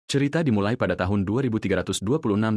Cerita dimulai pada tahun 2326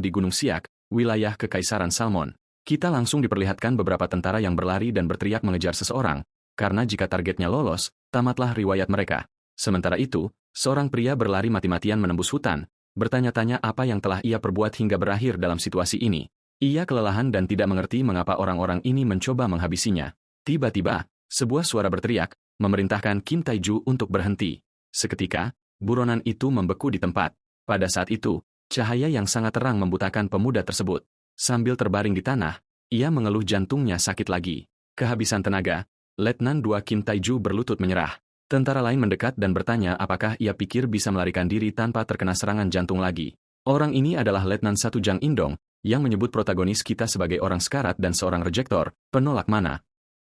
di Gunung Siak, wilayah Kekaisaran Salmon. Kita langsung diperlihatkan beberapa tentara yang berlari dan berteriak mengejar seseorang, karena jika targetnya lolos, tamatlah riwayat mereka. Sementara itu, seorang pria berlari mati-matian menembus hutan, bertanya-tanya apa yang telah ia perbuat hingga berakhir dalam situasi ini. Ia kelelahan dan tidak mengerti mengapa orang-orang ini mencoba menghabisinya. Tiba-tiba, sebuah suara berteriak, memerintahkan Kim Taiju untuk berhenti. Seketika, buronan itu membeku di tempat. Pada saat itu, cahaya yang sangat terang membutakan pemuda tersebut. Sambil terbaring di tanah, ia mengeluh jantungnya sakit lagi. Kehabisan tenaga, Letnan II Kim Taiju berlutut menyerah. Tentara lain mendekat dan bertanya apakah ia pikir bisa melarikan diri tanpa terkena serangan jantung lagi. Orang ini adalah Letnan I Jang Indong, yang menyebut protagonis kita sebagai orang sekarat dan seorang rejektor, penolak mana.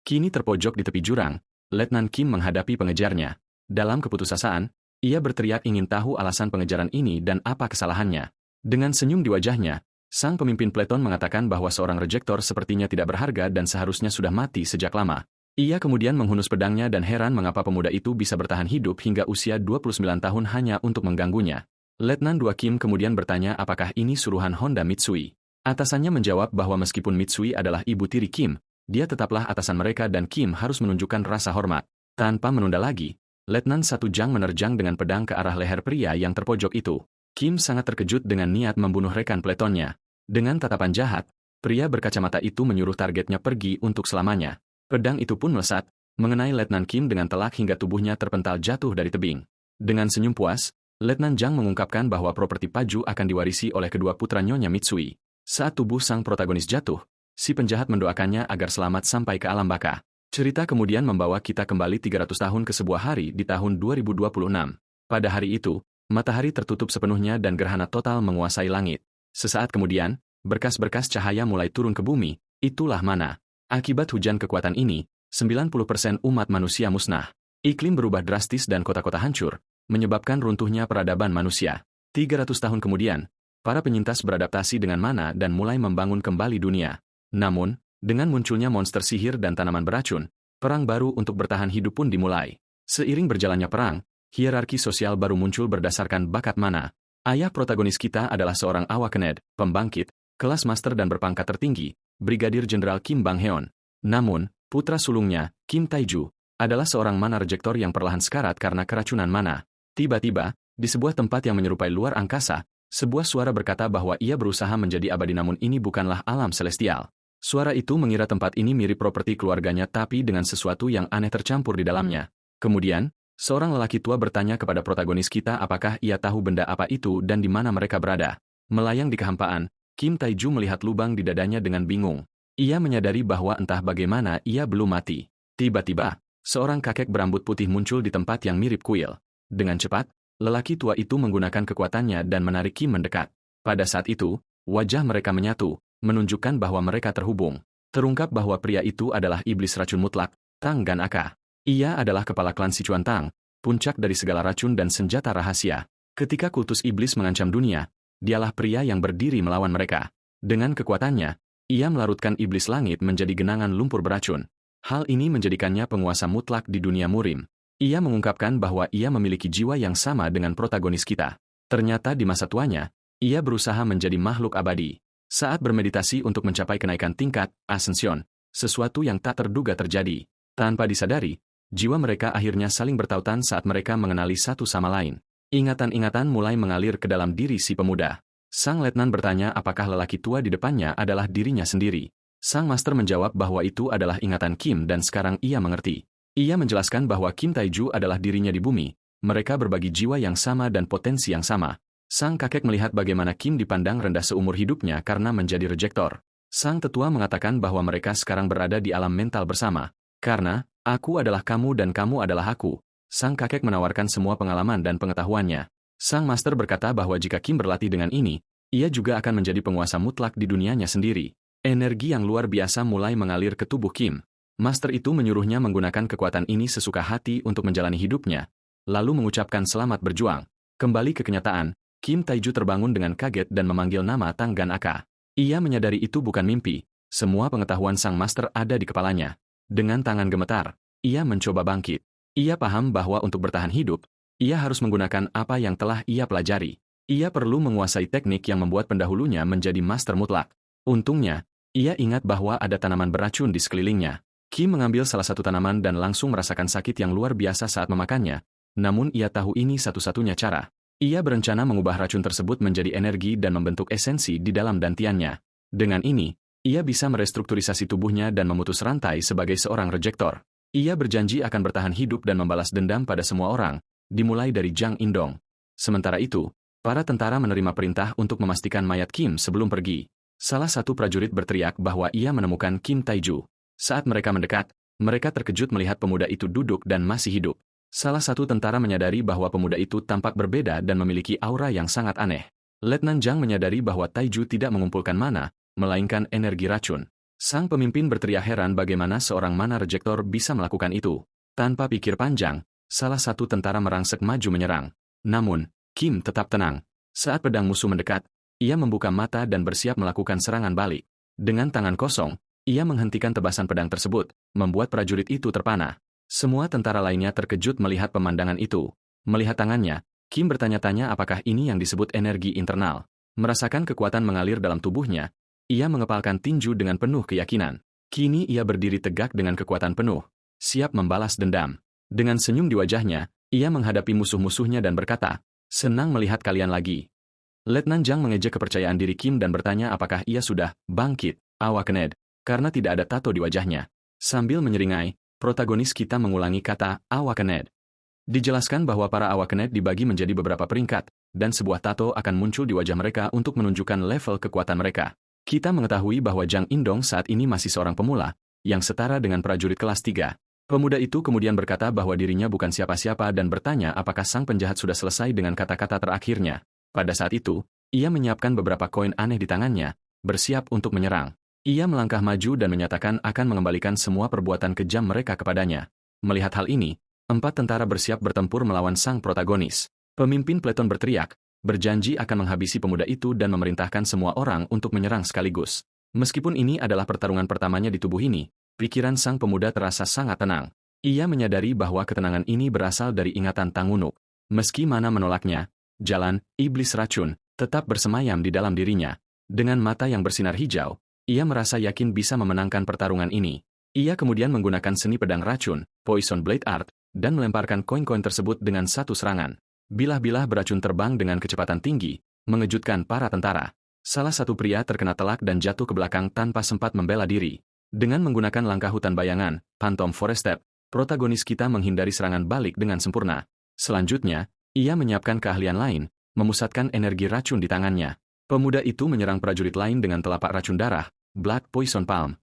Kini terpojok di tepi jurang, Letnan Kim menghadapi pengejarnya. Dalam keputusasaan, ia berteriak ingin tahu alasan pengejaran ini dan apa kesalahannya. Dengan senyum di wajahnya, sang pemimpin peleton mengatakan bahwa seorang rejektor sepertinya tidak berharga dan seharusnya sudah mati sejak lama. Ia kemudian menghunus pedangnya dan heran mengapa pemuda itu bisa bertahan hidup hingga usia 29 tahun hanya untuk mengganggunya. Letnan II Kim kemudian bertanya apakah ini suruhan Honda Mitsui. Atasannya menjawab bahwa meskipun Mitsui adalah ibu tiri Kim, dia tetaplah atasan mereka dan Kim harus menunjukkan rasa hormat. Tanpa menunda lagi, Letnan I Jang menerjang dengan pedang ke arah leher pria yang terpojok itu. Kim sangat terkejut dengan niat membunuh rekan peletonnya. Dengan tatapan jahat, pria berkacamata itu menyuruh targetnya pergi untuk selamanya. Pedang itu pun melesat, mengenai Letnan Kim dengan telak hingga tubuhnya terpental jatuh dari tebing. Dengan senyum puas, Letnan Jang mengungkapkan bahwa properti Paju akan diwarisi oleh kedua putra Nyonya Mitsui. Saat tubuh sang protagonis jatuh, si penjahat mendoakannya agar selamat sampai ke alam baka. Cerita kemudian membawa kita kembali 300 tahun ke sebuah hari di tahun 2026. Pada hari itu, matahari tertutup sepenuhnya dan gerhana total menguasai langit. Sesaat kemudian, berkas-berkas cahaya mulai turun ke bumi, itulah mana. Akibat hujan kekuatan ini, 90% umat manusia musnah. Iklim berubah drastis dan kota-kota hancur, menyebabkan runtuhnya peradaban manusia. 300 tahun kemudian, para penyintas beradaptasi dengan mana dan mulai membangun kembali dunia. Namun, dengan munculnya monster sihir dan tanaman beracun, perang baru untuk bertahan hidup pun dimulai. Seiring berjalannya perang, hierarki sosial baru muncul berdasarkan bakat mana. Ayah protagonis kita adalah seorang awakened, pembangkit, kelas master dan berpangkat tertinggi, Brigadir Jenderal Kim Bang Heon. Namun, putra sulungnya, Kim Taiju, adalah seorang mana rejektor yang perlahan sekarat karena keracunan mana. Tiba-tiba, di sebuah tempat yang menyerupai luar angkasa, sebuah suara berkata bahwa ia berusaha menjadi abadi namun ini bukanlah alam celestial. Suara itu mengira tempat ini mirip properti keluarganya tapi dengan sesuatu yang aneh tercampur di dalamnya. Kemudian, seorang lelaki tua bertanya kepada protagonis kita apakah ia tahu benda apa itu dan di mana mereka berada. Melayang di kehampaan, Kim Taiju melihat lubang di dadanya dengan bingung. Ia menyadari bahwa entah bagaimana ia belum mati. Tiba-tiba, seorang kakek berambut putih muncul di tempat yang mirip kuil. Dengan cepat, lelaki tua itu menggunakan kekuatannya dan menarik Kim mendekat. Pada saat itu, wajah mereka menyatu, menunjukkan bahwa mereka terhubung. Terungkap bahwa pria itu adalah iblis racun mutlak, Tang Ganaka. Ia adalah kepala klan Sichuan Tang, puncak dari segala racun dan senjata rahasia. Ketika kultus iblis mengancam dunia, dialah pria yang berdiri melawan mereka. Dengan kekuatannya, ia melarutkan iblis langit menjadi genangan lumpur beracun. Hal ini menjadikannya penguasa mutlak di dunia murim. Ia mengungkapkan bahwa ia memiliki jiwa yang sama dengan protagonis kita. Ternyata di masa tuanya, ia berusaha menjadi makhluk abadi. Saat bermeditasi untuk mencapai kenaikan tingkat, ascension, sesuatu yang tak terduga terjadi. Tanpa disadari, jiwa mereka akhirnya saling bertautan saat mereka mengenali satu sama lain. Ingatan-ingatan mulai mengalir ke dalam diri si pemuda. Sang letnan bertanya apakah lelaki tua di depannya adalah dirinya sendiri. Sang master menjawab bahwa itu adalah ingatan Kim dan sekarang ia mengerti. Ia menjelaskan bahwa Kim Taiju adalah dirinya di bumi. Mereka berbagi jiwa yang sama dan potensi yang sama. Sang kakek melihat bagaimana Kim dipandang rendah seumur hidupnya karena menjadi rejektor. Sang tetua mengatakan bahwa mereka sekarang berada di alam mental bersama. Karena, aku adalah kamu dan kamu adalah aku. Sang kakek menawarkan semua pengalaman dan pengetahuannya. Sang master berkata bahwa jika Kim berlatih dengan ini, ia juga akan menjadi penguasa mutlak di dunianya sendiri. Energi yang luar biasa mulai mengalir ke tubuh Kim. Master itu menyuruhnya menggunakan kekuatan ini sesuka hati untuk menjalani hidupnya, lalu mengucapkan selamat berjuang. Kembali ke kenyataan, Kim Taiju terbangun dengan kaget dan memanggil nama Tang Ganaka. Ia menyadari itu bukan mimpi, semua pengetahuan sang master ada di kepalanya. Dengan tangan gemetar, ia mencoba bangkit. Ia paham bahwa untuk bertahan hidup, ia harus menggunakan apa yang telah ia pelajari. Ia perlu menguasai teknik yang membuat pendahulunya menjadi master mutlak. Untungnya, ia ingat bahwa ada tanaman beracun di sekelilingnya. Kim mengambil salah satu tanaman dan langsung merasakan sakit yang luar biasa saat memakannya. Namun ia tahu ini satu-satunya cara. Ia berencana mengubah racun tersebut menjadi energi dan membentuk esensi di dalam dantiannya. Dengan ini, ia bisa merestrukturisasi tubuhnya dan memutus rantai sebagai seorang rejektor. Ia berjanji akan bertahan hidup dan membalas dendam pada semua orang, dimulai dari Jang Indong. Sementara itu, para tentara menerima perintah untuk memastikan mayat Kim sebelum pergi. Salah satu prajurit berteriak bahwa ia menemukan Kim Taiju. Saat mereka mendekat, mereka terkejut melihat pemuda itu duduk dan masih hidup. Salah satu tentara menyadari bahwa pemuda itu tampak berbeda dan memiliki aura yang sangat aneh. Letnan Jang menyadari bahwa Taiju tidak mengumpulkan mana, melainkan energi racun. Sang pemimpin berteriak heran bagaimana seorang mana rejektor bisa melakukan itu. Tanpa pikir panjang, salah satu tentara merangsek maju menyerang. Namun, Kim tetap tenang. Saat pedang musuh mendekat, ia membuka mata dan bersiap melakukan serangan balik. Dengan tangan kosong, ia menghentikan tebasan pedang tersebut, membuat prajurit itu terpana. Semua tentara lainnya terkejut melihat pemandangan itu. Melihat tangannya, Kim bertanya-tanya apakah ini yang disebut energi internal. Merasakan kekuatan mengalir dalam tubuhnya, ia mengepalkan tinju dengan penuh keyakinan. Kini ia berdiri tegak dengan kekuatan penuh, siap membalas dendam. Dengan senyum di wajahnya, ia menghadapi musuh-musuhnya dan berkata, "Senang melihat kalian lagi." Letnan Jang mengejek kepercayaan diri Kim dan bertanya apakah ia sudah bangkit, awakened, karena tidak ada tato di wajahnya. Sambil menyeringai, protagonis kita mengulangi kata awakened. Dijelaskan bahwa para awakened dibagi menjadi beberapa peringkat, dan sebuah tato akan muncul di wajah mereka untuk menunjukkan level kekuatan mereka. Kita mengetahui bahwa Jang Indong saat ini masih seorang pemula, yang setara dengan prajurit kelas 3. Pemuda itu kemudian berkata bahwa dirinya bukan siapa-siapa dan bertanya apakah sang penjahat sudah selesai dengan kata-kata terakhirnya. Pada saat itu, ia menyiapkan beberapa koin aneh di tangannya, bersiap untuk menyerang. Ia melangkah maju dan menyatakan akan mengembalikan semua perbuatan kejam mereka kepadanya. Melihat hal ini, 4 tentara bersiap bertempur melawan sang protagonis. Pemimpin Pleton berteriak, berjanji akan menghabisi pemuda itu dan memerintahkan semua orang untuk menyerang sekaligus. Meskipun ini adalah pertarungan pertamanya di tubuh ini, pikiran sang pemuda terasa sangat tenang. Ia menyadari bahwa ketenangan ini berasal dari ingatan Tangunuk. Meski mana menolaknya, jalan, iblis racun, tetap bersemayam di dalam dirinya. Dengan mata yang bersinar hijau, ia merasa yakin bisa memenangkan pertarungan ini. Ia kemudian menggunakan seni pedang racun, Poison Blade Art, dan melemparkan koin-koin tersebut dengan satu serangan. Bilah-bilah beracun terbang dengan kecepatan tinggi, mengejutkan para tentara. Salah satu pria terkena telak dan jatuh ke belakang tanpa sempat membela diri. Dengan menggunakan langkah hutan bayangan, Phantom Forest Step, protagonis kita menghindari serangan balik dengan sempurna. Selanjutnya, ia menyiapkan keahlian lain, memusatkan energi racun di tangannya. Pemuda itu menyerang prajurit lain dengan telapak racun darah, Black Poison Palm.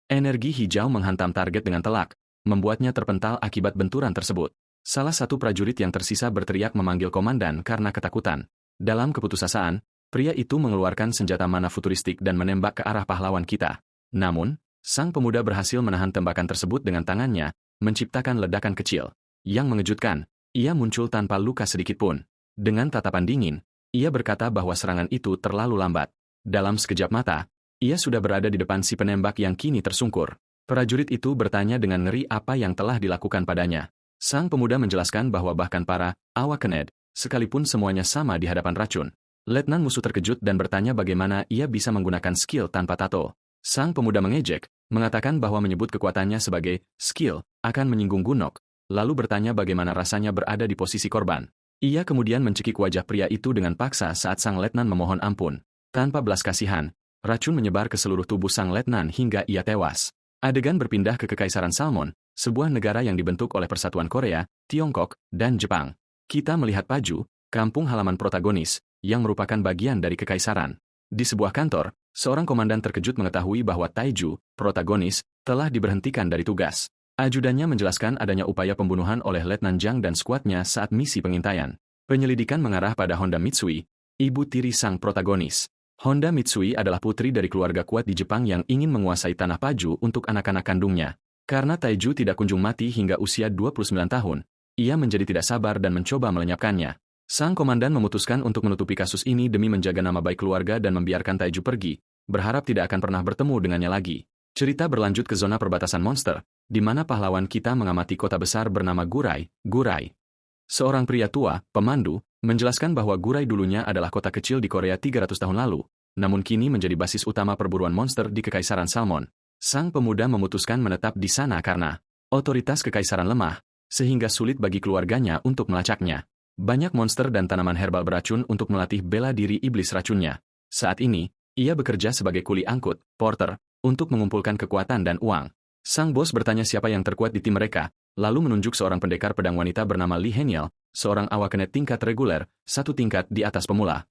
Energi hijau menghantam target dengan telak, membuatnya terpental akibat benturan tersebut. Salah satu prajurit yang tersisa berteriak memanggil komandan karena ketakutan. Dalam keputusasaan, pria itu mengeluarkan senjata mana futuristik dan menembak ke arah pahlawan kita. Namun, sang pemuda berhasil menahan tembakan tersebut dengan tangannya, menciptakan ledakan kecil. Yang mengejutkan, ia muncul tanpa luka sedikitpun. Dengan tatapan dingin, ia berkata bahwa serangan itu terlalu lambat. Dalam sekejap mata, ia sudah berada di depan si penembak yang kini tersungkur. Prajurit itu bertanya dengan ngeri apa yang telah dilakukan padanya. Sang pemuda menjelaskan bahwa bahkan para awakened, sekalipun semuanya sama di hadapan racun. Letnan musuh terkejut dan bertanya bagaimana ia bisa menggunakan skill tanpa tato. Sang pemuda mengejek, mengatakan bahwa menyebut kekuatannya sebagai skill akan menyinggung Gunok, lalu bertanya bagaimana rasanya berada di posisi korban. Ia kemudian mencekik wajah pria itu dengan paksa saat sang letnan memohon ampun. Tanpa belas kasihan, racun menyebar ke seluruh tubuh sang letnan hingga ia tewas. Adegan berpindah ke Kekaisaran Salmon, sebuah negara yang dibentuk oleh Persatuan Korea, Tiongkok, dan Jepang. Kita melihat Paju, kampung halaman protagonis, yang merupakan bagian dari kekaisaran. Di sebuah kantor, seorang komandan terkejut mengetahui bahwa Taiju, protagonis, telah diberhentikan dari tugas. Ajudannya menjelaskan adanya upaya pembunuhan oleh Letnan Jang dan skuadnya saat misi pengintaian. Penyelidikan mengarah pada Honda Mitsui, ibu tiri sang protagonis. Honda Mitsui adalah putri dari keluarga kuat di Jepang yang ingin menguasai tanah Paju untuk anak-anak kandungnya. Karena Taiju tidak kunjung mati hingga usia 29 tahun, ia menjadi tidak sabar dan mencoba melenyapkannya. Sang komandan memutuskan untuk menutupi kasus ini demi menjaga nama baik keluarga dan membiarkan Taiju pergi, berharap tidak akan pernah bertemu dengannya lagi. Cerita berlanjut ke zona perbatasan monster, di mana pahlawan kita mengamati kota besar bernama Gurai. Seorang pria tua, pemandu, menjelaskan bahwa Gurai dulunya adalah kota kecil di Korea 300 tahun lalu, namun kini menjadi basis utama perburuan monster di Kekaisaran Salmon. Sang pemuda memutuskan menetap di sana karena otoritas kekaisaran lemah, sehingga sulit bagi keluarganya untuk melacaknya. Banyak monster dan tanaman herbal beracun untuk melatih bela diri iblis racunnya. Saat ini, ia bekerja sebagai kuli angkut, porter, untuk mengumpulkan kekuatan dan uang. Sang bos bertanya siapa yang terkuat di tim mereka, lalu menunjuk seorang pendekar pedang wanita bernama Lee Heniel, seorang awakenet tingkat reguler, satu tingkat di atas pemula.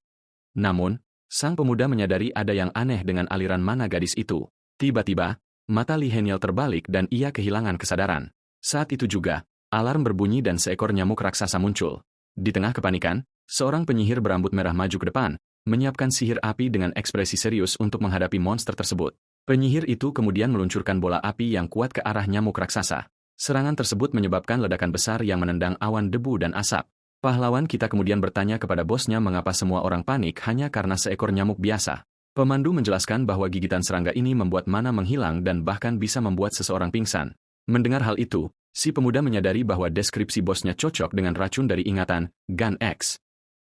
Namun, sang pemuda menyadari ada yang aneh dengan aliran mana gadis itu. Tiba-tiba, mata Lee Heniel terbalik dan ia kehilangan kesadaran. Saat itu juga, alarm berbunyi dan seekor nyamuk raksasa muncul. Di tengah kepanikan, seorang penyihir berambut merah maju ke depan, menyiapkan sihir api dengan ekspresi serius untuk menghadapi monster tersebut. Penyihir itu kemudian meluncurkan bola api yang kuat ke arah nyamuk raksasa. Serangan tersebut menyebabkan ledakan besar yang menendang awan debu dan asap. Pahlawan kita kemudian bertanya kepada bosnya mengapa semua orang panik hanya karena seekor nyamuk biasa. Pemandu menjelaskan bahwa gigitan serangga ini membuat mana menghilang dan bahkan bisa membuat seseorang pingsan. Mendengar hal itu, si pemuda menyadari bahwa deskripsi bosnya cocok dengan racun dari ingatan, Gan X.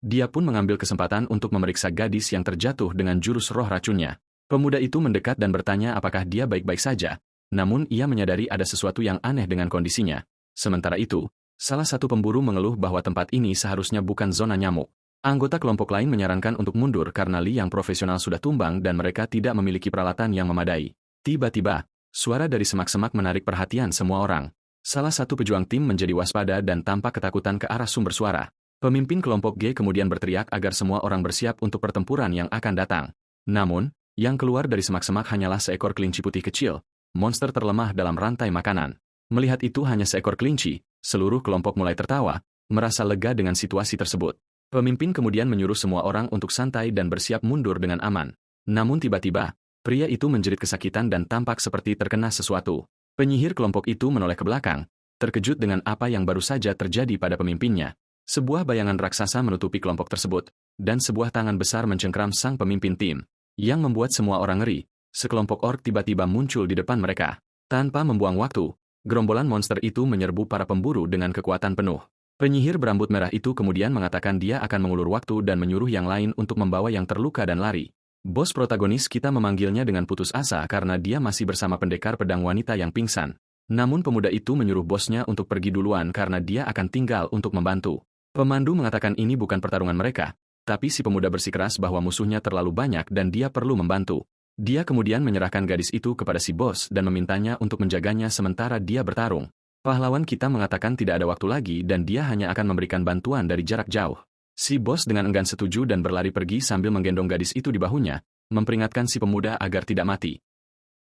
Dia pun mengambil kesempatan untuk memeriksa gadis yang terjatuh dengan jurus roh racunnya. Pemuda itu mendekat dan bertanya apakah dia baik-baik saja, namun ia menyadari ada sesuatu yang aneh dengan kondisinya. Sementara itu, salah satu pemburu mengeluh bahwa tempat ini seharusnya bukan zona nyamuk. Anggota kelompok lain menyarankan untuk mundur karena Lee yang profesional sudah tumbang dan mereka tidak memiliki peralatan yang memadai. Tiba-tiba, suara dari semak-semak menarik perhatian semua orang. Salah satu pejuang tim menjadi waspada dan tampak ketakutan ke arah sumber suara. Pemimpin kelompok G kemudian berteriak agar semua orang bersiap untuk pertempuran yang akan datang. Namun, yang keluar dari semak-semak hanyalah seekor kelinci putih kecil, monster terlemah dalam rantai makanan. Melihat itu hanya seekor kelinci, seluruh kelompok mulai tertawa, merasa lega dengan situasi tersebut. Pemimpin kemudian menyuruh semua orang untuk santai dan bersiap mundur dengan aman. Namun tiba-tiba, pria itu menjerit kesakitan dan tampak seperti terkena sesuatu. Penyihir kelompok itu menoleh ke belakang, terkejut dengan apa yang baru saja terjadi pada pemimpinnya. Sebuah bayangan raksasa menutupi kelompok tersebut, dan sebuah tangan besar mencengkram sang pemimpin tim. Yang membuat semua orang ngeri, sekelompok orc tiba-tiba muncul di depan mereka. Tanpa membuang waktu, gerombolan monster itu menyerbu para pemburu dengan kekuatan penuh. Penyihir berambut merah itu kemudian mengatakan dia akan mengulur waktu dan menyuruh yang lain untuk membawa yang terluka dan lari. Bos protagonis kita memanggilnya dengan putus asa karena dia masih bersama pendekar pedang wanita yang pingsan. Namun pemuda itu menyuruh bosnya untuk pergi duluan karena dia akan tinggal untuk membantu. Pemandu mengatakan ini bukan pertarungan mereka. Tapi si pemuda bersikeras bahwa musuhnya terlalu banyak dan dia perlu membantu. Dia kemudian menyerahkan gadis itu kepada si bos dan memintanya untuk menjaganya sementara dia bertarung. Pahlawan kita mengatakan tidak ada waktu lagi dan dia hanya akan memberikan bantuan dari jarak jauh. Si bos dengan enggan setuju dan berlari pergi sambil menggendong gadis itu di bahunya, memperingatkan si pemuda agar tidak mati.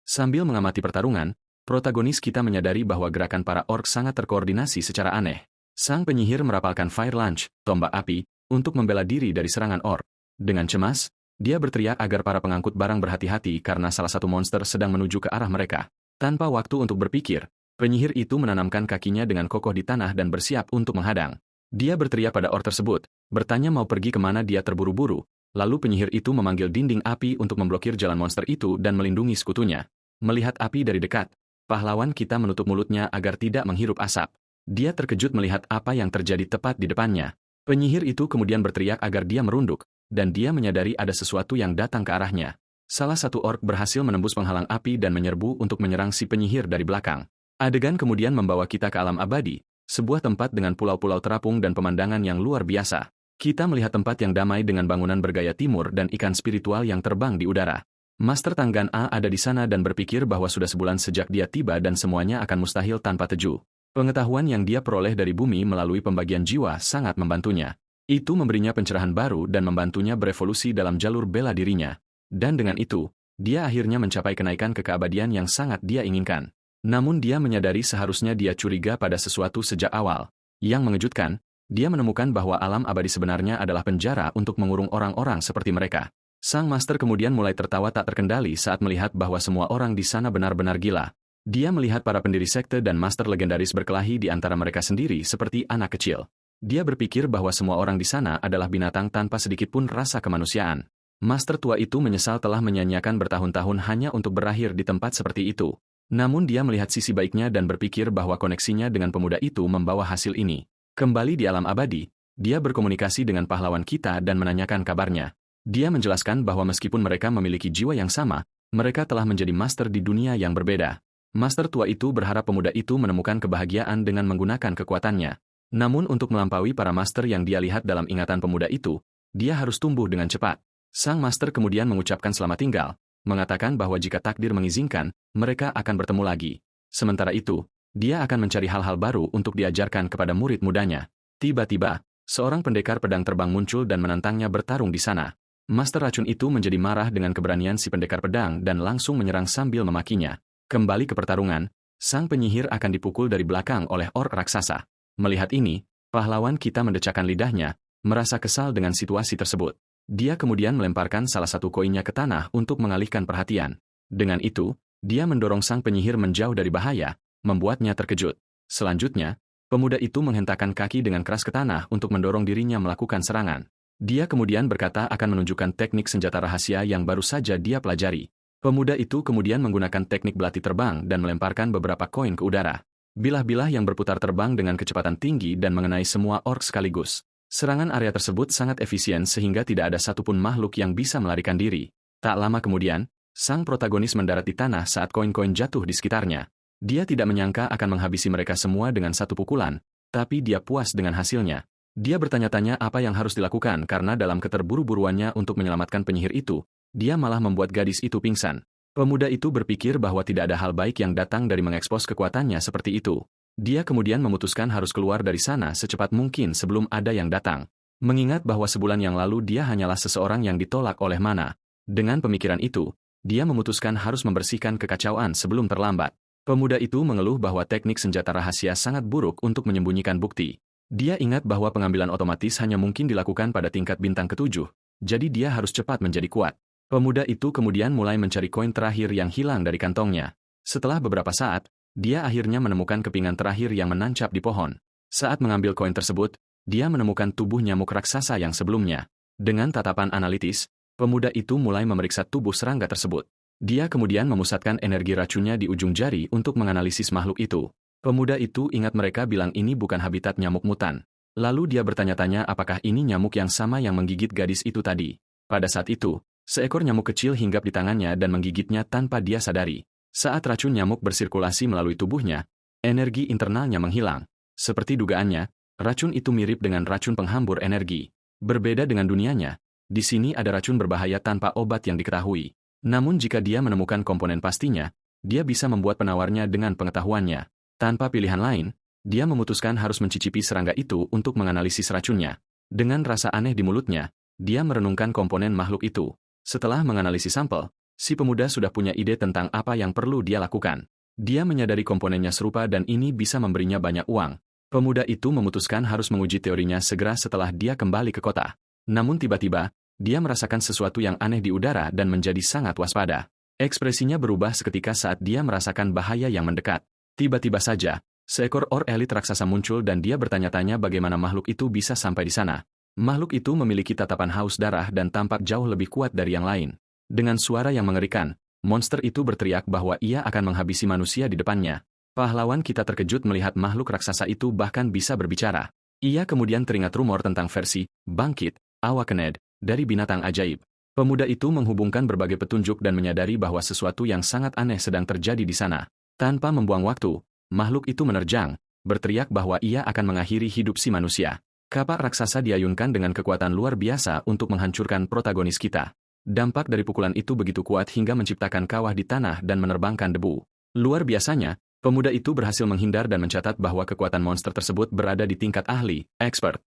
Sambil mengamati pertarungan, protagonis kita menyadari bahwa gerakan para orc sangat terkoordinasi secara aneh. Sang penyihir merapalkan fire launch, tombak api, untuk membela diri dari serangan orc. Dengan cemas, dia berteriak agar para pengangkut barang berhati-hati karena salah satu monster sedang menuju ke arah mereka. Tanpa waktu untuk berpikir, penyihir itu menanamkan kakinya dengan kokoh di tanah dan bersiap untuk menghadang. Dia berteriak pada orc tersebut, bertanya mau pergi kemana dia terburu-buru, lalu penyihir itu memanggil dinding api untuk memblokir jalan monster itu dan melindungi sekutunya. Melihat api dari dekat, pahlawan kita menutup mulutnya agar tidak menghirup asap. Dia terkejut melihat apa yang terjadi tepat di depannya. Penyihir itu kemudian berteriak agar dia merunduk, dan dia menyadari ada sesuatu yang datang ke arahnya. Salah satu orc berhasil menembus penghalang api dan menyerbu untuk menyerang si penyihir dari belakang. Adegan kemudian membawa kita ke alam abadi, sebuah tempat dengan pulau-pulau terapung dan pemandangan yang luar biasa. Kita melihat tempat yang damai dengan bangunan bergaya timur dan ikan spiritual yang terbang di udara. Master Tanggan A ada di sana dan berpikir bahwa sudah sebulan sejak dia tiba dan semuanya akan mustahil tanpa Teju. Pengetahuan yang dia peroleh dari bumi melalui pembagian jiwa sangat membantunya. Itu memberinya pencerahan baru dan membantunya berevolusi dalam jalur bela dirinya. Dan dengan itu, dia akhirnya mencapai kenaikan ke keabadian yang sangat dia inginkan. Namun dia menyadari seharusnya dia curiga pada sesuatu sejak awal. Yang mengejutkan, dia menemukan bahwa alam abadi sebenarnya adalah penjara untuk mengurung orang-orang seperti mereka. Sang master kemudian mulai tertawa tak terkendali saat melihat bahwa semua orang di sana benar-benar gila. Dia melihat para pendiri sekte dan master legendaris berkelahi di antara mereka sendiri seperti anak kecil. Dia berpikir bahwa semua orang di sana adalah binatang tanpa sedikitpun rasa kemanusiaan. Master tua itu menyesal telah menyanyiakan bertahun-tahun hanya untuk berakhir di tempat seperti itu. Namun dia melihat sisi baiknya dan berpikir bahwa koneksinya dengan pemuda itu membawa hasil ini. Kembali di alam abadi, dia berkomunikasi dengan pahlawan kita dan menanyakan kabarnya. Dia menjelaskan bahwa meskipun mereka memiliki jiwa yang sama, mereka telah menjadi master di dunia yang berbeda. Master tua itu berharap pemuda itu menemukan kebahagiaan dengan menggunakan kekuatannya. Namun untuk melampaui para master yang dia lihat dalam ingatan pemuda itu, dia harus tumbuh dengan cepat. Sang master kemudian mengucapkan selamat tinggal, mengatakan bahwa jika takdir mengizinkan, mereka akan bertemu lagi. Sementara itu, dia akan mencari hal-hal baru untuk diajarkan kepada murid mudanya. Tiba-tiba, seorang pendekar pedang terbang muncul dan menantangnya bertarung di sana. Master racun itu menjadi marah dengan keberanian si pendekar pedang dan langsung menyerang sambil memakinya. Kembali ke pertarungan, sang penyihir akan dipukul dari belakang oleh orc raksasa. Melihat ini, pahlawan kita mendecakkan lidahnya, merasa kesal dengan situasi tersebut. Dia kemudian melemparkan salah satu koinnya ke tanah untuk mengalihkan perhatian. Dengan itu, dia mendorong sang penyihir menjauh dari bahaya, membuatnya terkejut. Selanjutnya, pemuda itu menghentakkan kaki dengan keras ke tanah untuk mendorong dirinya melakukan serangan. Dia kemudian berkata akan menunjukkan teknik senjata rahasia yang baru saja dia pelajari. Pemuda itu kemudian menggunakan teknik belati terbang dan melemparkan beberapa koin ke udara. Bilah-bilah yang berputar terbang dengan kecepatan tinggi dan mengenai semua orc sekaligus. Serangan area tersebut sangat efisien sehingga tidak ada satupun makhluk yang bisa melarikan diri. Tak lama kemudian, sang protagonis mendarat di tanah saat koin-koin jatuh di sekitarnya. Dia tidak menyangka akan menghabisi mereka semua dengan satu pukulan, tapi dia puas dengan hasilnya. Dia bertanya-tanya apa yang harus dilakukan karena dalam keterburu-buruannya untuk menyelamatkan penyihir itu, dia malah membuat gadis itu pingsan. Pemuda itu berpikir bahwa tidak ada hal baik yang datang dari mengekspos kekuatannya seperti itu. Dia kemudian memutuskan harus keluar dari sana secepat mungkin sebelum ada yang datang. Mengingat bahwa sebulan yang lalu dia hanyalah seseorang yang ditolak oleh mana. Dengan pemikiran itu, dia memutuskan harus membersihkan kekacauan sebelum terlambat. Pemuda itu mengeluh bahwa teknik senjata rahasia sangat buruk untuk menyembunyikan bukti. Dia ingat bahwa pengambilan otomatis hanya mungkin dilakukan pada tingkat bintang ke-7, jadi dia harus cepat menjadi kuat. Pemuda itu kemudian mulai mencari koin terakhir yang hilang dari kantongnya. Setelah beberapa saat, dia akhirnya menemukan kepingan terakhir yang menancap di pohon. Saat mengambil koin tersebut, dia menemukan tubuh nyamuk raksasa yang sebelumnya. Dengan tatapan analitis, pemuda itu mulai memeriksa tubuh serangga tersebut. Dia kemudian memusatkan energi racunnya di ujung jari untuk menganalisis makhluk itu. Pemuda itu ingat mereka bilang ini bukan habitat nyamuk mutan. Lalu dia bertanya-tanya apakah ini nyamuk yang sama yang menggigit gadis itu tadi. Pada saat itu, seekor nyamuk kecil hinggap di tangannya dan menggigitnya tanpa dia sadari. Saat racun nyamuk bersirkulasi melalui tubuhnya, energi internalnya menghilang. Seperti dugaannya, racun itu mirip dengan racun penghambur energi. Berbeda dengan dunianya, di sini ada racun berbahaya tanpa obat yang diketahui. Namun jika dia menemukan komponen pastinya, dia bisa membuat penawarnya dengan pengetahuannya. Tanpa pilihan lain, dia memutuskan harus mencicipi serangga itu untuk menganalisis racunnya. Dengan rasa aneh di mulutnya, dia merenungkan komponen makhluk itu. Setelah menganalisis sampel, si pemuda sudah punya ide tentang apa yang perlu dia lakukan. Dia menyadari komponennya serupa dan ini bisa memberinya banyak uang. Pemuda itu memutuskan harus menguji teorinya segera setelah dia kembali ke kota. Namun tiba-tiba, dia merasakan sesuatu yang aneh di udara dan menjadi sangat waspada. Ekspresinya berubah seketika saat dia merasakan bahaya yang mendekat. Tiba-tiba saja, seekor orc elit raksasa muncul dan dia bertanya-tanya bagaimana makhluk itu bisa sampai di sana. Makhluk itu memiliki tatapan haus darah dan tampak jauh lebih kuat dari yang lain. Dengan suara yang mengerikan, monster itu berteriak bahwa ia akan menghabisi manusia di depannya. Pahlawan kita terkejut melihat makhluk raksasa itu bahkan bisa berbicara. Ia kemudian teringat rumor tentang versi bangkit Awakened dari binatang ajaib. Pemuda itu menghubungkan berbagai petunjuk dan menyadari bahwa sesuatu yang sangat aneh sedang terjadi di sana. Tanpa membuang waktu, makhluk itu menerjang, berteriak bahwa ia akan mengakhiri hidup si manusia. Kapak raksasa diayunkan dengan kekuatan luar biasa untuk menghancurkan protagonis kita. Dampak dari pukulan itu begitu kuat hingga menciptakan kawah di tanah dan menerbangkan debu. Luar biasanya, pemuda itu berhasil menghindar dan mencatat bahwa kekuatan monster tersebut berada di tingkat ahli, expert.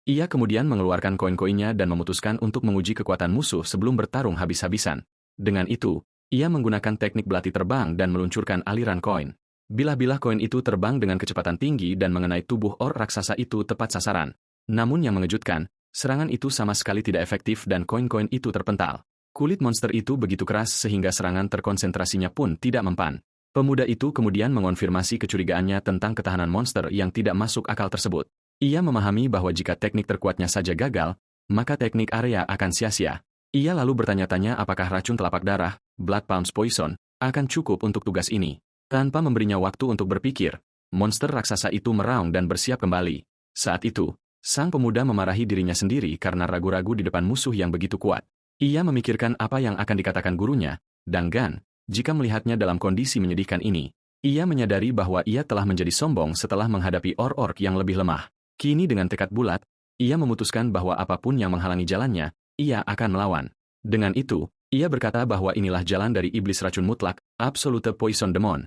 Ia kemudian mengeluarkan koin-koinnya dan memutuskan untuk menguji kekuatan musuh sebelum bertarung habis-habisan. Dengan itu, ia menggunakan teknik belati terbang dan meluncurkan aliran koin. Bilah-bilah koin itu terbang dengan kecepatan tinggi dan mengenai tubuh orc raksasa itu tepat sasaran. Namun yang mengejutkan, serangan itu sama sekali tidak efektif dan koin-koin itu terpental. Kulit monster itu begitu keras sehingga serangan terkonsentrasinya pun tidak mempan. Pemuda itu kemudian mengonfirmasi kecurigaannya tentang ketahanan monster yang tidak masuk akal tersebut. Ia memahami bahwa jika teknik terkuatnya saja gagal, maka teknik area akan sia-sia. Ia lalu bertanya-tanya apakah racun telapak darah, Blood Palms Poison, akan cukup untuk tugas ini. Tanpa memberinya waktu untuk berpikir, monster raksasa itu meraung dan bersiap kembali. Saat itu, sang pemuda memarahi dirinya sendiri karena ragu-ragu di depan musuh yang begitu kuat. Ia memikirkan apa yang akan dikatakan gurunya, dan Gan, jika melihatnya dalam kondisi menyedihkan ini, ia menyadari bahwa ia telah menjadi sombong setelah menghadapi orc yang lebih lemah. Kini dengan tekad bulat, ia memutuskan bahwa apapun yang menghalangi jalannya, ia akan melawan. Dengan itu, ia berkata bahwa inilah jalan dari iblis racun mutlak, Absolute Poison Demon.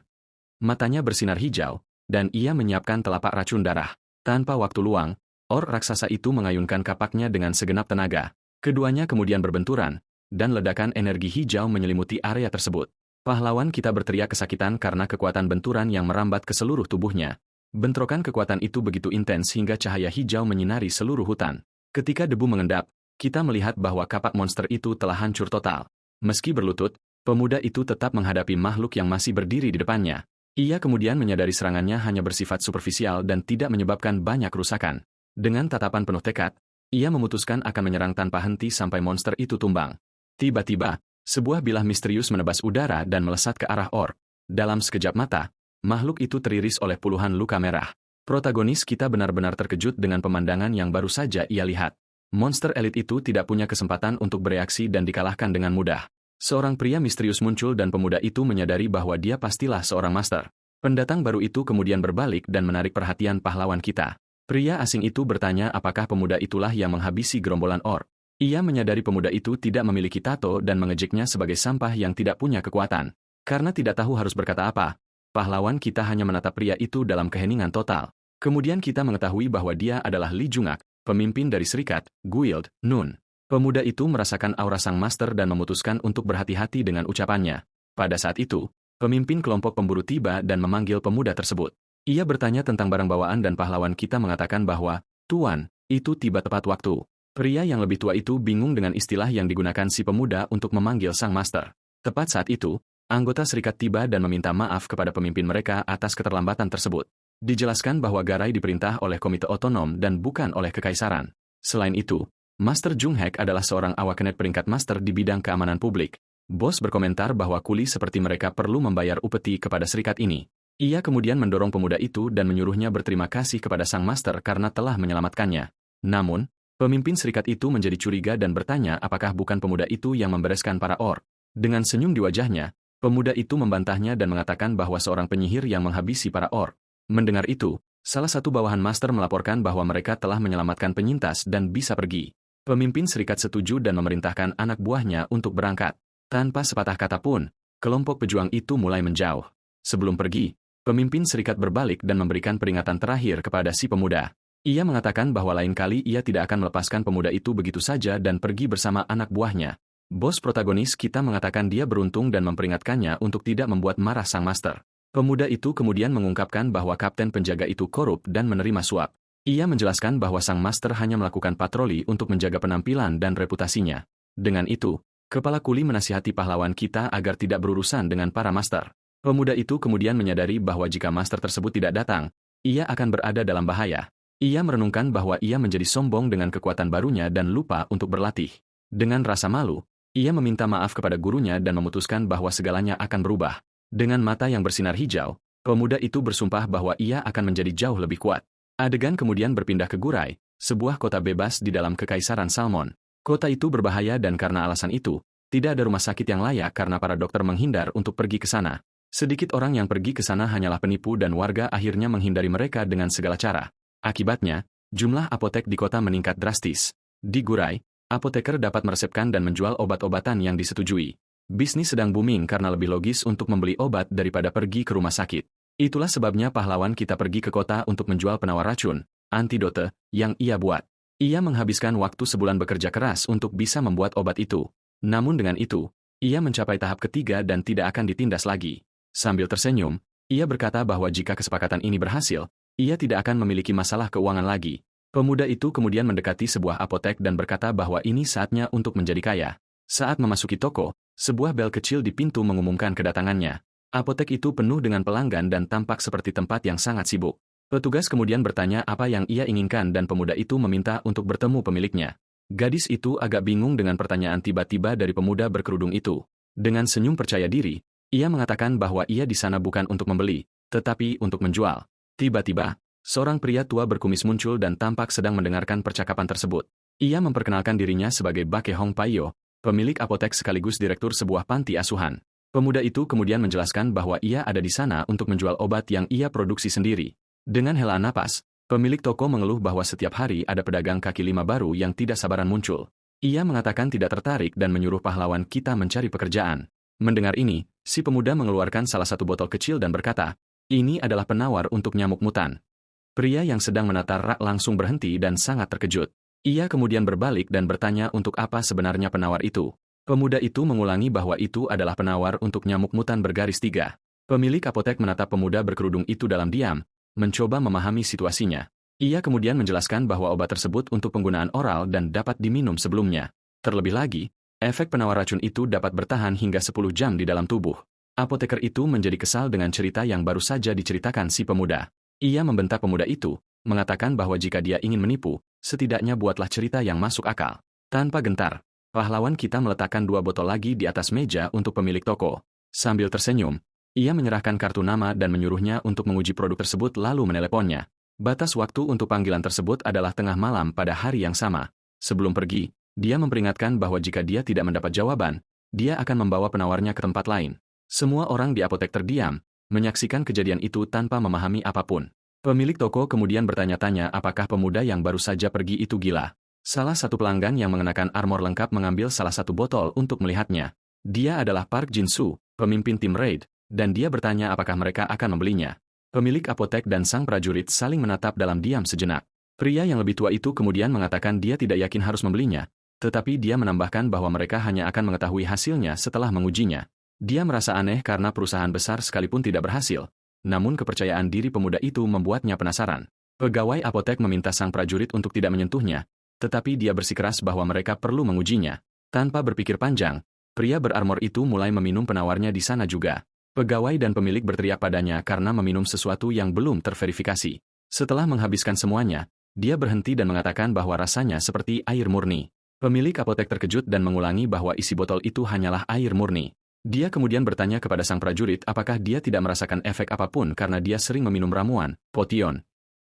Matanya bersinar hijau, dan ia menyiapkan telapak racun darah. Tanpa waktu luang, orc raksasa itu mengayunkan kapaknya dengan segenap tenaga. Keduanya kemudian berbenturan, dan ledakan energi hijau menyelimuti area tersebut. Pahlawan kita berteriak kesakitan karena kekuatan benturan yang merambat ke seluruh tubuhnya. Bentrokan kekuatan itu begitu intens hingga cahaya hijau menyinari seluruh hutan. Ketika debu mengendap, kita melihat bahwa kapak monster itu telah hancur total. Meski berlutut, pemuda itu tetap menghadapi makhluk yang masih berdiri di depannya. Ia kemudian menyadari serangannya hanya bersifat superficial dan tidak menyebabkan banyak kerusakan. Dengan tatapan penuh tekad, ia memutuskan akan menyerang tanpa henti sampai monster itu tumbang. Tiba-tiba, sebuah bilah misterius menebas udara dan melesat ke arah orc. Dalam sekejap mata, makhluk itu teriris oleh puluhan luka merah. Protagonis kita benar-benar terkejut dengan pemandangan yang baru saja ia lihat. Monster elit itu tidak punya kesempatan untuk bereaksi dan dikalahkan dengan mudah. Seorang pria misterius muncul dan pemuda itu menyadari bahwa dia pastilah seorang master. Pendatang baru itu kemudian berbalik dan menarik perhatian pahlawan kita. Pria asing itu bertanya apakah pemuda itulah yang menghabisi gerombolan orc. Ia menyadari pemuda itu tidak memiliki tato dan mengejeknya sebagai sampah yang tidak punya kekuatan. Karena tidak tahu harus berkata apa, pahlawan kita hanya menatap pria itu dalam keheningan total. Kemudian kita mengetahui bahwa dia adalah Lee Jungak, pemimpin dari Serikat Guild Nun. Pemuda itu merasakan aura sang master dan memutuskan untuk berhati-hati dengan ucapannya. Pada saat itu, pemimpin kelompok pemburu tiba dan memanggil pemuda tersebut. Ia bertanya tentang barang bawaan dan pahlawan kita mengatakan bahwa, "Tuan, itu tiba tepat waktu." Pria yang lebih tua itu bingung dengan istilah yang digunakan si pemuda untuk memanggil sang master. Tepat saat itu, anggota Serikat tiba dan meminta maaf kepada pemimpin mereka atas keterlambatan tersebut. Dijelaskan bahwa Garai diperintah oleh komite otonom dan bukan oleh kekaisaran. Selain itu, Master Junghek adalah seorang awakenet peringkat master di bidang keamanan publik. Bos berkomentar bahwa kuli seperti mereka perlu membayar upeti kepada serikat ini. Ia kemudian mendorong pemuda itu dan menyuruhnya berterima kasih kepada sang master karena telah menyelamatkannya. Namun, pemimpin serikat itu menjadi curiga dan bertanya apakah bukan pemuda itu yang membereskan para orc. Dengan senyum di wajahnya, pemuda itu membantahnya dan mengatakan bahwa seorang penyihir yang menghabisi para orc. Mendengar itu, salah satu bawahan master melaporkan bahwa mereka telah menyelamatkan penyintas dan bisa pergi. Pemimpin serikat setuju dan memerintahkan anak buahnya untuk berangkat. Tanpa sepatah kata pun, kelompok pejuang itu mulai menjauh. Sebelum pergi, pemimpin serikat berbalik dan memberikan peringatan terakhir kepada si pemuda. Ia mengatakan bahwa lain kali ia tidak akan melepaskan pemuda itu begitu saja dan pergi bersama anak buahnya. Bos protagonis kita mengatakan dia beruntung dan memperingatkannya untuk tidak membuat marah sang master. Pemuda itu kemudian mengungkapkan bahwa kapten penjaga itu korup dan menerima suap. Ia menjelaskan bahwa sang master hanya melakukan patroli untuk menjaga penampilan dan reputasinya. Dengan itu, kepala kuli menasihati pahlawan kita agar tidak berurusan dengan para master. Pemuda itu kemudian menyadari bahwa jika master tersebut tidak datang, ia akan berada dalam bahaya. Ia merenungkan bahwa ia menjadi sombong dengan kekuatan barunya dan lupa untuk berlatih. Dengan rasa malu, ia meminta maaf kepada gurunya dan memutuskan bahwa segalanya akan berubah. Dengan mata yang bersinar hijau, pemuda itu bersumpah bahwa ia akan menjadi jauh lebih kuat. Adegan kemudian berpindah ke Gurai, sebuah kota bebas di dalam Kekaisaran Salmon. Kota itu berbahaya dan karena alasan itu, tidak ada rumah sakit yang layak karena para dokter menghindar untuk pergi ke sana. Sedikit orang yang pergi ke sana hanyalah penipu dan warga akhirnya menghindari mereka dengan segala cara. Akibatnya, jumlah apotek di kota meningkat drastis. Di Gurai, apoteker dapat meresepkan dan menjual obat-obatan yang disetujui. Bisnis sedang booming karena lebih logis untuk membeli obat daripada pergi ke rumah sakit. Itulah sebabnya pahlawan kita pergi ke kota untuk menjual penawar racun, antidote, yang ia buat. Ia menghabiskan waktu sebulan bekerja keras untuk bisa membuat obat itu. Namun dengan itu, ia mencapai tahap ketiga dan tidak akan ditindas lagi. Sambil tersenyum, ia berkata bahwa jika kesepakatan ini berhasil, ia tidak akan memiliki masalah keuangan lagi. Pemuda itu kemudian mendekati sebuah apotek dan berkata bahwa ini saatnya untuk menjadi kaya. Saat memasuki toko, sebuah bel kecil di pintu mengumumkan kedatangannya. Apotek itu penuh dengan pelanggan dan tampak seperti tempat yang sangat sibuk. Petugas kemudian bertanya apa yang ia inginkan dan pemuda itu meminta untuk bertemu pemiliknya. Gadis itu agak bingung dengan pertanyaan tiba-tiba dari pemuda berkerudung itu. Dengan senyum percaya diri, ia mengatakan bahwa ia di sana bukan untuk membeli, tetapi untuk menjual. Tiba-tiba, Seorang pria tua berkumis muncul dan tampak sedang mendengarkan percakapan tersebut. Ia memperkenalkan dirinya sebagai Bake Hong Paio, pemilik apotek sekaligus direktur sebuah panti asuhan. Pemuda itu kemudian menjelaskan bahwa ia ada di sana untuk menjual obat yang ia produksi sendiri. Dengan hela napas, pemilik toko mengeluh bahwa setiap hari ada pedagang kaki lima baru yang tidak sabaran muncul. Ia mengatakan tidak tertarik dan menyuruh pahlawan kita mencari pekerjaan. Mendengar ini, si pemuda mengeluarkan salah satu botol kecil dan berkata, "Ini adalah penawar untuk nyamuk mutan." Pria yang sedang menata rak langsung berhenti dan sangat terkejut. Ia kemudian berbalik dan bertanya untuk apa sebenarnya penawar itu. Pemuda itu mengulangi bahwa itu adalah penawar untuk nyamuk mutan bergaris 3. Pemilik apotek menatap pemuda berkerudung itu dalam diam, mencoba memahami situasinya. Ia kemudian menjelaskan bahwa obat tersebut untuk penggunaan oral dan dapat diminum sebelumnya. Terlebih lagi, efek penawar racun itu dapat bertahan hingga 10 jam di dalam tubuh. Apoteker itu menjadi kesal dengan cerita yang baru saja diceritakan si pemuda. Ia membentak pemuda itu, mengatakan bahwa jika dia ingin menipu, setidaknya buatlah cerita yang masuk akal. Tanpa gentar, pahlawan kita meletakkan 2 botol lagi di atas meja untuk pemilik toko. Sambil tersenyum, ia menyerahkan kartu nama dan menyuruhnya untuk menguji produk tersebut lalu meneleponnya. Batas waktu untuk panggilan tersebut adalah tengah malam pada hari yang sama. Sebelum pergi, dia memperingatkan bahwa jika dia tidak mendapat jawaban, dia akan membawa penawarnya ke tempat lain. Semua orang di apotek terdiam, menyaksikan kejadian itu tanpa memahami apapun. Pemilik toko kemudian bertanya-tanya apakah pemuda yang baru saja pergi itu gila. Salah satu pelanggan yang mengenakan armor lengkap mengambil salah satu botol untuk melihatnya. Dia adalah Park Jin-soo, pemimpin tim raid, dan dia bertanya apakah mereka akan membelinya. Pemilik apotek dan sang prajurit saling menatap dalam diam sejenak. Pria yang lebih tua itu kemudian mengatakan dia tidak yakin harus membelinya, tetapi dia menambahkan bahwa mereka hanya akan mengetahui hasilnya setelah mengujinya. Dia merasa aneh karena perusahaan besar sekalipun tidak berhasil, namun kepercayaan diri pemuda itu membuatnya penasaran. Pegawai apotek meminta sang prajurit untuk tidak menyentuhnya, tetapi dia bersikeras bahwa mereka perlu mengujinya. Tanpa berpikir panjang, pria berarmor itu mulai meminum penawarnya di sana juga. Pegawai dan pemilik berteriak padanya karena meminum sesuatu yang belum terverifikasi. Setelah menghabiskan semuanya, dia berhenti dan mengatakan bahwa rasanya seperti air murni. Pemilik apotek terkejut dan mengulangi bahwa isi botol itu hanyalah air murni. Dia kemudian bertanya kepada sang prajurit apakah dia tidak merasakan efek apapun karena dia sering meminum ramuan, potion.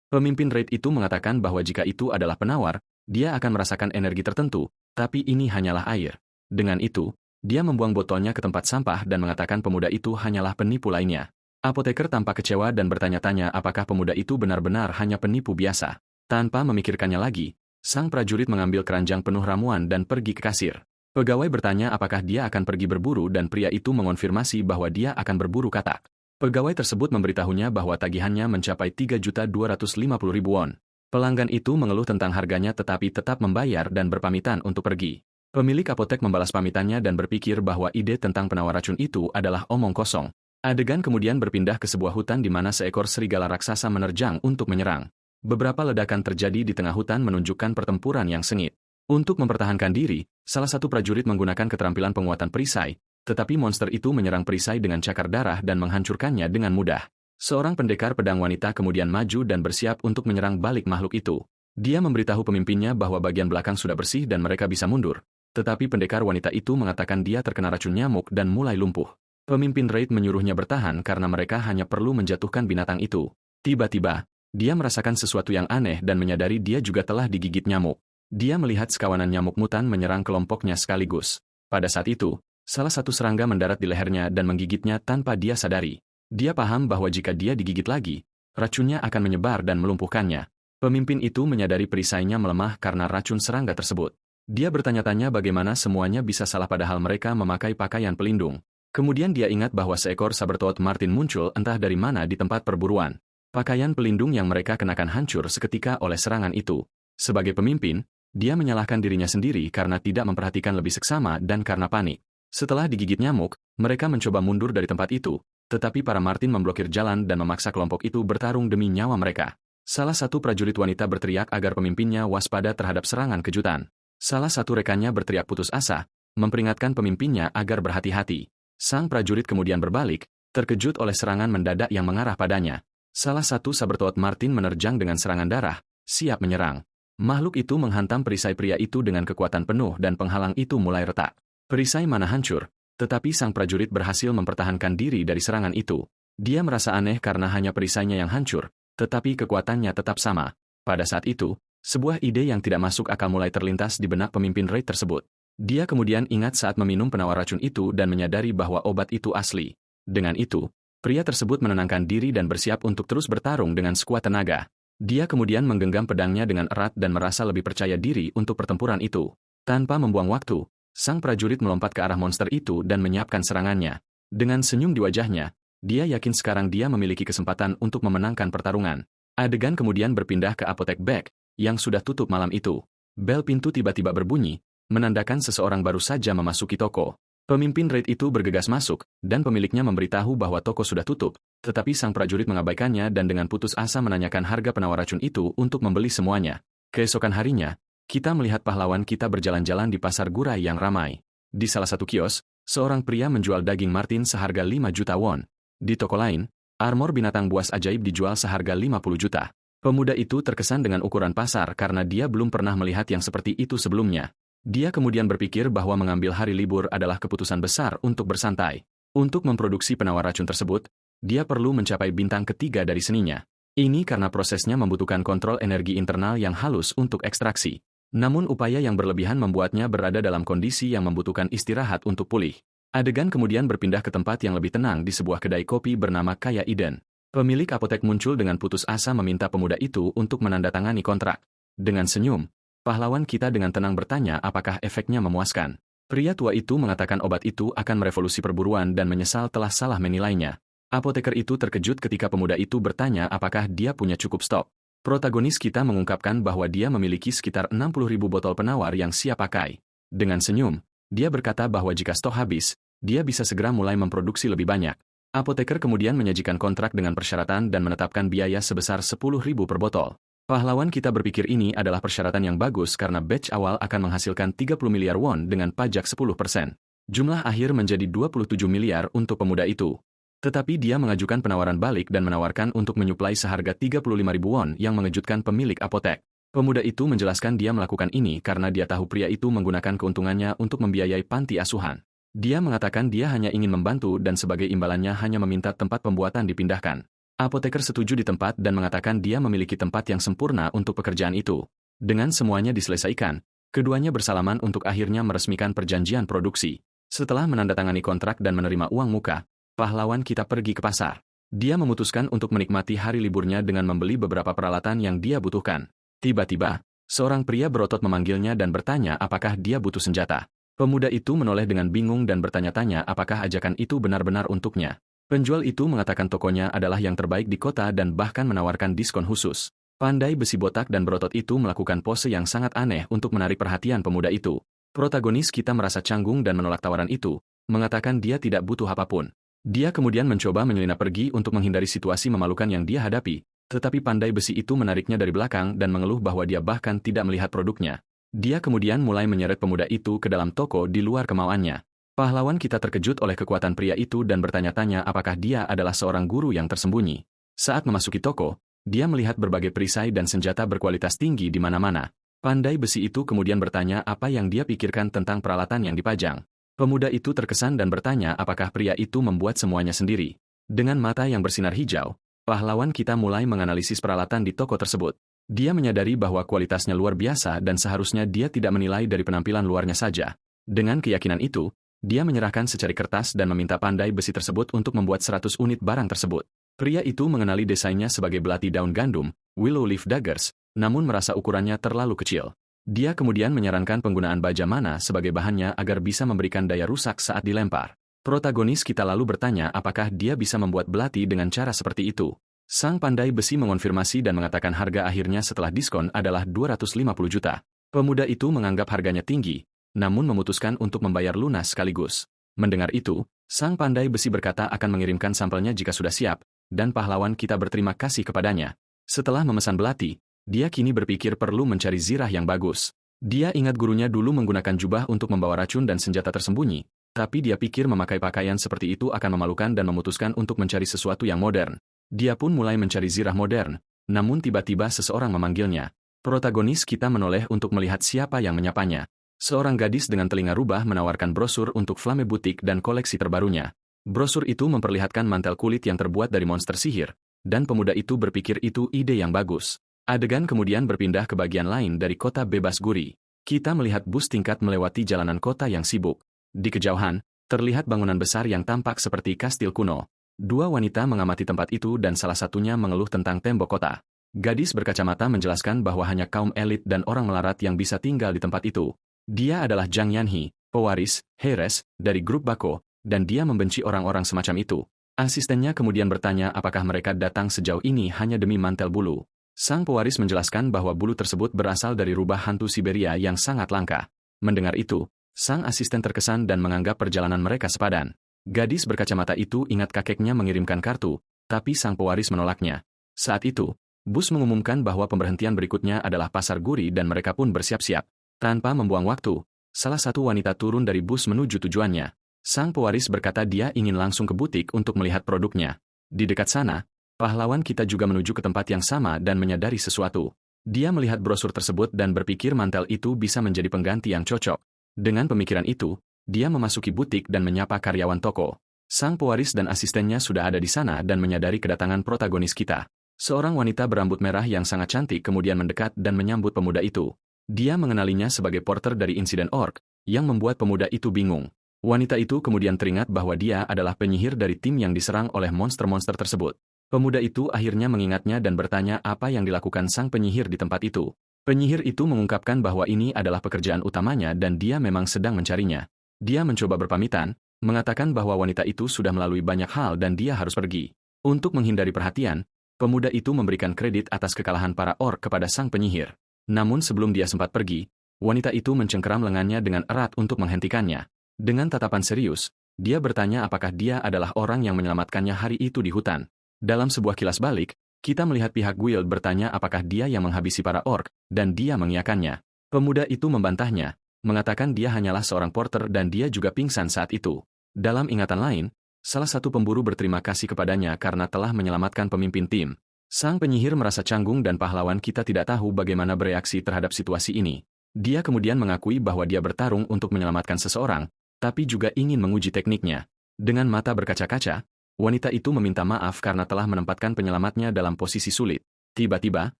Pemimpin raid itu mengatakan bahwa jika itu adalah penawar, dia akan merasakan energi tertentu, tapi ini hanyalah air. Dengan itu, dia membuang botolnya ke tempat sampah dan mengatakan pemuda itu hanyalah penipu lainnya. Apoteker tampak kecewa dan bertanya-tanya apakah pemuda itu benar-benar hanya penipu biasa. Tanpa memikirkannya lagi, sang prajurit mengambil keranjang penuh ramuan dan pergi ke kasir. Pegawai bertanya apakah dia akan pergi berburu dan pria itu mengonfirmasi bahwa dia akan berburu katak. Pegawai tersebut memberitahunya bahwa tagihannya mencapai 3.250.000 won. Pelanggan itu mengeluh tentang harganya tetapi tetap membayar dan berpamitan untuk pergi. Pemilik apotek membalas pamitannya dan berpikir bahwa ide tentang penawar racun itu adalah omong kosong. Adegan kemudian berpindah ke sebuah hutan di mana seekor serigala raksasa menerjang untuk menyerang. Beberapa ledakan terjadi di tengah hutan menunjukkan pertempuran yang sengit. Untuk mempertahankan diri, salah satu prajurit menggunakan keterampilan penguatan perisai, tetapi monster itu menyerang perisai dengan cakar darah dan menghancurkannya dengan mudah. Seorang pendekar pedang wanita kemudian maju dan bersiap untuk menyerang balik makhluk itu. Dia memberitahu pemimpinnya bahwa bagian belakang sudah bersih dan mereka bisa mundur. Tetapi pendekar wanita itu mengatakan dia terkena racun nyamuk dan mulai lumpuh. Pemimpin raid menyuruhnya bertahan karena mereka hanya perlu menjatuhkan binatang itu. Tiba-tiba, dia merasakan sesuatu yang aneh dan menyadari dia juga telah digigit nyamuk. Dia melihat sekawanan nyamuk mutan menyerang kelompoknya sekaligus. Pada saat itu, salah satu serangga mendarat di lehernya dan menggigitnya tanpa dia sadari. Dia paham bahwa jika dia digigit lagi, racunnya akan menyebar dan melumpuhkannya. Pemimpin itu menyadari perisainya melemah karena racun serangga tersebut. Dia bertanya-tanya bagaimana semuanya bisa salah padahal mereka memakai pakaian pelindung. Kemudian dia ingat bahwa seekor sabertooth martin muncul entah dari mana di tempat perburuan. Pakaian pelindung yang mereka kenakan hancur seketika oleh serangan itu. Sebagai pemimpin, dia menyalahkan dirinya sendiri karena tidak memperhatikan lebih seksama dan karena panik. Setelah digigit nyamuk, mereka mencoba mundur dari tempat itu, tetapi para Martin memblokir jalan dan memaksa kelompok itu bertarung demi nyawa mereka. Salah satu prajurit wanita berteriak agar pemimpinnya waspada terhadap serangan kejutan. Salah satu rekannya berteriak putus asa, memperingatkan pemimpinnya agar berhati-hati. Sang prajurit kemudian berbalik, terkejut oleh serangan mendadak yang mengarah padanya. Salah satu sabertooth Martin menerjang dengan serangan darah, siap menyerang. Makhluk itu menghantam perisai pria itu dengan kekuatan penuh dan penghalang itu mulai retak. Perisai mana hancur, tetapi sang prajurit berhasil mempertahankan diri dari serangan itu. Dia merasa aneh karena hanya perisainya yang hancur, tetapi kekuatannya tetap sama. Pada saat itu, sebuah ide yang tidak masuk akal mulai terlintas di benak pemimpin raid tersebut. Dia kemudian ingat saat meminum penawar racun itu dan menyadari bahwa obat itu asli. Dengan itu, pria tersebut menenangkan diri dan bersiap untuk terus bertarung dengan sekuat tenaga. Dia kemudian menggenggam pedangnya dengan erat dan merasa lebih percaya diri untuk pertempuran itu. Tanpa membuang waktu, sang prajurit melompat ke arah monster itu dan menyiapkan serangannya. Dengan senyum di wajahnya, dia yakin sekarang dia memiliki kesempatan untuk memenangkan pertarungan. Adegan kemudian berpindah ke apotek Beck, yang sudah tutup malam itu. Bel pintu tiba-tiba berbunyi, menandakan seseorang baru saja memasuki toko. Pemimpin raid itu bergegas masuk, dan pemiliknya memberitahu bahwa toko sudah tutup, tetapi sang prajurit mengabaikannya dan dengan putus asa menanyakan harga penawar racun itu untuk membeli semuanya. Keesokan harinya, kita melihat pahlawan kita berjalan-jalan di pasar Gurai yang ramai. Di salah satu kios, seorang pria menjual daging martin seharga 5 juta won. Di toko lain, armor binatang buas ajaib dijual seharga 50 juta. Pemuda itu terkesan dengan ukuran pasar karena dia belum pernah melihat yang seperti itu sebelumnya. Dia kemudian berpikir bahwa mengambil hari libur adalah keputusan besar untuk bersantai. Untuk memproduksi penawar racun tersebut, dia perlu mencapai bintang ketiga dari seninya. Ini karena prosesnya membutuhkan kontrol energi internal yang halus untuk ekstraksi. Namun upaya yang berlebihan membuatnya berada dalam kondisi yang membutuhkan istirahat untuk pulih. Adegan kemudian berpindah ke tempat yang lebih tenang di sebuah kedai kopi bernama Kaya Eden. Pemilik apotek muncul dengan putus asa meminta pemuda itu untuk menandatangani kontrak. Dengan senyum, pahlawan kita dengan tenang bertanya apakah efeknya memuaskan. Pria tua itu mengatakan obat itu akan merevolusi perburuan dan menyesal telah salah menilainya. Apoteker itu terkejut ketika pemuda itu bertanya apakah dia punya cukup stok. Protagonis kita mengungkapkan bahwa dia memiliki sekitar 60.000 botol penawar yang siap pakai. Dengan senyum, dia berkata bahwa jika stok habis, dia bisa segera mulai memproduksi lebih banyak. Apoteker kemudian menyajikan kontrak dengan persyaratan dan menetapkan biaya sebesar 10.000 per botol. Pahlawan kita berpikir ini adalah persyaratan yang bagus karena batch awal akan menghasilkan 30 miliar won dengan pajak 10%. Jumlah akhir menjadi 27 miliar untuk pemuda itu. Tetapi dia mengajukan penawaran balik dan menawarkan untuk menyuplai seharga 35.000 won yang mengejutkan pemilik apotek. Pemuda itu menjelaskan dia melakukan ini karena dia tahu pria itu menggunakan keuntungannya untuk membiayai panti asuhan. Dia mengatakan dia hanya ingin membantu dan sebagai imbalannya hanya meminta tempat pembuatan dipindahkan. Apoteker setuju di tempat dan mengatakan dia memiliki tempat yang sempurna untuk pekerjaan itu. Dengan semuanya diselesaikan, keduanya bersalaman untuk akhirnya meresmikan perjanjian produksi. Setelah menandatangani kontrak dan menerima uang muka, pahlawan kita pergi ke pasar. Dia memutuskan untuk menikmati hari liburnya dengan membeli beberapa peralatan yang dia butuhkan. Tiba-tiba, seorang pria berotot memanggilnya dan bertanya apakah dia butuh senjata. Pemuda itu menoleh dengan bingung dan bertanya-tanya apakah ajakan itu benar-benar untuknya. Penjual itu mengatakan tokonya adalah yang terbaik di kota dan bahkan menawarkan diskon khusus. Pandai besi botak dan berotot itu melakukan pose yang sangat aneh untuk menarik perhatian pemuda itu. Protagonis kita merasa canggung dan menolak tawaran itu, mengatakan dia tidak butuh apapun. Dia kemudian mencoba menyelinap pergi untuk menghindari situasi memalukan yang dia hadapi, tetapi pandai besi itu menariknya dari belakang dan mengeluh bahwa dia bahkan tidak melihat produknya. Dia kemudian mulai menyeret pemuda itu ke dalam toko di luar kemauannya. Pahlawan kita terkejut oleh kekuatan pria itu dan bertanya-tanya apakah dia adalah seorang guru yang tersembunyi. Saat memasuki toko, dia melihat berbagai perisai dan senjata berkualitas tinggi di mana-mana. Pandai besi itu kemudian bertanya apa yang dia pikirkan tentang peralatan yang dipajang. Pemuda itu terkesan dan bertanya apakah pria itu membuat semuanya sendiri. Dengan mata yang bersinar hijau, pahlawan kita mulai menganalisis peralatan di toko tersebut. Dia menyadari bahwa kualitasnya luar biasa dan seharusnya dia tidak menilai dari penampilan luarnya saja. Dengan keyakinan itu, dia menyerahkan secari kertas dan meminta pandai besi tersebut untuk membuat 100 unit barang tersebut. Pria itu mengenali desainnya sebagai belati daun gandum, willow leaf daggers, namun merasa ukurannya terlalu kecil. Dia kemudian menyarankan penggunaan baja mana sebagai bahannya agar bisa memberikan daya rusak saat dilempar. Protagonis kita lalu bertanya apakah dia bisa membuat belati dengan cara seperti itu. Sang pandai besi mengonfirmasi dan mengatakan harga akhirnya setelah diskon adalah 250 juta. Pemuda itu menganggap harganya tinggi, namun memutuskan untuk membayar lunas sekaligus. Mendengar itu, sang pandai besi berkata akan mengirimkan sampelnya jika sudah siap, dan pahlawan kita berterima kasih kepadanya. Setelah memesan belati, dia kini berpikir perlu mencari zirah yang bagus. Dia ingat gurunya dulu menggunakan jubah untuk membawa racun dan senjata tersembunyi, tapi dia pikir memakai pakaian seperti itu akan memalukan dan memutuskan untuk mencari sesuatu yang modern. Dia pun mulai mencari zirah modern, namun tiba-tiba seseorang memanggilnya. Protagonis kita menoleh untuk melihat siapa yang menyapanya. Seorang gadis dengan telinga rubah menawarkan brosur untuk Flame Boutique dan koleksi terbarunya. Brosur itu memperlihatkan mantel kulit yang terbuat dari monster sihir, dan pemuda itu berpikir itu ide yang bagus. Adegan kemudian berpindah ke bagian lain dari kota bebas Guri. Kita melihat bus tingkat melewati jalanan kota yang sibuk. Di kejauhan, terlihat bangunan besar yang tampak seperti kastil kuno. Dua wanita mengamati tempat itu dan salah satunya mengeluh tentang tembok kota. Gadis berkacamata menjelaskan bahwa hanya kaum elit dan orang melarat yang bisa tinggal di tempat itu. Dia adalah Zhang Yanhi, pewaris, Heres, dari grup Bako, dan dia membenci orang-orang semacam itu. Asistennya kemudian bertanya apakah mereka datang sejauh ini hanya demi mantel bulu. Sang pewaris menjelaskan bahwa bulu tersebut berasal dari rubah hantu Siberia yang sangat langka. Mendengar itu, sang asisten terkesan dan menganggap perjalanan mereka sepadan. Gadis berkacamata itu ingat kakeknya mengirimkan kartu, tapi sang pewaris menolaknya. Saat itu, bus mengumumkan bahwa pemberhentian berikutnya adalah pasar Guri dan mereka pun bersiap-siap. Tanpa membuang waktu, salah satu wanita turun dari bus menuju tujuannya. Sang pewaris berkata dia ingin langsung ke butik untuk melihat produknya. Di dekat sana, pahlawan kita juga menuju ke tempat yang sama dan menyadari sesuatu. Dia melihat brosur tersebut dan berpikir mantel itu bisa menjadi pengganti yang cocok. Dengan pemikiran itu, dia memasuki butik dan menyapa karyawan toko. Sang pewaris dan asistennya sudah ada di sana dan menyadari kedatangan protagonis kita. Seorang wanita berambut merah yang sangat cantik kemudian mendekat dan menyambut pemuda itu. Dia mengenalinya sebagai porter dari insiden orc, yang membuat pemuda itu bingung. Wanita itu kemudian teringat bahwa dia adalah penyihir dari tim yang diserang oleh monster-monster tersebut. Pemuda itu akhirnya mengingatnya dan bertanya apa yang dilakukan sang penyihir di tempat itu. Penyihir itu mengungkapkan bahwa ini adalah pekerjaan utamanya dan dia memang sedang mencarinya. Dia mencoba berpamitan, mengatakan bahwa wanita itu sudah melalui banyak hal dan dia harus pergi. Untuk menghindari perhatian, pemuda itu memberikan kredit atas kekalahan para orc kepada sang penyihir. Namun sebelum dia sempat pergi, wanita itu mencengkeram lengannya dengan erat untuk menghentikannya. Dengan tatapan serius, dia bertanya apakah dia adalah orang yang menyelamatkannya hari itu di hutan. Dalam sebuah kilas balik, kita melihat pihak guild bertanya apakah dia yang menghabisi para orc, dan dia mengiyakannya. Pemuda itu membantahnya, mengatakan dia hanyalah seorang porter dan dia juga pingsan saat itu. Dalam ingatan lain, salah satu pemburu berterima kasih kepadanya karena telah menyelamatkan pemimpin tim. Sang penyihir merasa canggung dan pahlawan kita tidak tahu bagaimana bereaksi terhadap situasi ini. Dia kemudian mengakui bahwa dia bertarung untuk menyelamatkan seseorang, tapi juga ingin menguji tekniknya. Dengan mata berkaca-kaca, wanita itu meminta maaf karena telah menempatkan penyelamatnya dalam posisi sulit. Tiba-tiba,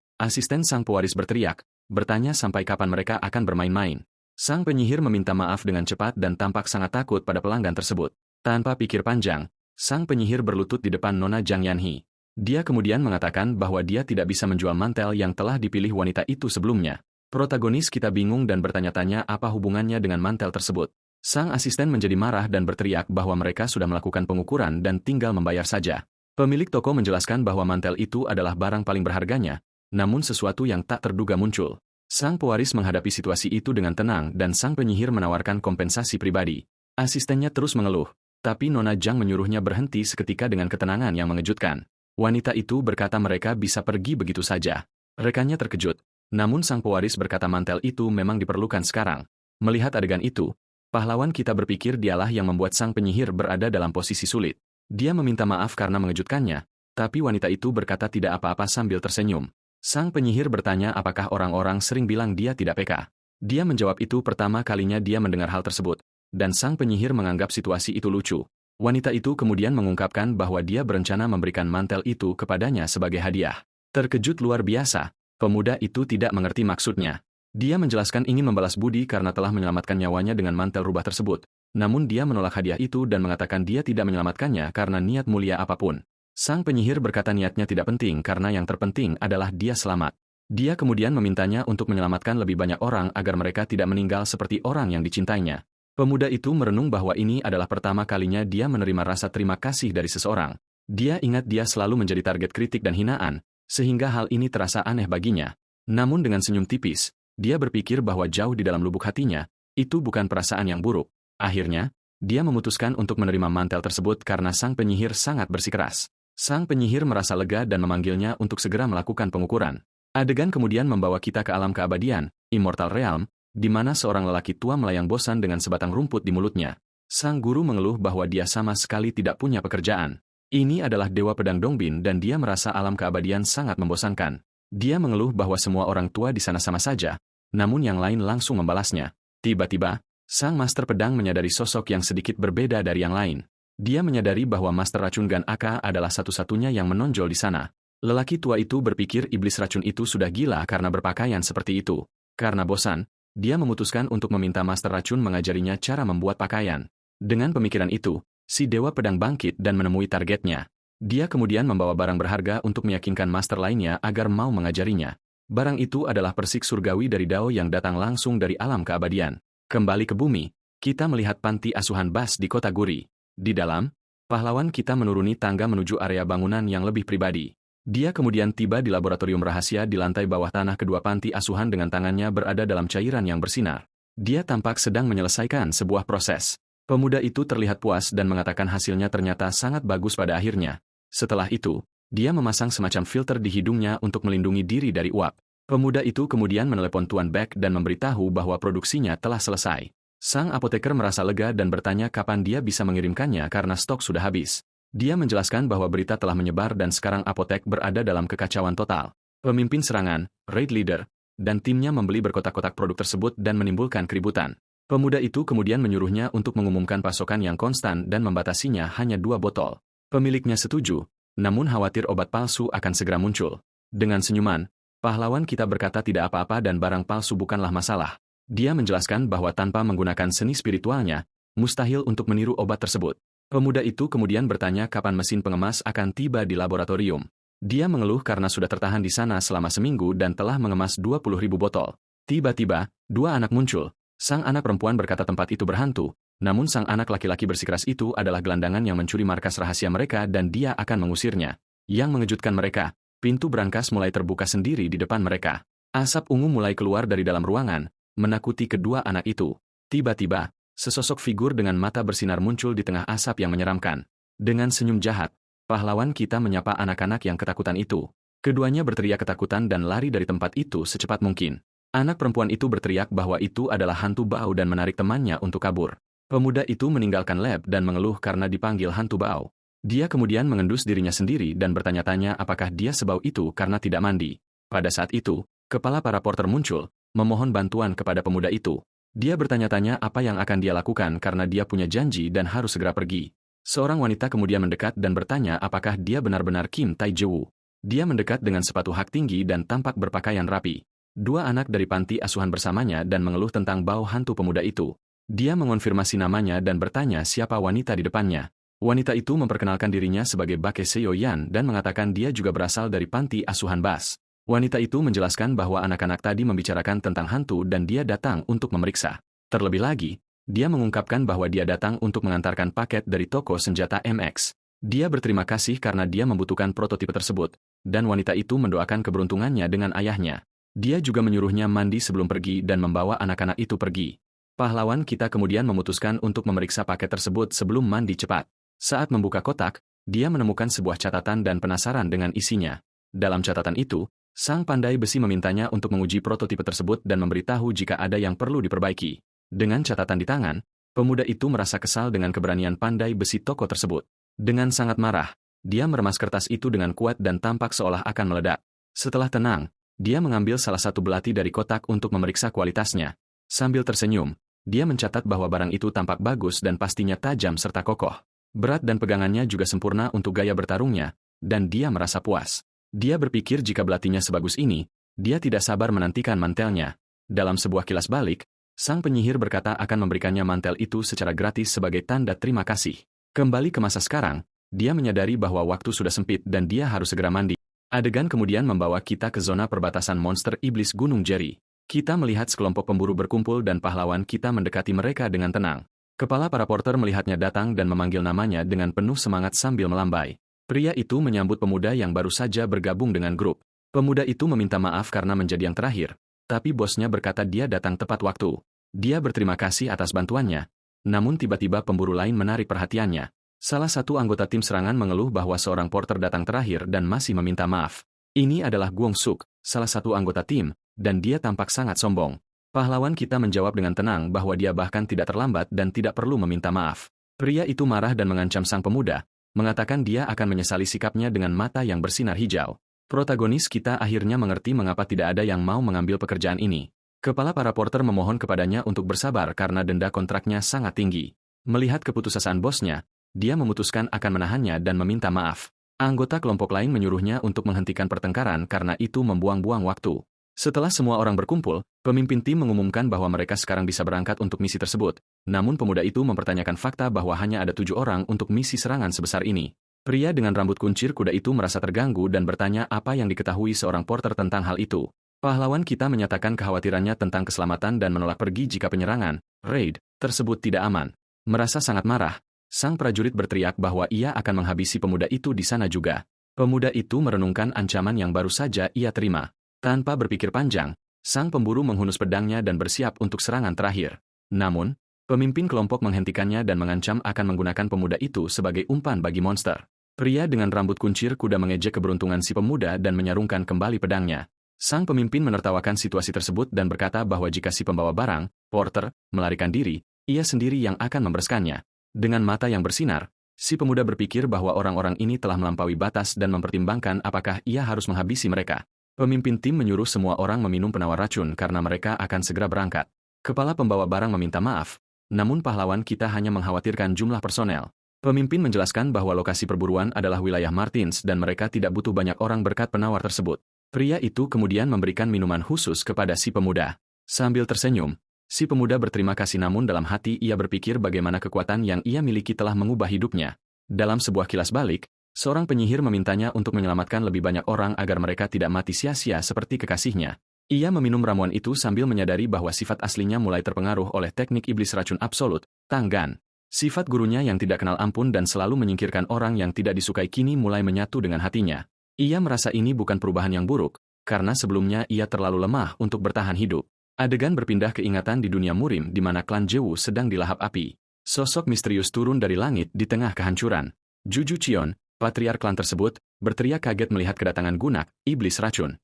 asisten sang pewaris berteriak, bertanya sampai kapan mereka akan bermain-main. Sang penyihir meminta maaf dengan cepat dan tampak sangat takut pada pelanggan tersebut. Tanpa pikir panjang, sang penyihir berlutut di depan Nona Zhang Yanhi. Dia kemudian mengatakan bahwa dia tidak bisa menjual mantel yang telah dipilih wanita itu sebelumnya. Protagonis kita bingung dan bertanya-tanya apa hubungannya dengan mantel tersebut. Sang asisten menjadi marah dan berteriak bahwa mereka sudah melakukan pengukuran dan tinggal membayar saja. Pemilik toko menjelaskan bahwa mantel itu adalah barang paling berharganya, namun sesuatu yang tak terduga muncul. Sang pewaris menghadapi situasi itu dengan tenang dan sang penyihir menawarkan kompensasi pribadi. Asistennya terus mengeluh, tapi Nona Zhang menyuruhnya berhenti seketika dengan ketenangan yang mengejutkan. Wanita itu berkata mereka bisa pergi begitu saja. Rekannya terkejut, namun sang pewaris berkata mantel itu memang diperlukan sekarang. Melihat adegan itu, pahlawan kita berpikir dialah yang membuat sang penyihir berada dalam posisi sulit. Dia meminta maaf karena mengejutkannya, tapi wanita itu berkata tidak apa-apa sambil tersenyum. Sang penyihir bertanya apakah orang-orang sering bilang dia tidak peka. Dia menjawab itu pertama kalinya dia mendengar hal tersebut, dan sang penyihir menganggap situasi itu lucu. Wanita itu kemudian mengungkapkan bahwa dia berencana memberikan mantel itu kepadanya sebagai hadiah. Terkejut luar biasa, pemuda itu tidak mengerti maksudnya. Dia menjelaskan ingin membalas budi karena telah menyelamatkan nyawanya dengan mantel rubah tersebut. Namun dia menolak hadiah itu dan mengatakan dia tidak menyelamatkannya karena niat mulia apapun. Sang penyihir berkata niatnya tidak penting karena yang terpenting adalah dia selamat. Dia kemudian memintanya untuk menyelamatkan lebih banyak orang agar mereka tidak meninggal seperti orang yang dicintainya. Pemuda itu merenung bahwa ini adalah pertama kalinya dia menerima rasa terima kasih dari seseorang. Dia ingat dia selalu menjadi target kritik dan hinaan, sehingga hal ini terasa aneh baginya. Namun dengan senyum tipis, dia berpikir bahwa jauh di dalam lubuk hatinya, itu bukan perasaan yang buruk. Akhirnya, dia memutuskan untuk menerima mantel tersebut karena sang penyihir sangat bersikeras. Sang penyihir merasa lega dan memanggilnya untuk segera melakukan pengukuran. Adegan kemudian membawa kita ke alam keabadian, Immortal Realm, di mana seorang lelaki tua melayang bosan dengan sebatang rumput di mulutnya. Sang guru mengeluh bahwa dia sama sekali tidak punya pekerjaan. Ini adalah Dewa Pedang Dongbin dan dia merasa alam keabadian sangat membosankan. Dia mengeluh bahwa semua orang tua di sana sama saja, namun yang lain langsung membalasnya. Tiba-tiba, sang master pedang menyadari sosok yang sedikit berbeda dari yang lain. Dia menyadari bahwa Master Racun Gan Aka adalah satu-satunya yang menonjol di sana. Lelaki tua itu berpikir iblis racun itu sudah gila karena berpakaian seperti itu. Karena bosan, dia memutuskan untuk meminta Master Racun mengajarinya cara membuat pakaian. Dengan pemikiran itu, si Dewa Pedang bangkit dan menemui targetnya. Dia kemudian membawa barang berharga untuk meyakinkan master lainnya agar mau mengajarinya. Barang itu adalah persik surgawi dari Dao yang datang langsung dari alam keabadian. Kembali ke bumi, kita melihat panti asuhan Bas di kota Guri. Di dalam, pahlawan kita menuruni tangga menuju area bangunan yang lebih pribadi. Dia kemudian tiba di laboratorium rahasia di lantai bawah tanah kedua panti asuhan dengan tangannya berada dalam cairan yang bersinar. Dia tampak sedang menyelesaikan sebuah proses. Pemuda itu terlihat puas dan mengatakan hasilnya ternyata sangat bagus pada akhirnya. Setelah itu, dia memasang semacam filter di hidungnya untuk melindungi diri dari uap. Pemuda itu kemudian menelepon Tuan Beck dan memberitahu bahwa produksinya telah selesai. Sang apoteker merasa lega dan bertanya kapan dia bisa mengirimkannya karena stok sudah habis. Dia menjelaskan bahwa berita telah menyebar dan sekarang apotek berada dalam kekacauan total. Pemimpin serangan, raid leader, dan timnya membeli berkotak-kotak produk tersebut dan menimbulkan keributan. Pemuda itu kemudian menyuruhnya untuk mengumumkan pasokan yang konstan dan membatasinya hanya 2 botol. Pemiliknya setuju, namun khawatir obat palsu akan segera muncul. Dengan senyuman, pahlawan kita berkata tidak apa-apa dan barang palsu bukanlah masalah. Dia menjelaskan bahwa tanpa menggunakan seni spiritualnya, mustahil untuk meniru obat tersebut. Pemuda itu kemudian bertanya kapan mesin pengemas akan tiba di laboratorium. Dia mengeluh karena sudah tertahan di sana selama seminggu dan telah mengemas 20.000 botol. Tiba-tiba, 2 anak muncul. Sang anak perempuan berkata tempat itu berhantu, namun sang anak laki-laki bersikeras itu adalah gelandangan yang mencuri markas rahasia mereka dan dia akan mengusirnya. Yang mengejutkan mereka, pintu brankas mulai terbuka sendiri di depan mereka. Asap ungu mulai keluar dari dalam ruangan, menakuti kedua anak itu. Tiba-tiba, sesosok figur dengan mata bersinar muncul di tengah asap yang menyeramkan. Dengan senyum jahat, pahlawan kita menyapa anak-anak yang ketakutan itu. Keduanya berteriak ketakutan dan lari dari tempat itu secepat mungkin. Anak perempuan itu berteriak bahwa itu adalah hantu bau dan menarik temannya untuk kabur. Pemuda itu meninggalkan lab dan mengeluh karena dipanggil hantu bau. Dia kemudian mengendus dirinya sendiri dan bertanya-tanya apakah dia sebau itu karena tidak mandi. Pada saat itu, kepala para porter muncul, memohon bantuan kepada pemuda itu. Dia bertanya-tanya apa yang akan dia lakukan karena dia punya janji dan harus segera pergi. Seorang wanita kemudian mendekat dan bertanya apakah dia benar-benar Kim Taejewu. Dia mendekat dengan sepatu hak tinggi dan tampak berpakaian rapi. 2 anak dari panti asuhan bersamanya dan mengeluh tentang bau hantu pemuda itu. Dia mengonfirmasi namanya dan bertanya siapa wanita di depannya. Wanita itu memperkenalkan dirinya sebagai Bake Seoyan dan mengatakan dia juga berasal dari panti asuhan Bas. Wanita itu menjelaskan bahwa anak-anak tadi membicarakan tentang hantu dan dia datang untuk memeriksa. Terlebih lagi, dia mengungkapkan bahwa dia datang untuk mengantarkan paket dari toko senjata MX. Dia berterima kasih karena dia membutuhkan prototipe tersebut, dan wanita itu mendoakan keberuntungannya dengan ayahnya. Dia juga menyuruhnya mandi sebelum pergi dan membawa anak-anak itu pergi. Pahlawan kita kemudian memutuskan untuk memeriksa paket tersebut sebelum mandi cepat. Saat membuka kotak, dia menemukan sebuah catatan dan penasaran dengan isinya. Dalam catatan itu, sang pandai besi memintanya untuk menguji prototipe tersebut dan memberitahu jika ada yang perlu diperbaiki. Dengan catatan di tangan, pemuda itu merasa kesal dengan keberanian pandai besi toko tersebut. Dengan sangat marah, dia meremas kertas itu dengan kuat dan tampak seolah akan meledak. Setelah tenang, dia mengambil salah satu belati dari kotak untuk memeriksa kualitasnya. Sambil tersenyum, dia mencatat bahwa barang itu tampak bagus dan pastinya tajam serta kokoh. Berat dan pegangannya juga sempurna untuk gaya bertarungnya, dan dia merasa puas. Dia berpikir jika belatinya sebagus ini, dia tidak sabar menantikan mantelnya. Dalam sebuah kilas balik, sang penyihir berkata akan memberikannya mantel itu secara gratis sebagai tanda terima kasih. Kembali ke masa sekarang, dia menyadari bahwa waktu sudah sempit dan dia harus segera mandi. Adegan kemudian membawa kita ke zona perbatasan monster iblis Gunung Jerry. Kita melihat sekelompok pemburu berkumpul dan pahlawan kita mendekati mereka dengan tenang. Kepala para porter melihatnya datang dan memanggil namanya dengan penuh semangat sambil melambai. Pria itu menyambut pemuda yang baru saja bergabung dengan grup. Pemuda itu meminta maaf karena menjadi yang terakhir, tapi bosnya berkata dia datang tepat waktu. Dia berterima kasih atas bantuannya. Namun tiba-tiba pemburu lain menarik perhatiannya. Salah satu anggota tim serangan mengeluh bahwa seorang porter datang terakhir dan masih meminta maaf. Ini adalah Guang Suk, salah satu anggota tim, dan dia tampak sangat sombong. Pahlawan kita menjawab dengan tenang bahwa dia bahkan tidak terlambat dan tidak perlu meminta maaf. Pria itu marah dan mengancam sang pemuda, mengatakan dia akan menyesali sikapnya dengan mata yang bersinar hijau. Protagonis kita akhirnya mengerti mengapa tidak ada yang mau mengambil pekerjaan ini. Kepala para porter memohon kepadanya untuk bersabar karena denda kontraknya sangat tinggi. Melihat keputusasaan bosnya, dia memutuskan akan menahannya dan meminta maaf. Anggota kelompok lain menyuruhnya untuk menghentikan pertengkaran karena itu membuang-buang waktu. Setelah semua orang berkumpul, pemimpin tim mengumumkan bahwa mereka sekarang bisa berangkat untuk misi tersebut. Namun pemuda itu mempertanyakan fakta bahwa hanya ada 7 orang untuk misi serangan sebesar ini. Pria dengan rambut kuncir kuda itu merasa terganggu dan bertanya apa yang diketahui seorang porter tentang hal itu. Pahlawan kita menyatakan kekhawatirannya tentang keselamatan dan menolak pergi jika penyerangan, raid, tersebut tidak aman. Merasa sangat marah, sang prajurit berteriak bahwa ia akan menghabisi pemuda itu di sana juga. Pemuda itu merenungkan ancaman yang baru saja ia terima. Tanpa berpikir panjang, sang pemburu menghunus pedangnya dan bersiap untuk serangan terakhir. Namun, pemimpin kelompok menghentikannya dan mengancam akan menggunakan pemuda itu sebagai umpan bagi monster. Pria dengan rambut kuncir kuda mengejek keberuntungan si pemuda dan menyarungkan kembali pedangnya. Sang pemimpin menertawakan situasi tersebut dan berkata bahwa jika si pembawa barang, porter, melarikan diri, ia sendiri yang akan membereskannya. Dengan mata yang bersinar, si pemuda berpikir bahwa orang-orang ini telah melampaui batas dan mempertimbangkan apakah ia harus menghabisi mereka. Pemimpin tim menyuruh semua orang meminum penawar racun karena mereka akan segera berangkat. Kepala pembawa barang meminta maaf, namun pahlawan kita hanya mengkhawatirkan jumlah personel. Pemimpin menjelaskan bahwa lokasi perburuan adalah wilayah Martins dan mereka tidak butuh banyak orang berkat penawar tersebut. Pria itu kemudian memberikan minuman khusus kepada si pemuda. Sambil tersenyum, si pemuda berterima kasih namun dalam hati ia berpikir bagaimana kekuatan yang ia miliki telah mengubah hidupnya. Dalam sebuah kilas balik, seorang penyihir memintanya untuk menyelamatkan lebih banyak orang agar mereka tidak mati sia-sia seperti kekasihnya. Ia meminum ramuan itu sambil menyadari bahwa sifat aslinya mulai terpengaruh oleh teknik iblis racun absolut, Tanggan. Sifat gurunya yang tidak kenal ampun dan selalu menyingkirkan orang yang tidak disukai kini mulai menyatu dengan hatinya. Ia merasa ini bukan perubahan yang buruk, karena sebelumnya ia terlalu lemah untuk bertahan hidup. Adegan berpindah ke ingatan di dunia Murim di mana klan Jewu sedang dilahap api. Sosok misterius turun dari langit di tengah kehancuran. Juju Chion, patriark klan tersebut, berteriak kaget melihat kedatangan Gunak, iblis racun.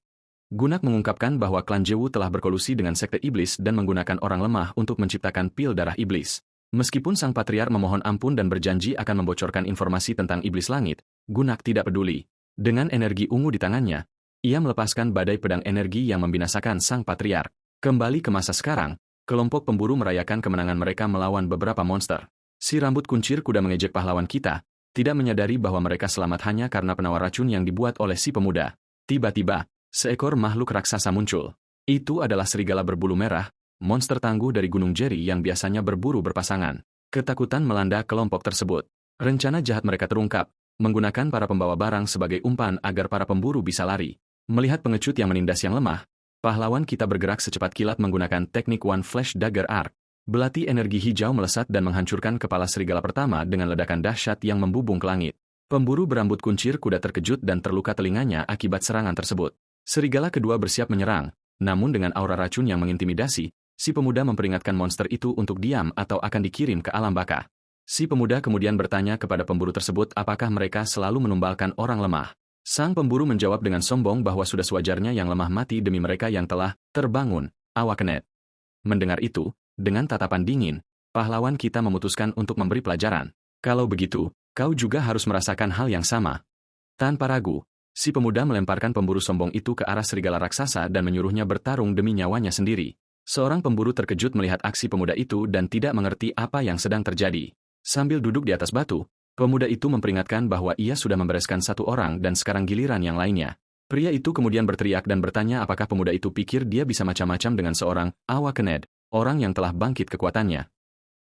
Gunak mengungkapkan bahwa klan Jewu telah berkolusi dengan sekte iblis dan menggunakan orang lemah untuk menciptakan pil darah iblis. Meskipun sang patriark memohon ampun dan berjanji akan membocorkan informasi tentang iblis langit, Gunak tidak peduli. Dengan energi ungu di tangannya, ia melepaskan badai pedang energi yang membinasakan sang patriark. Kembali ke masa sekarang, kelompok pemburu merayakan kemenangan mereka melawan beberapa monster. Si rambut kuncir kuda mengejek pahlawan kita, tidak menyadari bahwa mereka selamat hanya karena penawar racun yang dibuat oleh si pemuda. Tiba-tiba, seekor makhluk raksasa muncul. Itu adalah serigala berbulu merah, monster tangguh dari Gunung Jerry yang biasanya berburu berpasangan. Ketakutan melanda kelompok tersebut. Rencana jahat mereka terungkap, menggunakan para pembawa barang sebagai umpan agar para pemburu bisa lari. Melihat pengecut yang menindas yang lemah, pahlawan kita bergerak secepat kilat menggunakan teknik One Flash Dagger Arc. Belati energi hijau melesat dan menghancurkan kepala serigala pertama dengan ledakan dahsyat yang membubung ke langit. Pemburu berambut kuncir kuda terkejut dan terluka telinganya akibat serangan tersebut. Serigala kedua bersiap menyerang, namun dengan aura racun yang mengintimidasi, si pemuda memperingatkan monster itu untuk diam atau akan dikirim ke alam baka. Si pemuda kemudian bertanya kepada pemburu tersebut apakah mereka selalu menumbalkan orang lemah. Sang pemburu menjawab dengan sombong bahwa sudah sewajarnya yang lemah mati demi mereka yang telah terbangun, Awakenet. Mendengar itu, dengan tatapan dingin, pahlawan kita memutuskan untuk memberi pelajaran. Kalau begitu, kau juga harus merasakan hal yang sama. Tanpa ragu, si pemuda melemparkan pemburu sombong itu ke arah serigala raksasa dan menyuruhnya bertarung demi nyawanya sendiri. Seorang pemburu terkejut melihat aksi pemuda itu dan tidak mengerti apa yang sedang terjadi. Sambil duduk di atas batu, pemuda itu memperingatkan bahwa ia sudah membereskan satu orang dan sekarang giliran yang lainnya. Pria itu kemudian berteriak dan bertanya apakah pemuda itu pikir dia bisa macam-macam dengan seorang Awakened, orang yang telah bangkit kekuatannya.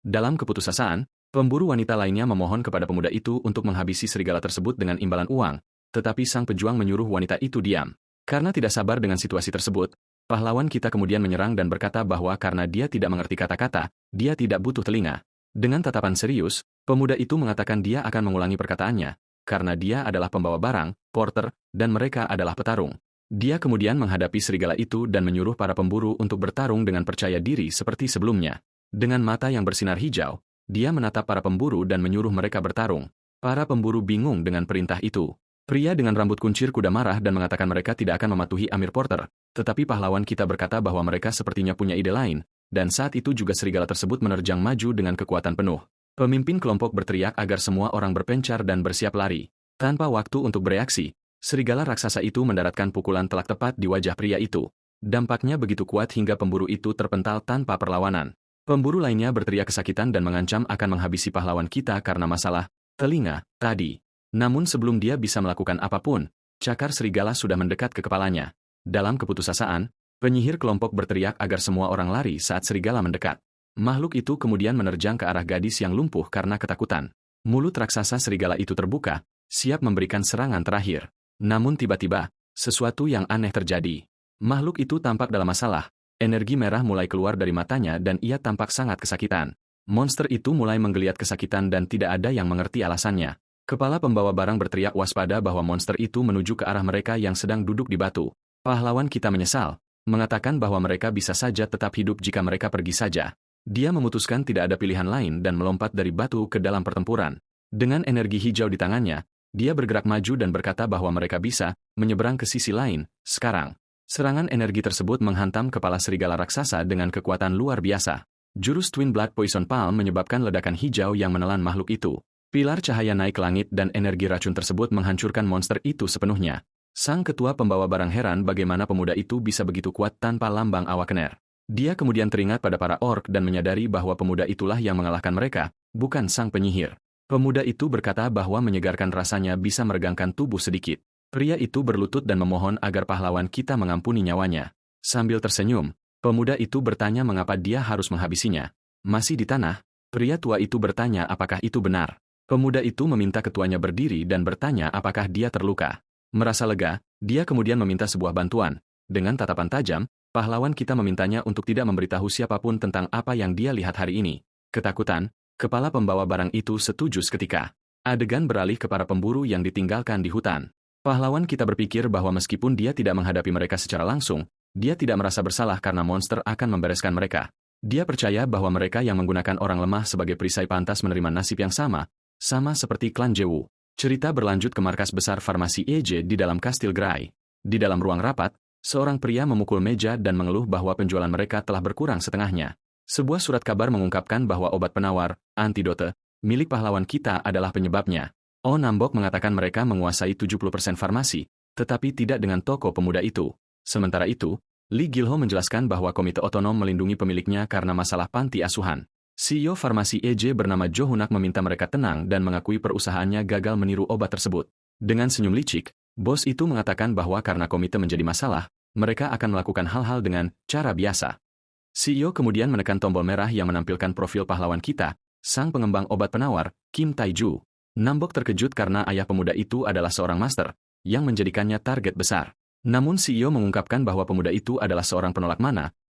Dalam keputusasaan, pemburu wanita lainnya memohon kepada pemuda itu untuk menghabisi serigala tersebut dengan imbalan uang, tetapi sang pejuang menyuruh wanita itu diam. Karena tidak sabar dengan situasi tersebut, pahlawan kita kemudian menyerang dan berkata bahwa karena dia tidak mengerti kata-kata, dia tidak butuh telinga. Dengan tatapan serius, pemuda itu mengatakan dia akan mengulangi perkataannya, karena dia adalah pembawa barang, porter, dan mereka adalah petarung. Dia kemudian menghadapi serigala itu dan menyuruh para pemburu untuk bertarung dengan percaya diri seperti sebelumnya. Dengan mata yang bersinar hijau, dia menatap para pemburu dan menyuruh mereka bertarung. Para pemburu bingung dengan perintah itu. Pria dengan rambut kuncir kuda marah dan mengatakan mereka tidak akan mematuhi Amir Porter, tetapi pahlawan kita berkata bahwa mereka sepertinya punya ide lain, dan saat itu juga serigala tersebut menerjang maju dengan kekuatan penuh. Pemimpin kelompok berteriak agar semua orang berpencar dan bersiap lari. Tanpa waktu untuk bereaksi, serigala raksasa itu mendaratkan pukulan telak tepat di wajah pria itu. Dampaknya begitu kuat hingga pemburu itu terpental tanpa perlawanan. Pemburu lainnya berteriak kesakitan dan mengancam akan menghabisi pahlawan kita karena masalah telinga, tadi. Namun sebelum dia bisa melakukan apapun, cakar serigala sudah mendekat ke kepalanya. Dalam keputusasaan, penyihir kelompok berteriak agar semua orang lari saat serigala mendekat. Makhluk itu kemudian menerjang ke arah gadis yang lumpuh karena ketakutan. Mulut raksasa serigala itu terbuka, siap memberikan serangan terakhir. Namun tiba-tiba, sesuatu yang aneh terjadi. Makhluk itu tampak dalam masalah, energi merah mulai keluar dari matanya dan ia tampak sangat kesakitan. Monster itu mulai menggeliat kesakitan dan tidak ada yang mengerti alasannya. Kepala pembawa barang berteriak waspada bahwa monster itu menuju ke arah mereka yang sedang duduk di batu. Pahlawan kita menyesal, mengatakan bahwa mereka bisa saja tetap hidup jika mereka pergi saja. Dia memutuskan tidak ada pilihan lain dan melompat dari batu ke dalam pertempuran. Dengan energi hijau di tangannya, dia bergerak maju dan berkata bahwa mereka bisa menyeberang ke sisi lain. Sekarang, serangan energi tersebut menghantam kepala serigala raksasa dengan kekuatan luar biasa. Jurus Twin Blood Poison Palm menyebabkan ledakan hijau yang menelan makhluk itu. Pilar cahaya naik ke langit dan energi racun tersebut menghancurkan monster itu sepenuhnya. Sang ketua pembawa barang heran bagaimana pemuda itu bisa begitu kuat tanpa lambang awakener. Dia kemudian teringat pada para orc dan menyadari bahwa pemuda itulah yang mengalahkan mereka, bukan sang penyihir. Pemuda itu berkata bahwa menyegarkan rasanya bisa meregangkan tubuh sedikit. Pria itu berlutut dan memohon agar pahlawan kita mengampuni nyawanya. Sambil tersenyum, pemuda itu bertanya mengapa dia harus menghabisinya. Masih di tanah, pria tua itu bertanya apakah itu benar. Pemuda itu meminta ketuanya berdiri dan bertanya apakah dia terluka. Merasa lega, dia kemudian meminta sebuah bantuan. Dengan tatapan tajam, pahlawan kita memintanya untuk tidak memberitahu siapapun tentang apa yang dia lihat hari ini. Ketakutan, kepala pembawa barang itu setuju seketika. Adegan beralih ke para pemburu yang ditinggalkan di hutan. Pahlawan kita berpikir bahwa meskipun dia tidak menghadapi mereka secara langsung, dia tidak merasa bersalah karena monster akan membereskan mereka. Dia percaya bahwa mereka yang menggunakan orang lemah sebagai perisai pantas menerima nasib yang sama seperti klan Jewu. Cerita berlanjut ke markas besar farmasi EJ di dalam Kastil Gray. Di dalam ruang rapat, seorang pria memukul meja dan mengeluh bahwa penjualan mereka telah berkurang setengahnya. Sebuah surat kabar mengungkapkan bahwa obat penawar, antidote, milik pahlawan kita adalah penyebabnya. Oh Nambok mengatakan mereka menguasai 70% farmasi, tetapi tidak dengan toko pemuda itu. Sementara itu, Lee Gilho menjelaskan bahwa komite otonom melindungi pemiliknya karena masalah panti asuhan. CEO farmasi EJ bernama Jo Hunak meminta mereka tenang dan mengakui perusahaannya gagal meniru obat tersebut. Dengan senyum licik, bos itu mengatakan bahwa karena komite menjadi masalah, mereka akan melakukan hal-hal dengan cara biasa. CEO kemudian menekan tombol merah yang menampilkan profil pahlawan kita, sang pengembang obat penawar, Kim Taiju. Nambok terkejut karena ayah pemuda itu adalah seorang master, yang menjadikannya target besar. Namun CEO mengungkapkan bahwa pemuda itu adalah seorang penolak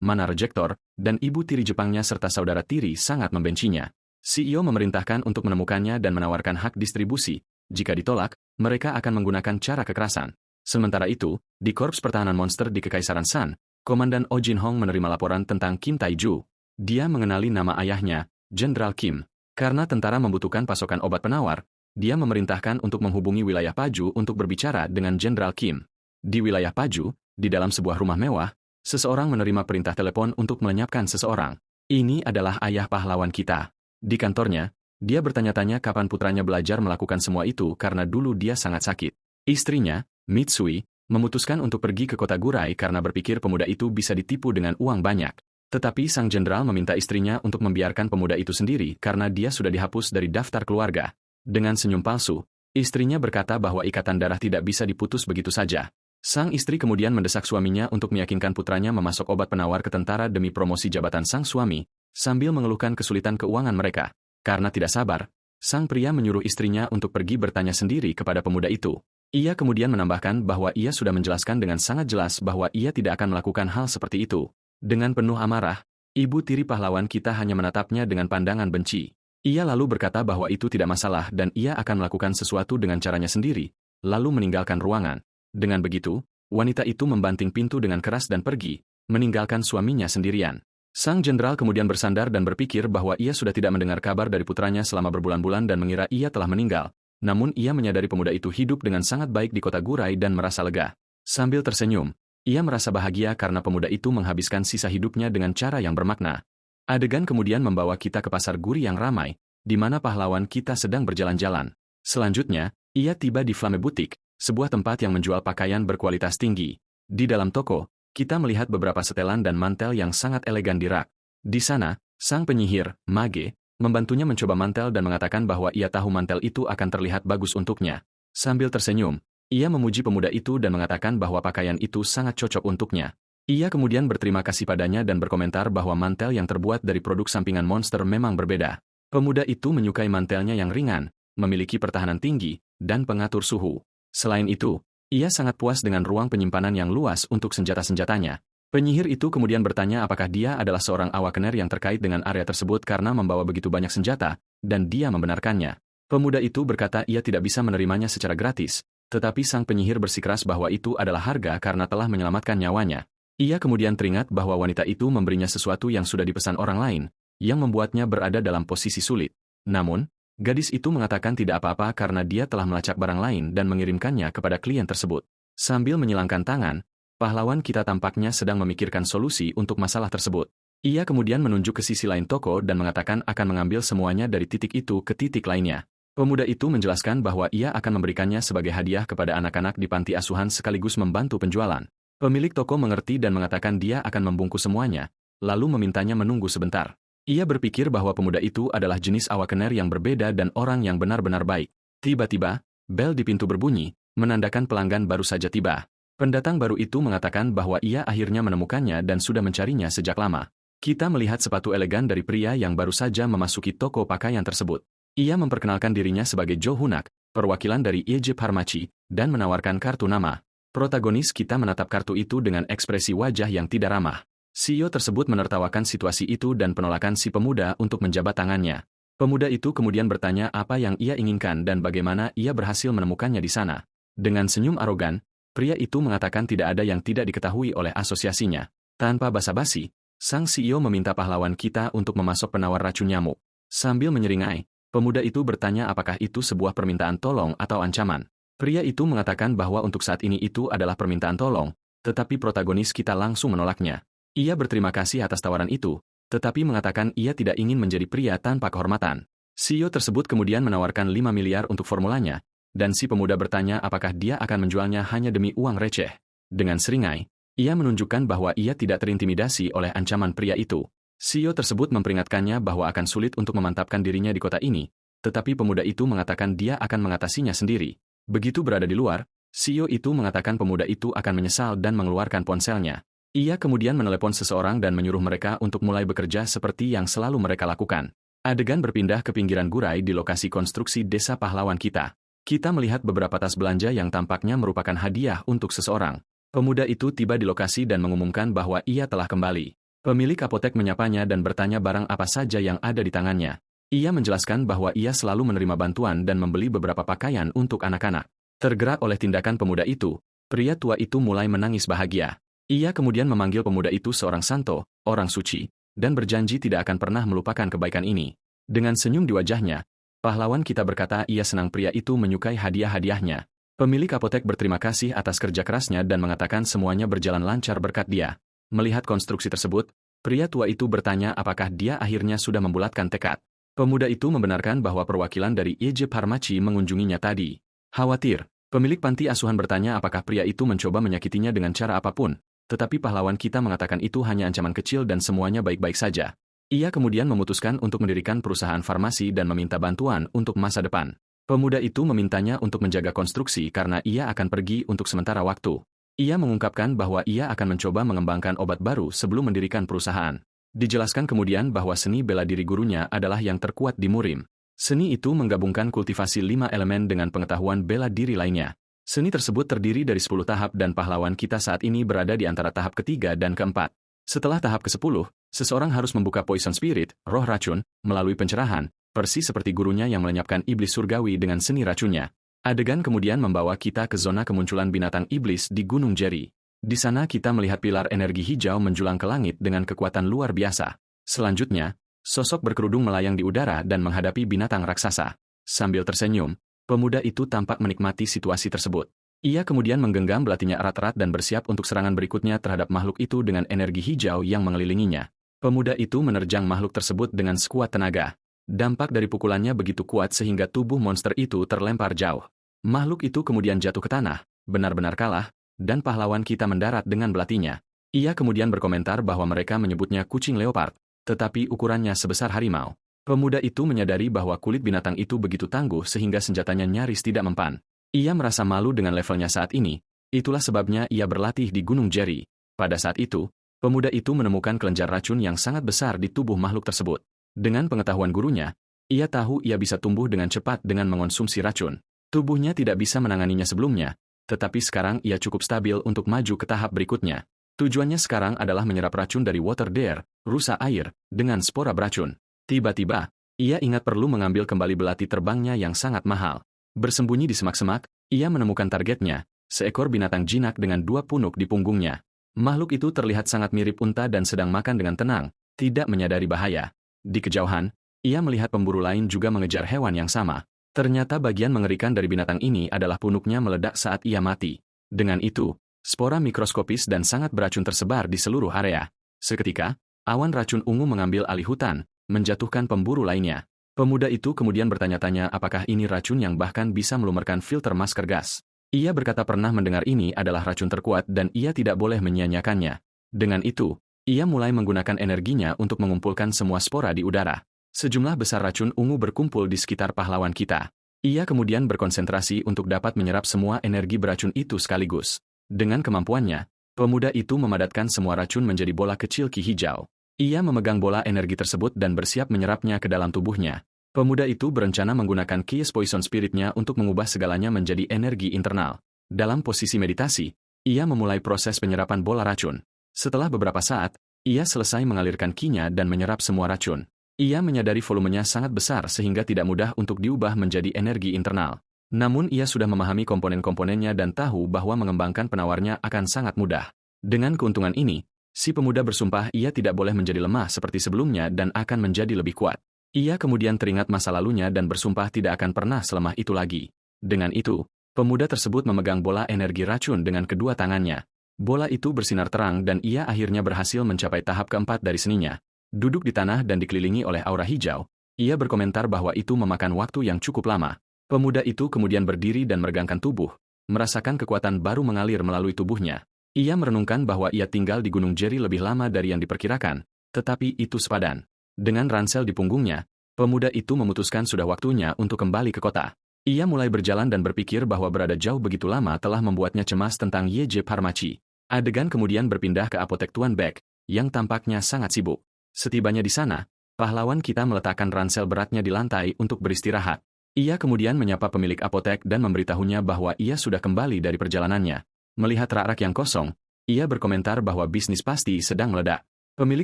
mana rejektor, dan ibu tiri Jepangnya serta saudara tiri sangat membencinya. CEO memerintahkan untuk menemukannya dan menawarkan hak distribusi. Jika ditolak, mereka akan menggunakan cara kekerasan. Sementara itu, di Korps Pertahanan Monster di Kekaisaran San, Komandan Oh Jin Hong menerima laporan tentang Kim Taiju. Dia mengenali nama ayahnya, Jenderal Kim. Karena tentara membutuhkan pasokan obat penawar, dia memerintahkan untuk menghubungi wilayah Paju untuk berbicara dengan Jenderal Kim. Di wilayah Paju, di dalam sebuah rumah mewah, seseorang menerima perintah telepon untuk melenyapkan seseorang. Ini adalah ayah pahlawan kita. Di kantornya, dia bertanya-tanya kapan putranya belajar melakukan semua itu karena dulu dia sangat sakit. Istrinya, Mitsui, memutuskan untuk pergi ke kota Gurai karena berpikir pemuda itu bisa ditipu dengan uang banyak. Tetapi sang jenderal meminta istrinya untuk membiarkan pemuda itu sendiri karena dia sudah dihapus dari daftar keluarga. Dengan senyum palsu, istrinya berkata bahwa ikatan darah tidak bisa diputus begitu saja. Sang istri kemudian mendesak suaminya untuk meyakinkan putranya memasok obat penawar ke tentara demi promosi jabatan sang suami, sambil mengeluhkan kesulitan keuangan mereka. Karena tidak sabar, sang pria menyuruh istrinya untuk pergi bertanya sendiri kepada pemuda itu. Ia kemudian menambahkan bahwa ia sudah menjelaskan dengan sangat jelas bahwa ia tidak akan melakukan hal seperti itu. Dengan penuh amarah, ibu tiri pahlawan kita hanya menatapnya dengan pandangan benci. Ia lalu berkata bahwa itu tidak masalah dan ia akan melakukan sesuatu dengan caranya sendiri, lalu meninggalkan ruangan. Dengan begitu, wanita itu membanting pintu dengan keras dan pergi, meninggalkan suaminya sendirian. Sang jenderal kemudian bersandar dan berpikir bahwa ia sudah tidak mendengar kabar dari putranya selama berbulan-bulan dan mengira ia telah meninggal. Namun ia menyadari pemuda itu hidup dengan sangat baik di kota Gurai dan merasa lega. Sambil tersenyum, ia merasa bahagia karena pemuda itu menghabiskan sisa hidupnya dengan cara yang bermakna. Adegan kemudian membawa kita ke pasar Guri yang ramai, di mana pahlawan kita sedang berjalan-jalan. Selanjutnya, ia tiba di Flame Boutique, sebuah tempat yang menjual pakaian berkualitas tinggi. Di dalam toko, kita melihat beberapa setelan dan mantel yang sangat elegan di rak. Di sana, sang penyihir, Mage, membantunya mencoba mantel dan mengatakan bahwa ia tahu mantel itu akan terlihat bagus untuknya. Sambil tersenyum, ia memuji pemuda itu dan mengatakan bahwa pakaian itu sangat cocok untuknya. Ia kemudian berterima kasih padanya dan berkomentar bahwa mantel yang terbuat dari produk sampingan Monster memang berbeda. Pemuda itu menyukai mantelnya yang ringan, memiliki pertahanan tinggi, dan pengatur suhu. Selain itu, ia sangat puas dengan ruang penyimpanan yang luas untuk senjata-senjatanya. Penyihir itu kemudian bertanya apakah dia adalah seorang awakener yang terkait dengan area tersebut karena membawa begitu banyak senjata, dan dia membenarkannya. Pemuda itu berkata ia tidak bisa menerimanya secara gratis, tetapi sang penyihir bersikeras bahwa itu adalah harga karena telah menyelamatkan nyawanya. Ia kemudian teringat bahwa wanita itu memberinya sesuatu yang sudah dipesan orang lain, yang membuatnya berada dalam posisi sulit. Namun, gadis itu mengatakan tidak apa-apa karena dia telah melacak barang lain dan mengirimkannya kepada klien tersebut. Sambil menyilangkan tangan, pahlawan kita tampaknya sedang memikirkan solusi untuk masalah tersebut. Ia kemudian menunjuk ke sisi lain toko dan mengatakan akan mengambil semuanya dari titik itu ke titik lainnya. Pemuda itu menjelaskan bahwa ia akan memberikannya sebagai hadiah kepada anak-anak di panti asuhan sekaligus membantu penjualan. Pemilik toko mengerti dan mengatakan dia akan membungkus semuanya, lalu memintanya menunggu sebentar. Ia berpikir bahwa pemuda itu adalah jenis awakener yang berbeda dan orang yang benar-benar baik. Tiba-tiba, bel di pintu berbunyi, menandakan pelanggan baru saja tiba. Pendatang baru itu mengatakan bahwa ia akhirnya menemukannya dan sudah mencarinya sejak lama. Kita melihat sepatu elegan dari pria yang baru saja memasuki toko pakaian tersebut. Ia memperkenalkan dirinya sebagai Joe Hunak, perwakilan dari Egypt Harmachi, dan menawarkan kartu nama. Protagonis kita menatap kartu itu dengan ekspresi wajah yang tidak ramah. CEO tersebut menertawakan situasi itu dan penolakan si pemuda untuk menjabat tangannya. Pemuda itu kemudian bertanya apa yang ia inginkan dan bagaimana ia berhasil menemukannya di sana. Dengan senyum arogan, pria itu mengatakan tidak ada yang tidak diketahui oleh asosiasinya. Tanpa basa-basi, sang CEO meminta pahlawan kita untuk memasok penawar racun nyamuk. Sambil menyeringai, pemuda itu bertanya apakah itu sebuah permintaan tolong atau ancaman. Pria itu mengatakan bahwa untuk saat ini itu adalah permintaan tolong, tetapi protagonis kita langsung menolaknya. Ia berterima kasih atas tawaran itu, tetapi mengatakan ia tidak ingin menjadi pria tanpa kehormatan. CEO tersebut kemudian menawarkan 5 miliar untuk formulanya, dan si pemuda bertanya apakah dia akan menjualnya hanya demi uang receh. Dengan seringai, ia menunjukkan bahwa ia tidak terintimidasi oleh ancaman pria itu. CEO tersebut memperingatkannya bahwa akan sulit untuk memantapkan dirinya di kota ini, tetapi pemuda itu mengatakan dia akan mengatasinya sendiri. Begitu berada di luar, CEO itu mengatakan pemuda itu akan menyesal dan mengeluarkan ponselnya. Ia kemudian menelepon seseorang dan menyuruh mereka untuk mulai bekerja seperti yang selalu mereka lakukan. Adegan berpindah ke pinggiran Gurai di lokasi konstruksi desa pahlawan kita. Kita melihat beberapa tas belanja yang tampaknya merupakan hadiah untuk seseorang. Pemuda itu tiba di lokasi dan mengumumkan bahwa ia telah kembali. Pemilik apotek menyapanya dan bertanya barang apa saja yang ada di tangannya. Ia menjelaskan bahwa ia selalu menerima bantuan dan membeli beberapa pakaian untuk anak-anak. Tergerak oleh tindakan pemuda itu, pria tua itu mulai menangis bahagia. Ia kemudian memanggil pemuda itu seorang santo, orang suci, dan berjanji tidak akan pernah melupakan kebaikan ini. Dengan senyum di wajahnya, pahlawan kita berkata ia senang pria itu menyukai hadiah-hadiahnya. Pemilik apotek berterima kasih atas kerja kerasnya dan mengatakan semuanya berjalan lancar berkat dia. Melihat konstruksi tersebut, pria tua itu bertanya apakah dia akhirnya sudah membulatkan tekad. Pemuda itu membenarkan bahwa perwakilan dari Egypt Harmachi mengunjunginya tadi. Khawatir, pemilik panti asuhan bertanya apakah pria itu mencoba menyakitinya dengan cara apapun, tetapi pahlawan kita mengatakan itu hanya ancaman kecil dan semuanya baik-baik saja. Ia kemudian memutuskan untuk mendirikan perusahaan farmasi dan meminta bantuan untuk masa depan. Pemuda itu memintanya untuk menjaga konstruksi karena ia akan pergi untuk sementara waktu. Ia mengungkapkan bahwa ia akan mencoba mengembangkan obat baru sebelum mendirikan perusahaan. Dijelaskan kemudian bahwa seni bela diri gurunya adalah yang terkuat di Murim. Seni itu menggabungkan kultivasi 5 elemen dengan pengetahuan bela diri lainnya. Seni tersebut terdiri dari 10 tahap dan pahlawan kita saat ini berada di antara tahap ketiga dan keempat. Setelah tahap ke-10, seseorang harus membuka poison spirit, roh racun, melalui pencerahan, persis seperti gurunya yang melenyapkan iblis surgawi dengan seni racunnya. Adegan kemudian membawa kita ke zona kemunculan binatang iblis di Gunung Jeri. Di sana kita melihat pilar energi hijau menjulang ke langit dengan kekuatan luar biasa. Selanjutnya, sosok berkerudung melayang di udara dan menghadapi binatang raksasa. Sambil tersenyum, pemuda itu tampak menikmati situasi tersebut. Ia kemudian menggenggam belatinya erat-erat dan bersiap untuk serangan berikutnya terhadap makhluk itu dengan energi hijau yang mengelilinginya. Pemuda itu menerjang makhluk tersebut dengan sekuat tenaga. Dampak dari pukulannya begitu kuat sehingga tubuh monster itu terlempar jauh. Makhluk itu kemudian jatuh ke tanah, benar-benar kalah, dan pahlawan kita mendarat dengan belatinya. Ia kemudian berkomentar bahwa mereka menyebutnya kucing leopard, tetapi ukurannya sebesar harimau. Pemuda itu menyadari bahwa kulit binatang itu begitu tangguh sehingga senjatanya nyaris tidak mempan. Ia merasa malu dengan levelnya saat ini, itulah sebabnya ia berlatih di Gunung Jerry. Pada saat itu, pemuda itu menemukan kelenjar racun yang sangat besar di tubuh makhluk tersebut. Dengan pengetahuan gurunya, ia tahu ia bisa tumbuh dengan cepat dengan mengonsumsi racun. Tubuhnya tidak bisa menanganinya sebelumnya, tetapi sekarang ia cukup stabil untuk maju ke tahap berikutnya. Tujuannya sekarang adalah menyerap racun dari water deer, rusa air, dengan spora beracun. Tiba-tiba, ia ingat perlu mengambil kembali belati terbangnya yang sangat mahal. Bersembunyi di semak-semak, ia menemukan targetnya, seekor binatang jinak dengan 2 punuk di punggungnya. Makhluk itu terlihat sangat mirip unta dan sedang makan dengan tenang, tidak menyadari bahaya. Di kejauhan, ia melihat pemburu lain juga mengejar hewan yang sama. Ternyata bagian mengerikan dari binatang ini adalah punuknya meledak saat ia mati. Dengan itu, spora mikroskopis dan sangat beracun tersebar di seluruh area. Seketika, awan racun ungu mengambil alih hutan, menjatuhkan pemburu lainnya. Pemuda itu kemudian bertanya-tanya apakah ini racun yang bahkan bisa melumerkan filter masker gas. Ia berkata pernah mendengar ini adalah racun terkuat dan ia tidak boleh menyia-nyiakannya. Dengan itu, ia mulai menggunakan energinya untuk mengumpulkan semua spora di udara. Sejumlah besar racun ungu berkumpul di sekitar pahlawan kita. Ia kemudian berkonsentrasi untuk dapat menyerap semua energi beracun itu sekaligus. Dengan kemampuannya, pemuda itu memadatkan semua racun menjadi bola kecil ki hijau. Ia memegang bola energi tersebut dan bersiap menyerapnya ke dalam tubuhnya. Pemuda itu berencana menggunakan Kies Poison Spirit-nya untuk mengubah segalanya menjadi energi internal. Dalam posisi meditasi, ia memulai proses penyerapan bola racun. Setelah beberapa saat, ia selesai mengalirkan ki-nya dan menyerap semua racun. Ia menyadari volumenya sangat besar sehingga tidak mudah untuk diubah menjadi energi internal. Namun ia sudah memahami komponen-komponennya dan tahu bahwa mengembangkan penawarnya akan sangat mudah. Dengan keuntungan ini, si pemuda bersumpah ia tidak boleh menjadi lemah seperti sebelumnya dan akan menjadi lebih kuat. Ia kemudian teringat masa lalunya dan bersumpah tidak akan pernah selemah itu lagi. Dengan itu, pemuda tersebut memegang bola energi racun dengan kedua tangannya. Bola itu bersinar terang dan ia akhirnya berhasil mencapai tahap keempat dari seninya. Duduk di tanah dan dikelilingi oleh aura hijau, ia berkomentar bahwa itu memakan waktu yang cukup lama. Pemuda itu kemudian berdiri dan meregangkan tubuh, merasakan kekuatan baru mengalir melalui tubuhnya. Ia merenungkan bahwa ia tinggal di Gunung Jerry lebih lama dari yang diperkirakan, tetapi itu sepadan. Dengan ransel di punggungnya, pemuda itu memutuskan sudah waktunya untuk kembali ke kota. Ia mulai berjalan dan berpikir bahwa berada jauh begitu lama telah membuatnya cemas tentang YJ Pharmacy. Adegan kemudian berpindah ke apotek Tuan Beck, yang tampaknya sangat sibuk. Setibanya di sana, pahlawan kita meletakkan ransel beratnya di lantai untuk beristirahat. Ia kemudian menyapa pemilik apotek dan memberitahunya bahwa ia sudah kembali dari perjalanannya. Melihat rak-rak yang kosong, ia berkomentar bahwa bisnis pasti sedang meledak. Pemilik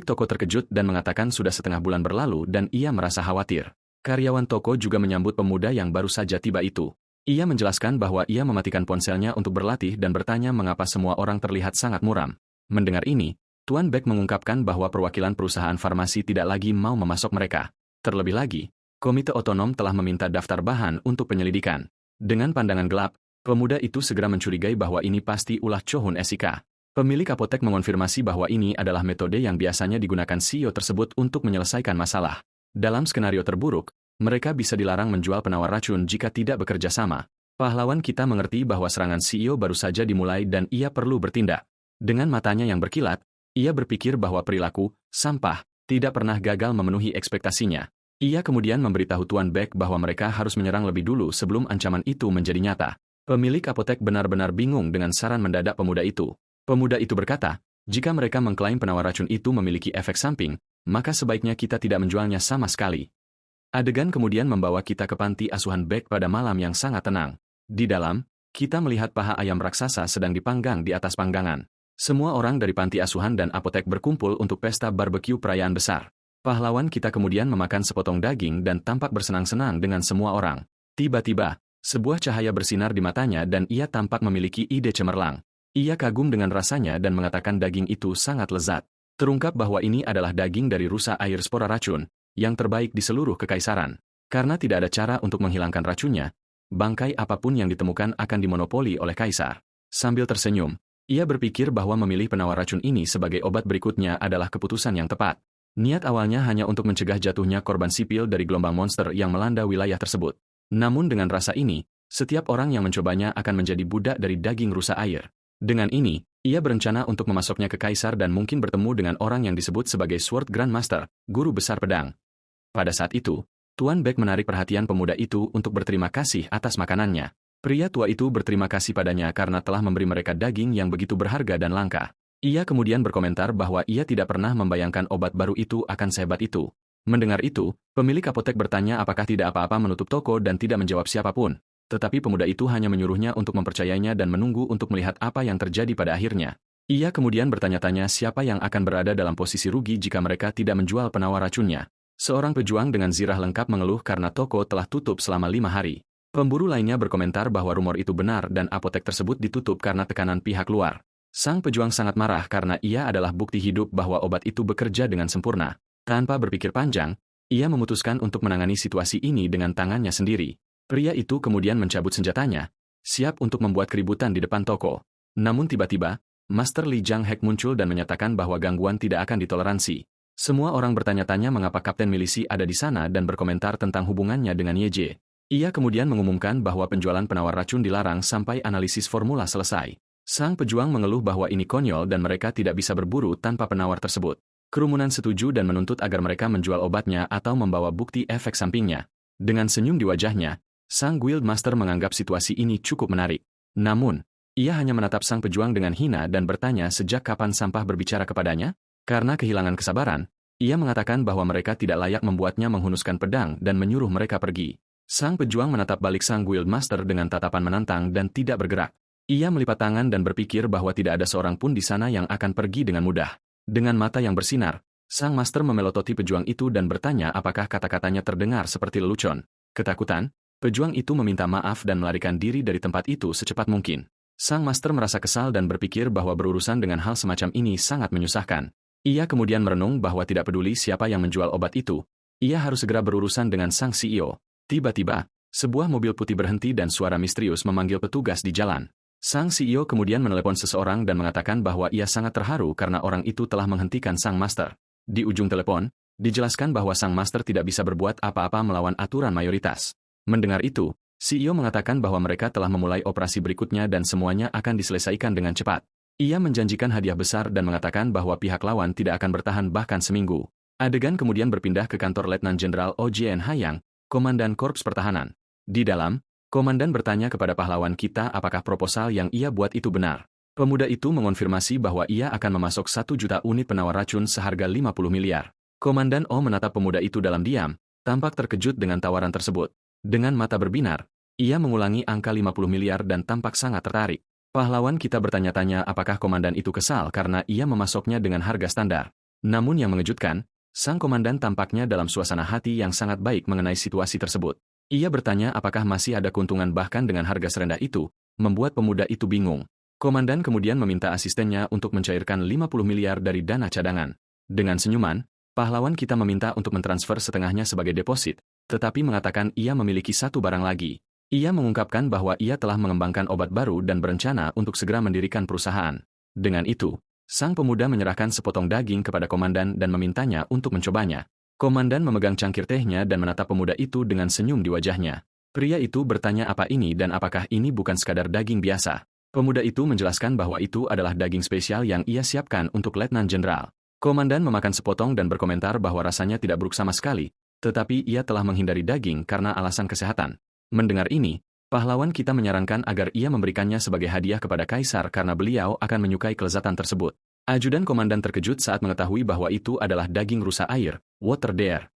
toko terkejut dan mengatakan sudah setengah bulan berlalu dan ia merasa khawatir. Karyawan toko juga menyambut pemuda yang baru saja tiba itu. Ia menjelaskan bahwa ia mematikan ponselnya untuk berlatih dan bertanya mengapa semua orang terlihat sangat muram. Mendengar ini, Tuan Beck mengungkapkan bahwa perwakilan perusahaan farmasi tidak lagi mau memasok mereka. Terlebih lagi, komite otonom telah meminta daftar bahan untuk penyelidikan. Dengan pandangan gelap, pemuda itu segera mencurigai bahwa ini pasti ulah Chohun SIK. Pemilik apotek mengonfirmasi bahwa ini adalah metode yang biasanya digunakan CEO tersebut untuk menyelesaikan masalah. Dalam skenario terburuk, mereka bisa dilarang menjual penawar racun jika tidak bekerja sama. Pahlawan kita mengerti bahwa serangan CEO baru saja dimulai dan ia perlu bertindak. Dengan matanya yang berkilat, ia berpikir bahwa perilaku sampah tidak pernah gagal memenuhi ekspektasinya. Ia kemudian memberitahu Tuan Beck bahwa mereka harus menyerang lebih dulu sebelum ancaman itu menjadi nyata. Pemilik apotek benar-benar bingung dengan saran mendadak pemuda itu. Pemuda itu berkata, jika mereka mengklaim penawar racun itu memiliki efek samping, maka sebaiknya kita tidak menjualnya sama sekali. Adegan kemudian membawa kita ke panti asuhan Beck pada malam yang sangat tenang. Di dalam, kita melihat paha ayam raksasa sedang dipanggang di atas panggangan. Semua orang dari panti asuhan dan apotek berkumpul untuk pesta barbeque perayaan besar. Pahlawan kita kemudian memakan sepotong daging dan tampak bersenang-senang dengan semua orang. Tiba-tiba, sebuah cahaya bersinar di matanya dan ia tampak memiliki ide cemerlang. Ia kagum dengan rasanya dan mengatakan daging itu sangat lezat. Terungkap bahwa ini adalah daging dari rusa air spora racun, yang terbaik di seluruh kekaisaran. Karena tidak ada cara untuk menghilangkan racunnya, bangkai apapun yang ditemukan akan dimonopoli oleh kaisar. Sambil tersenyum, ia berpikir bahwa memilih penawar racun ini sebagai obat berikutnya adalah keputusan yang tepat. Niat awalnya hanya untuk mencegah jatuhnya korban sipil dari gelombang monster yang melanda wilayah tersebut. Namun dengan rasa ini, setiap orang yang mencobanya akan menjadi budak dari daging rusa air. Dengan ini, ia berencana untuk memasoknya ke kaisar dan mungkin bertemu dengan orang yang disebut sebagai Sword Grandmaster, guru besar pedang. Pada saat itu, Tuan Beck menarik perhatian pemuda itu untuk berterima kasih atas makanannya. Pria tua itu berterima kasih padanya karena telah memberi mereka daging yang begitu berharga dan langka. Ia kemudian berkomentar bahwa ia tidak pernah membayangkan obat baru itu akan sehebat itu. Mendengar itu, pemilik apotek bertanya apakah tidak apa-apa menutup toko dan tidak menjawab siapapun. Tetapi pemuda itu hanya menyuruhnya untuk mempercayainya dan menunggu untuk melihat apa yang terjadi pada akhirnya. Ia kemudian bertanya-tanya siapa yang akan berada dalam posisi rugi jika mereka tidak menjual penawar racunnya. Seorang pejuang dengan zirah lengkap mengeluh karena toko telah tutup selama 5 hari. Pemburu lainnya berkomentar bahwa rumor itu benar dan apotek tersebut ditutup karena tekanan pihak luar. Sang pejuang sangat marah karena ia adalah bukti hidup bahwa obat itu bekerja dengan sempurna. Tanpa berpikir panjang, ia memutuskan untuk menangani situasi ini dengan tangannya sendiri. Pria itu kemudian mencabut senjatanya, siap untuk membuat keributan di depan toko. Namun tiba-tiba, Master Li Jianghek muncul dan menyatakan bahwa gangguan tidak akan ditoleransi. Semua orang bertanya-tanya mengapa Kapten Milisi ada di sana dan berkomentar tentang hubungannya dengan Yeje. Ia kemudian mengumumkan bahwa penjualan penawar racun dilarang sampai analisis formula selesai. Sang pejuang mengeluh bahwa ini konyol dan mereka tidak bisa berburu tanpa penawar tersebut. Kerumunan setuju dan menuntut agar mereka menjual obatnya atau membawa bukti efek sampingnya. Dengan senyum di wajahnya, sang Guild Master menganggap situasi ini cukup menarik. Namun, ia hanya menatap sang pejuang dengan hina dan bertanya sejak kapan sampah berbicara kepadanya? Karena kehilangan kesabaran, ia mengatakan bahwa mereka tidak layak membuatnya menghunuskan pedang dan menyuruh mereka pergi. Sang pejuang menatap balik sang Guild Master dengan tatapan menantang dan tidak bergerak. Ia melipat tangan dan berpikir bahwa tidak ada seorang pun di sana yang akan pergi dengan mudah. Dengan mata yang bersinar, sang Master memelototi pejuang itu dan bertanya apakah kata-katanya terdengar seperti lelucon. Ketakutan, pejuang itu meminta maaf dan melarikan diri dari tempat itu secepat mungkin. Sang Master merasa kesal dan berpikir bahwa berurusan dengan hal semacam ini sangat menyusahkan. Ia kemudian merenung bahwa tidak peduli siapa yang menjual obat itu, ia harus segera berurusan dengan sang CEO. Tiba-tiba, sebuah mobil putih berhenti dan suara misterius memanggil petugas di jalan. Sang CEO kemudian menelepon seseorang dan mengatakan bahwa ia sangat terharu karena orang itu telah menghentikan sang Master. Di ujung telepon, dijelaskan bahwa sang Master tidak bisa berbuat apa-apa melawan aturan mayoritas. Mendengar itu, CEO mengatakan bahwa mereka telah memulai operasi berikutnya dan semuanya akan diselesaikan dengan cepat. Ia menjanjikan hadiah besar dan mengatakan bahwa pihak lawan tidak akan bertahan bahkan seminggu. Adegan kemudian berpindah ke kantor Letnan Jenderal Ojien Hayang, Komandan Korps Pertahanan. Di dalam, Komandan bertanya kepada pahlawan kita apakah proposal yang ia buat itu benar. Pemuda itu mengonfirmasi bahwa ia akan memasok 1 juta unit penawar racun seharga 50 miliar. Komandan O menatap pemuda itu dalam diam, tampak terkejut dengan tawaran tersebut. Dengan mata berbinar, ia mengulangi angka 50 miliar dan tampak sangat tertarik. Pahlawan kita bertanya-tanya apakah komandan itu kesal karena ia memasoknya dengan harga standar. Namun yang mengejutkan, sang komandan tampaknya dalam suasana hati yang sangat baik mengenai situasi tersebut. Ia bertanya apakah masih ada keuntungan bahkan dengan harga serendah itu, membuat pemuda itu bingung. Komandan kemudian meminta asistennya untuk mencairkan 50 miliar dari dana cadangan. Dengan senyuman, pahlawan kita meminta untuk mentransfer setengahnya sebagai deposit, tetapi mengatakan ia memiliki satu barang lagi. Ia mengungkapkan bahwa ia telah mengembangkan obat baru dan berencana untuk segera mendirikan perusahaan. Dengan itu, sang pemuda menyerahkan sepotong daging kepada komandan dan memintanya untuk mencobanya. Komandan memegang cangkir tehnya dan menatap pemuda itu dengan senyum di wajahnya. Pria itu bertanya apa ini dan apakah ini bukan sekadar daging biasa. Pemuda itu menjelaskan bahwa itu adalah daging spesial yang ia siapkan untuk Letnan Jenderal. Komandan memakan sepotong dan berkomentar bahwa rasanya tidak buruk sama sekali, tetapi ia telah menghindari daging karena alasan kesehatan. Mendengar ini, pahlawan kita menyarankan agar ia memberikannya sebagai hadiah kepada Kaisar karena beliau akan menyukai kelezatan tersebut. Ajudan komandan terkejut saat mengetahui bahwa itu adalah daging rusa air, water deer.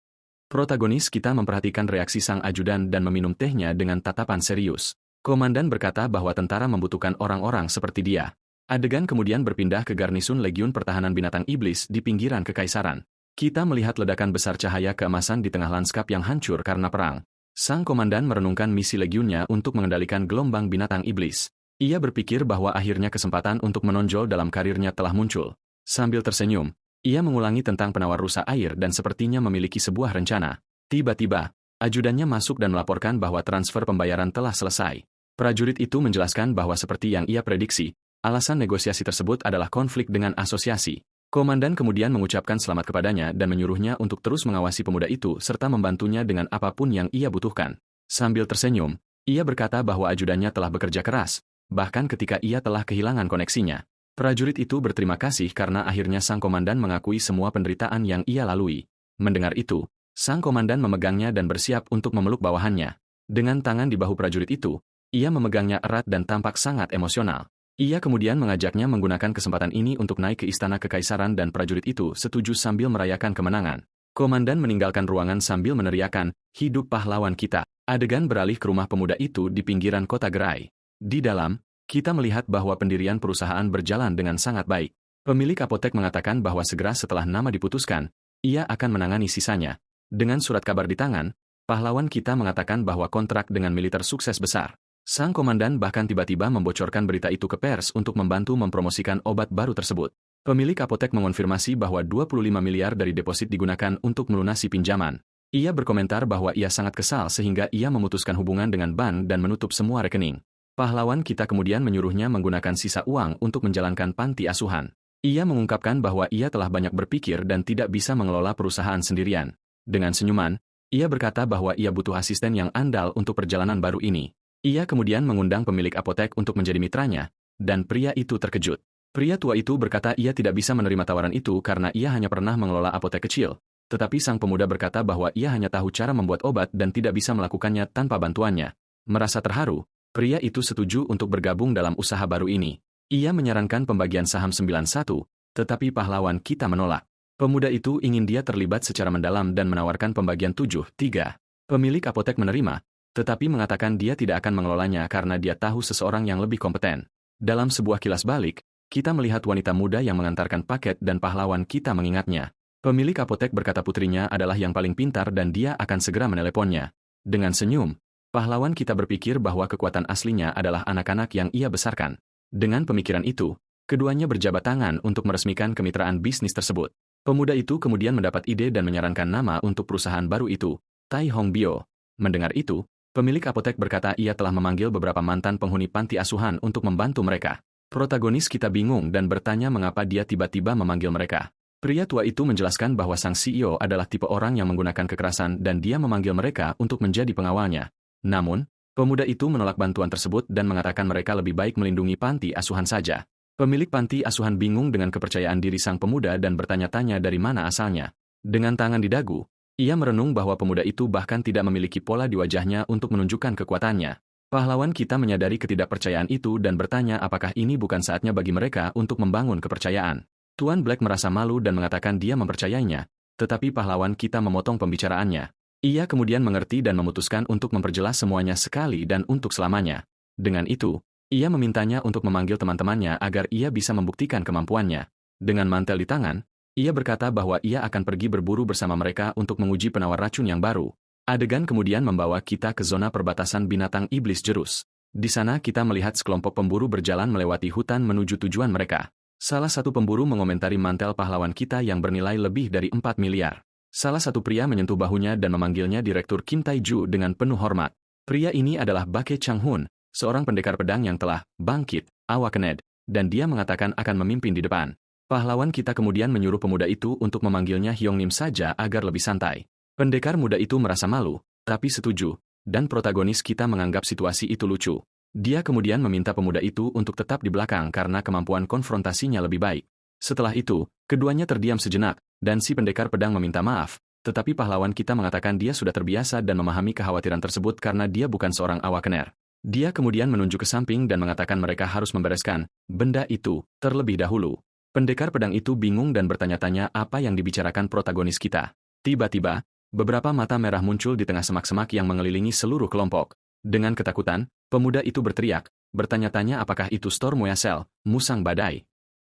Protagonis kita memperhatikan reaksi sang ajudan dan meminum tehnya dengan tatapan serius. Komandan berkata bahwa tentara membutuhkan orang-orang seperti dia. Adegan kemudian berpindah ke garnisun Legiun Pertahanan Binatang Iblis di pinggiran Kekaisaran. Kita melihat ledakan besar cahaya keemasan di tengah lanskap yang hancur karena perang. Sang komandan merenungkan misi legiunnya untuk mengendalikan gelombang binatang iblis. Ia berpikir bahwa akhirnya kesempatan untuk menonjol dalam karirnya telah muncul. Sambil tersenyum, ia mengulangi tentang penawar rusa air dan sepertinya memiliki sebuah rencana. Tiba-tiba, ajudannya masuk dan melaporkan bahwa transfer pembayaran telah selesai. Prajurit itu menjelaskan bahwa seperti yang ia prediksi, alasan negosiasi tersebut adalah konflik dengan asosiasi. Komandan kemudian mengucapkan selamat kepadanya dan menyuruhnya untuk terus mengawasi pemuda itu serta membantunya dengan apapun yang ia butuhkan. Sambil tersenyum, ia berkata bahwa ajudannya telah bekerja keras, bahkan ketika ia telah kehilangan koneksinya. Prajurit itu berterima kasih karena akhirnya sang komandan mengakui semua penderitaan yang ia lalui. Mendengar itu, Sang komandan memegangnya dan bersiap untuk memeluk bawahannya. Dengan tangan di bahu prajurit itu, ia memegangnya erat dan tampak sangat emosional. Ia kemudian mengajaknya menggunakan kesempatan ini untuk naik ke istana kekaisaran dan prajurit itu setuju sambil merayakan kemenangan. Komandan meninggalkan ruangan sambil meneriakkan, "Hidup pahlawan kita." Adegan beralih ke rumah pemuda itu di pinggiran kota gerai. Di dalam, kita melihat bahwa pendirian perusahaan berjalan dengan sangat baik. Pemilik apotek mengatakan bahwa segera setelah nama diputuskan, ia akan menangani sisanya. Dengan surat kabar di tangan, pahlawan kita mengatakan bahwa kontrak dengan militer sukses besar. Sang komandan bahkan tiba-tiba membocorkan berita itu ke pers untuk membantu mempromosikan obat baru tersebut. Pemilik apotek mengonfirmasi bahwa 25 miliar dari deposit digunakan untuk melunasi pinjaman. Ia berkomentar bahwa ia sangat kesal sehingga ia memutuskan hubungan dengan bank dan menutup semua rekening. Pahlawan kita kemudian menyuruhnya menggunakan sisa uang untuk menjalankan panti asuhan. Ia mengungkapkan bahwa ia telah banyak berpikir dan tidak bisa mengelola perusahaan sendirian. Dengan senyuman, ia berkata bahwa ia butuh asisten yang andal untuk perjalanan baru ini. Ia kemudian mengundang pemilik apotek untuk menjadi mitranya, dan pria itu terkejut. Pria tua itu berkata ia tidak bisa menerima tawaran itu karena ia hanya pernah mengelola apotek kecil. Tetapi sang pemuda berkata bahwa ia hanya tahu cara membuat obat dan tidak bisa melakukannya tanpa bantuannya. Merasa terharu, pria itu setuju untuk bergabung dalam usaha baru ini. Ia menyarankan pembagian saham 91, tetapi pahlawan kita menolak. Pemuda itu ingin dia terlibat secara mendalam dan menawarkan pembagian 7-3. Pemilik apotek menerima, tetapi mengatakan dia tidak akan mengelolanya karena dia tahu seseorang yang lebih kompeten. Dalam sebuah kilas balik, kita melihat wanita muda yang mengantarkan paket dan pahlawan kita mengingatnya. Pemilik apotek berkata putrinya adalah yang paling pintar dan dia akan segera meneleponnya. Dengan senyum, pahlawan kita berpikir bahwa kekuatan aslinya adalah anak-anak yang ia besarkan. Dengan pemikiran itu, keduanya berjabat tangan untuk meresmikan kemitraan bisnis tersebut. Pemuda itu kemudian mendapat ide dan menyarankan nama untuk perusahaan baru itu, Tai Hong Bio. Mendengar itu, pemilik apotek berkata ia telah memanggil beberapa mantan penghuni panti asuhan untuk membantu mereka. Protagonis kita bingung dan bertanya mengapa dia tiba-tiba memanggil mereka. Pria tua itu menjelaskan bahwa sang CEO adalah tipe orang yang menggunakan kekerasan dan dia memanggil mereka untuk menjadi pengawalnya. Namun, pemuda itu menolak bantuan tersebut dan mengatakan mereka lebih baik melindungi panti asuhan saja. Pemilik panti asuhan bingung dengan kepercayaan diri sang pemuda dan bertanya-tanya dari mana asalnya. Dengan tangan di dagu, ia merenung bahwa pemuda itu bahkan tidak memiliki pola di wajahnya untuk menunjukkan kekuatannya. Pahlawan kita menyadari ketidakpercayaan itu dan bertanya apakah ini bukan saatnya bagi mereka untuk membangun kepercayaan. Tuan Black merasa malu dan mengatakan dia mempercayainya, tetapi pahlawan kita memotong pembicaraannya. Ia kemudian mengerti dan memutuskan untuk memperjelas semuanya sekali dan untuk selamanya. Dengan itu, ia memintanya untuk memanggil teman-temannya agar ia bisa membuktikan kemampuannya. Dengan mantel di tangan, ia berkata bahwa ia akan pergi berburu bersama mereka untuk menguji penawar racun yang baru. Adegan kemudian membawa kita ke zona perbatasan binatang iblis Jerus. Di sana kita melihat sekelompok pemburu berjalan melewati hutan menuju tujuan mereka. Salah satu pemburu mengomentari mantel pahlawan kita yang bernilai lebih dari 4 miliar. Salah satu pria menyentuh bahunya dan memanggilnya Direktur Kim Tae-ju dengan penuh hormat. Pria ini adalah Bake Chang-hun, seorang pendekar pedang yang telah bangkit, awakened, dan dia mengatakan akan memimpin di depan. Pahlawan kita kemudian menyuruh pemuda itu untuk memanggilnya Hyongnim saja agar lebih santai. Pendekar muda itu merasa malu, tapi setuju, dan protagonis kita menganggap situasi itu lucu. Dia kemudian meminta pemuda itu untuk tetap di belakang karena kemampuan konfrontasinya lebih baik. Setelah itu, keduanya terdiam sejenak, dan si pendekar pedang meminta maaf, tetapi pahlawan kita mengatakan dia sudah terbiasa dan memahami kekhawatiran tersebut karena dia bukan seorang awakener. Dia kemudian menunjuk ke samping dan mengatakan mereka harus membereskan benda itu terlebih dahulu. Pendekar pedang itu bingung dan bertanya-tanya apa yang dibicarakan protagonis kita. Tiba-tiba, beberapa mata merah muncul di tengah semak-semak yang mengelilingi seluruh kelompok. Dengan ketakutan, pemuda itu berteriak, bertanya-tanya apakah itu Storm Moyasel, musang badai.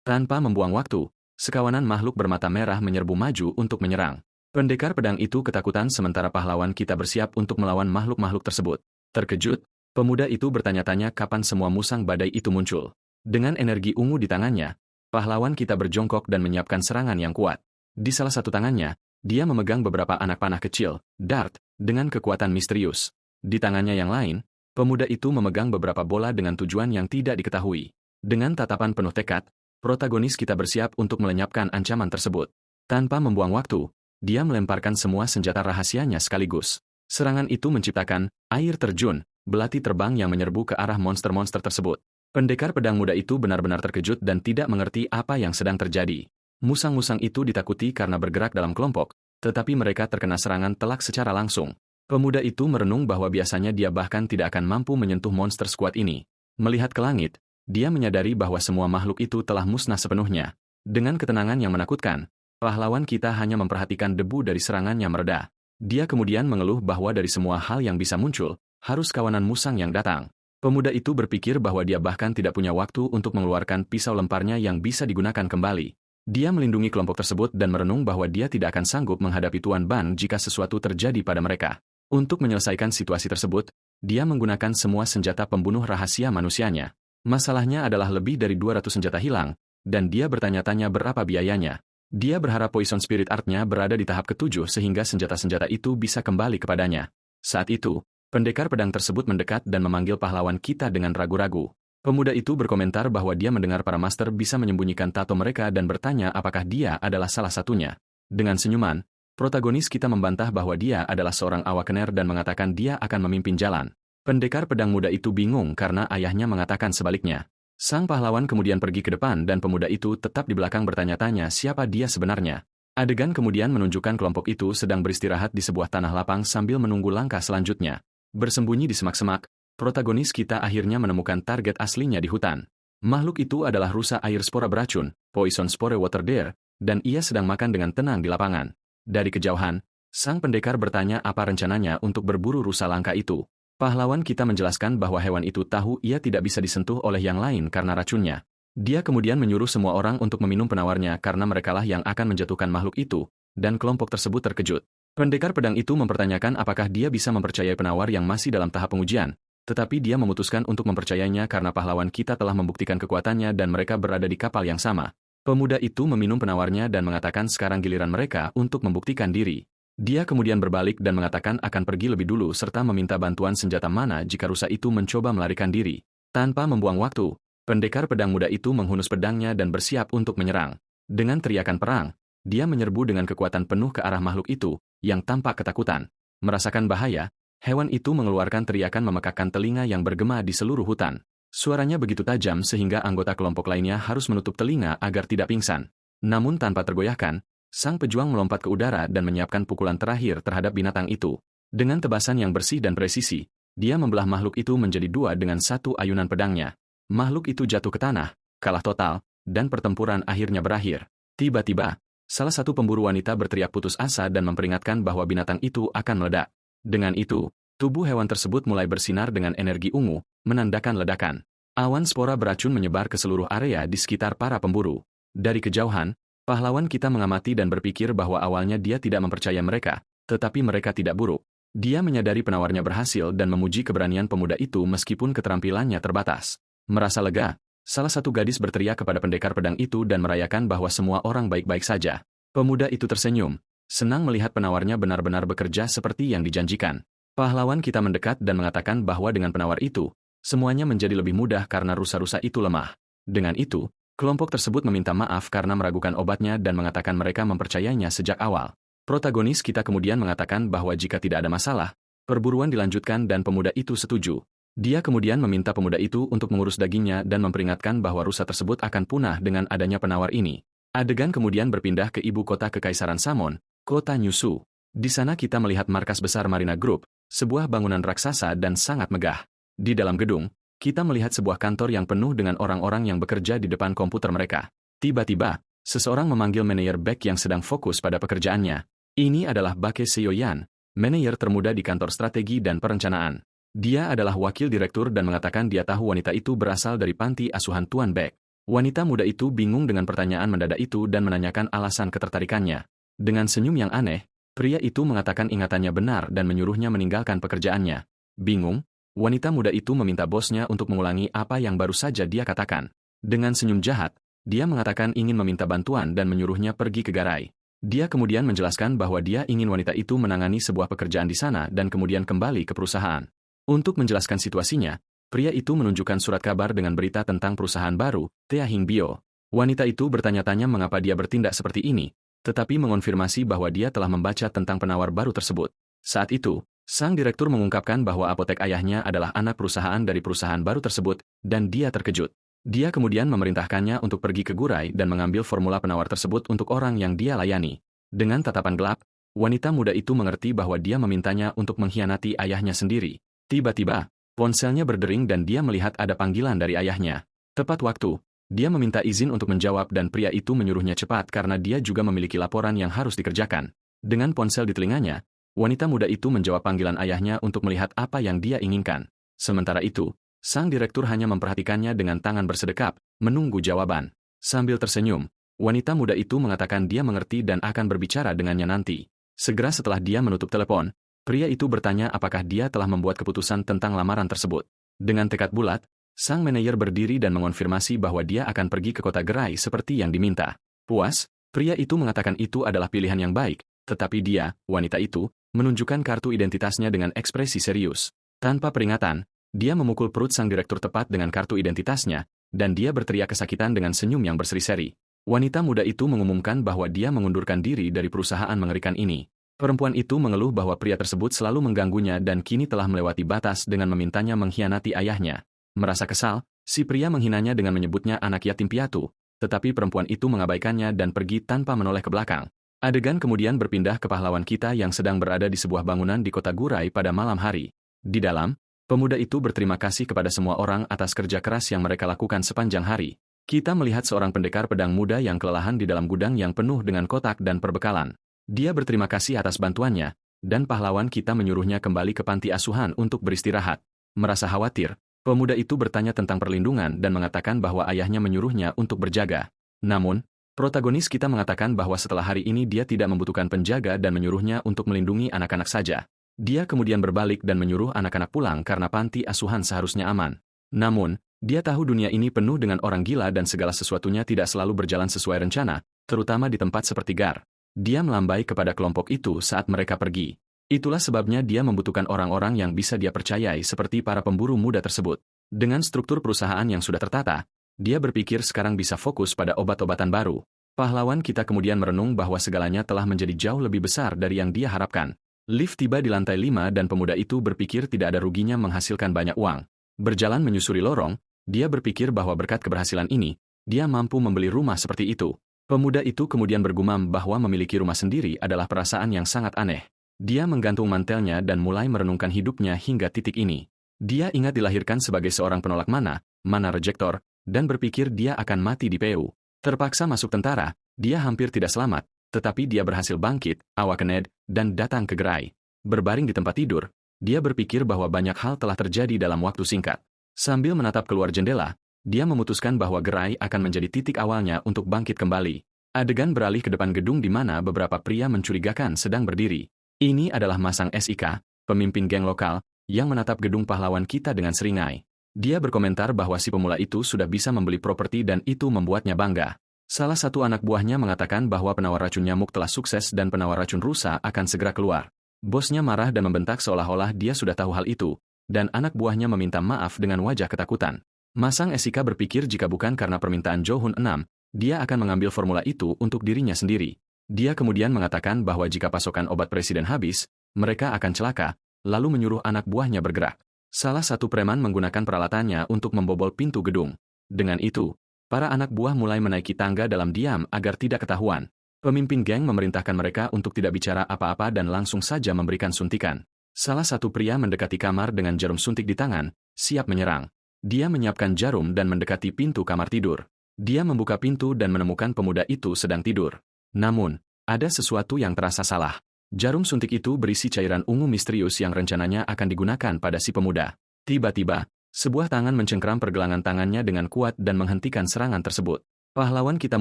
Tanpa membuang waktu, sekawanan makhluk bermata merah menyerbu maju untuk menyerang. Pendekar pedang itu ketakutan sementara pahlawan kita bersiap untuk melawan makhluk-makhluk tersebut. Terkejut, pemuda itu bertanya-tanya kapan semua musang badai itu muncul. Dengan energi ungu di tangannya, pahlawan kita berjongkok dan menyiapkan serangan yang kuat. Di salah satu tangannya, dia memegang beberapa anak panah kecil, dart, dengan kekuatan misterius. Di tangannya yang lain, pemuda itu memegang beberapa bola dengan tujuan yang tidak diketahui. Dengan tatapan penuh tekad, protagonis kita bersiap untuk melenyapkan ancaman tersebut. Tanpa membuang waktu, dia melemparkan semua senjata rahasianya sekaligus. Serangan itu menciptakan air terjun, belati terbang yang menyerbu ke arah monster-monster tersebut. Pendekar pedang muda itu benar-benar terkejut dan tidak mengerti apa yang sedang terjadi. Musang-musang itu ditakuti karena bergerak dalam kelompok, tetapi mereka terkena serangan telak secara langsung. Pemuda itu merenung bahwa biasanya dia bahkan tidak akan mampu menyentuh monster sekuat ini. Melihat ke langit, dia menyadari bahwa semua makhluk itu telah musnah sepenuhnya. Dengan ketenangan yang menakutkan, pahlawan kita hanya memperhatikan debu dari serangan yang mereda. Dia kemudian mengeluh bahwa dari semua hal yang bisa muncul, harus kawanan musang yang datang. Pemuda itu berpikir bahwa dia bahkan tidak punya waktu untuk mengeluarkan pisau lemparnya yang bisa digunakan kembali. Dia melindungi kelompok tersebut dan merenung bahwa dia tidak akan sanggup menghadapi Tuan Ban jika sesuatu terjadi pada mereka. Untuk menyelesaikan situasi tersebut, dia menggunakan semua senjata pembunuh rahasia manusianya. Masalahnya adalah lebih dari 200 senjata hilang, dan dia bertanya-tanya berapa biayanya. Dia berharap Poison Spirit Art-nya berada di tahap ke-7 sehingga senjata-senjata itu bisa kembali kepadanya. Saat itu, pendekar pedang tersebut mendekat dan memanggil pahlawan kita dengan ragu-ragu. Pemuda itu berkomentar bahwa dia mendengar para master bisa menyembunyikan tato mereka dan bertanya apakah dia adalah salah satunya. Dengan senyuman, protagonis kita membantah bahwa dia adalah seorang awakener dan mengatakan dia akan memimpin jalan. Pendekar pedang muda itu bingung karena ayahnya mengatakan sebaliknya. Sang pahlawan kemudian pergi ke depan dan pemuda itu tetap di belakang bertanya-tanya siapa dia sebenarnya. Adegan kemudian menunjukkan kelompok itu sedang beristirahat di sebuah tanah lapang sambil menunggu langkah selanjutnya. Bersembunyi di semak-semak, protagonis kita akhirnya menemukan target aslinya di hutan. Makhluk itu adalah rusa air spora beracun, Poison Spore Water Deer, dan ia sedang makan dengan tenang di lapangan. Dari kejauhan, sang pendekar bertanya apa rencananya untuk berburu rusa langka itu. Pahlawan kita menjelaskan bahwa hewan itu tahu ia tidak bisa disentuh oleh yang lain karena racunnya. Dia kemudian menyuruh semua orang untuk meminum penawarnya karena merekalah yang akan menjatuhkan makhluk itu, dan kelompok tersebut terkejut. Pendekar pedang itu mempertanyakan apakah dia bisa mempercayai penawar yang masih dalam tahap pengujian, tetapi dia memutuskan untuk mempercayainya karena pahlawan kita telah membuktikan kekuatannya dan mereka berada di kapal yang sama. Pemuda itu meminum penawarnya dan mengatakan sekarang giliran mereka untuk membuktikan diri. Dia kemudian berbalik dan mengatakan akan pergi lebih dulu serta meminta bantuan senjata mana jika rusa itu mencoba melarikan diri. Tanpa membuang waktu, pendekar pedang muda itu menghunus pedangnya dan bersiap untuk menyerang. Dengan teriakan perang, dia menyerbu dengan kekuatan penuh ke arah makhluk itu, yang tampak ketakutan. Merasakan bahaya, hewan itu mengeluarkan teriakan memekakkan telinga yang bergema di seluruh hutan. Suaranya begitu tajam sehingga anggota kelompok lainnya harus menutup telinga agar tidak pingsan. Namun tanpa tergoyahkan, sang pejuang melompat ke udara dan menyiapkan pukulan terakhir terhadap binatang itu. Dengan tebasan yang bersih dan presisi, dia membelah makhluk itu menjadi dua dengan satu ayunan pedangnya. Makhluk itu jatuh ke tanah, kalah total, dan pertempuran akhirnya berakhir. Tiba-tiba, salah satu pemburu wanita berteriak putus asa dan memperingatkan bahwa binatang itu akan meledak. Dengan itu, tubuh hewan tersebut mulai bersinar dengan energi ungu, menandakan ledakan. Awan spora beracun menyebar ke seluruh area di sekitar para pemburu. Dari kejauhan, pahlawan kita mengamati dan berpikir bahwa awalnya dia tidak mempercaya mereka, tetapi mereka tidak buruk. Dia menyadari penawarnya berhasil dan memuji keberanian pemuda itu meskipun keterampilannya terbatas. Merasa lega, salah satu gadis berteriak kepada pendekar pedang itu dan merayakan bahwa semua orang baik-baik saja. Pemuda itu tersenyum, senang melihat penawarnya benar-benar bekerja seperti yang dijanjikan. Pahlawan kita mendekat dan mengatakan bahwa dengan penawar itu, semuanya menjadi lebih mudah karena rusa-rusa itu lemah. Dengan itu, kelompok tersebut meminta maaf karena meragukan obatnya dan mengatakan mereka mempercayainya sejak awal. Protagonis kita kemudian mengatakan bahwa jika tidak ada masalah, perburuan dilanjutkan dan pemuda itu setuju. Dia kemudian meminta pemuda itu untuk mengurus dagingnya dan memperingatkan bahwa rusa tersebut akan punah dengan adanya penawar ini. Adegan kemudian berpindah ke ibu kota Kekaisaran Samon, kota Nyusu. Di sana kita melihat markas besar Marina Group, sebuah bangunan raksasa dan sangat megah. Di dalam gedung, kita melihat sebuah kantor yang penuh dengan orang-orang yang bekerja di depan komputer mereka. Tiba-tiba, seseorang memanggil manajer Beck yang sedang fokus pada pekerjaannya. Ini adalah Bake Seoyan, manajer termuda di kantor strategi dan perencanaan. Dia adalah wakil direktur dan mengatakan dia tahu wanita itu berasal dari panti asuhan Tuan Beck. Wanita muda itu bingung dengan pertanyaan mendadak itu dan menanyakan alasan ketertarikannya. Dengan senyum yang aneh, pria itu mengatakan ingatannya benar dan menyuruhnya meninggalkan pekerjaannya. Bingung, wanita muda itu meminta bosnya untuk mengulangi apa yang baru saja dia katakan. Dengan senyum jahat, dia mengatakan ingin meminta bantuan dan menyuruhnya pergi ke Garai. Dia kemudian menjelaskan bahwa dia ingin wanita itu menangani sebuah pekerjaan di sana dan kemudian kembali ke perusahaan. Untuk menjelaskan situasinya, pria itu menunjukkan surat kabar dengan berita tentang perusahaan baru, Tea Hing Bio. Wanita itu bertanya-tanya mengapa dia bertindak seperti ini, tetapi mengonfirmasi bahwa dia telah membaca tentang penawar baru tersebut. Saat itu, sang direktur mengungkapkan bahwa apotek ayahnya adalah anak perusahaan dari perusahaan baru tersebut, dan dia terkejut. Dia kemudian memerintahkannya untuk pergi ke Gurai dan mengambil formula penawar tersebut untuk orang yang dia layani. Dengan tatapan gelap, Wanita muda itu mengerti bahwa dia memintanya untuk mengkhianati ayahnya sendiri. Tiba-tiba, ponselnya berdering dan dia melihat ada panggilan dari ayahnya. Tepat waktu, dia meminta izin untuk menjawab dan pria itu menyuruhnya cepat karena dia juga memiliki laporan yang harus dikerjakan. Dengan ponsel di telinganya, wanita muda itu menjawab panggilan ayahnya untuk melihat apa yang dia inginkan. Sementara itu, sang direktur hanya memperhatikannya dengan tangan bersedekap, menunggu jawaban. Sambil tersenyum, wanita muda itu mengatakan dia mengerti dan akan berbicara dengannya nanti. Segera setelah dia menutup telepon, pria itu bertanya apakah dia telah membuat keputusan tentang lamaran tersebut. Dengan tekad bulat, sang manajer berdiri dan mengonfirmasi bahwa dia akan pergi ke kota gerai seperti yang diminta. Puas, pria itu mengatakan itu adalah pilihan yang baik, tetapi dia, wanita itu, menunjukkan kartu identitasnya dengan ekspresi serius. Tanpa peringatan, dia memukul perut sang direktur tepat dengan kartu identitasnya, dan dia berteriak kesakitan dengan senyum yang berseri-seri. Wanita muda itu mengumumkan bahwa dia mengundurkan diri dari perusahaan mengerikan ini. Perempuan itu mengeluh bahwa pria tersebut selalu mengganggunya dan kini telah melewati batas dengan memintanya mengkhianati ayahnya. Merasa kesal, si pria menghinanya dengan menyebutnya anak yatim piatu, tetapi perempuan itu mengabaikannya dan pergi tanpa menoleh ke belakang. Adegan kemudian berpindah ke pahlawan kita yang sedang berada di sebuah bangunan di kota Gurai pada malam hari. Di dalam, pemuda itu berterima kasih kepada semua orang atas kerja keras yang mereka lakukan sepanjang hari. Kita melihat seorang pendekar pedang muda yang kelelahan di dalam gudang yang penuh dengan kotak dan perbekalan. Dia berterima kasih atas bantuannya, dan pahlawan kita menyuruhnya kembali ke panti asuhan untuk beristirahat. Merasa khawatir, pemuda itu bertanya tentang perlindungan dan mengatakan bahwa ayahnya menyuruhnya untuk berjaga. Namun, protagonis kita mengatakan bahwa setelah hari ini dia tidak membutuhkan penjaga dan menyuruhnya untuk melindungi anak-anak saja. Dia kemudian berbalik dan menyuruh anak-anak pulang karena panti asuhan seharusnya aman. Namun, dia tahu dunia ini penuh dengan orang gila dan segala sesuatunya tidak selalu berjalan sesuai rencana, terutama di tempat seperti GAR. Dia melambai kepada kelompok itu saat mereka pergi. Itulah sebabnya dia membutuhkan orang-orang yang bisa dia percayai seperti para pemburu muda tersebut. Dengan struktur perusahaan yang sudah tertata, dia berpikir sekarang bisa fokus pada obat-obatan baru. Pahlawan kita kemudian merenung bahwa segalanya telah menjadi jauh lebih besar dari yang dia harapkan. Lift tiba di lantai 5 dan pemuda itu berpikir tidak ada ruginya menghasilkan banyak uang. Berjalan menyusuri lorong, dia berpikir bahwa berkat keberhasilan ini, dia mampu membeli rumah seperti itu. Pemuda itu kemudian bergumam bahwa memiliki rumah sendiri adalah perasaan yang sangat aneh. Dia menggantung mantelnya dan mulai merenungkan hidupnya hingga titik ini. Dia ingat dilahirkan sebagai seorang penolak mana rejektor, dan berpikir dia akan mati di PU. Terpaksa masuk tentara, dia hampir tidak selamat, tetapi dia berhasil bangkit, awakened, dan datang ke gerai. Berbaring di tempat tidur, dia berpikir bahwa banyak hal telah terjadi dalam waktu singkat. Sambil menatap keluar jendela, dia memutuskan bahwa gerai akan menjadi titik awalnya untuk bangkit kembali. Adegan beralih ke depan gedung di mana beberapa pria mencurigakan sedang berdiri. Ini adalah Masang SIK, pemimpin geng lokal, yang menatap gedung pahlawan kita dengan seringai. Dia berkomentar bahwa si pemula itu sudah bisa membeli properti dan itu membuatnya bangga. Salah satu anak buahnya mengatakan bahwa penawar racun nyamuk telah sukses dan penawar racun rusa akan segera keluar. Bosnya marah dan membentak seolah-olah dia sudah tahu hal itu, dan anak buahnya meminta maaf dengan wajah ketakutan. Masang SIK berpikir jika bukan karena permintaan Johun 6, dia akan mengambil formula itu untuk dirinya sendiri. Dia kemudian mengatakan bahwa jika pasokan obat presiden habis, mereka akan celaka, lalu menyuruh anak buahnya bergerak. Salah satu preman menggunakan peralatannya untuk membobol pintu gedung. Dengan itu, para anak buah mulai menaiki tangga dalam diam agar tidak ketahuan. Pemimpin geng memerintahkan mereka untuk tidak bicara apa-apa dan langsung saja memberikan suntikan. Salah satu pria mendekati kamar dengan jarum suntik di tangan, siap menyerang. Dia menyiapkan jarum dan mendekati pintu kamar tidur. Dia membuka pintu dan menemukan pemuda itu sedang tidur. Namun, ada sesuatu yang terasa salah. Jarum suntik itu berisi cairan ungu misterius yang rencananya akan digunakan pada si pemuda. Tiba-tiba, sebuah tangan mencengkram pergelangan tangannya dengan kuat dan menghentikan serangan tersebut. Pahlawan kita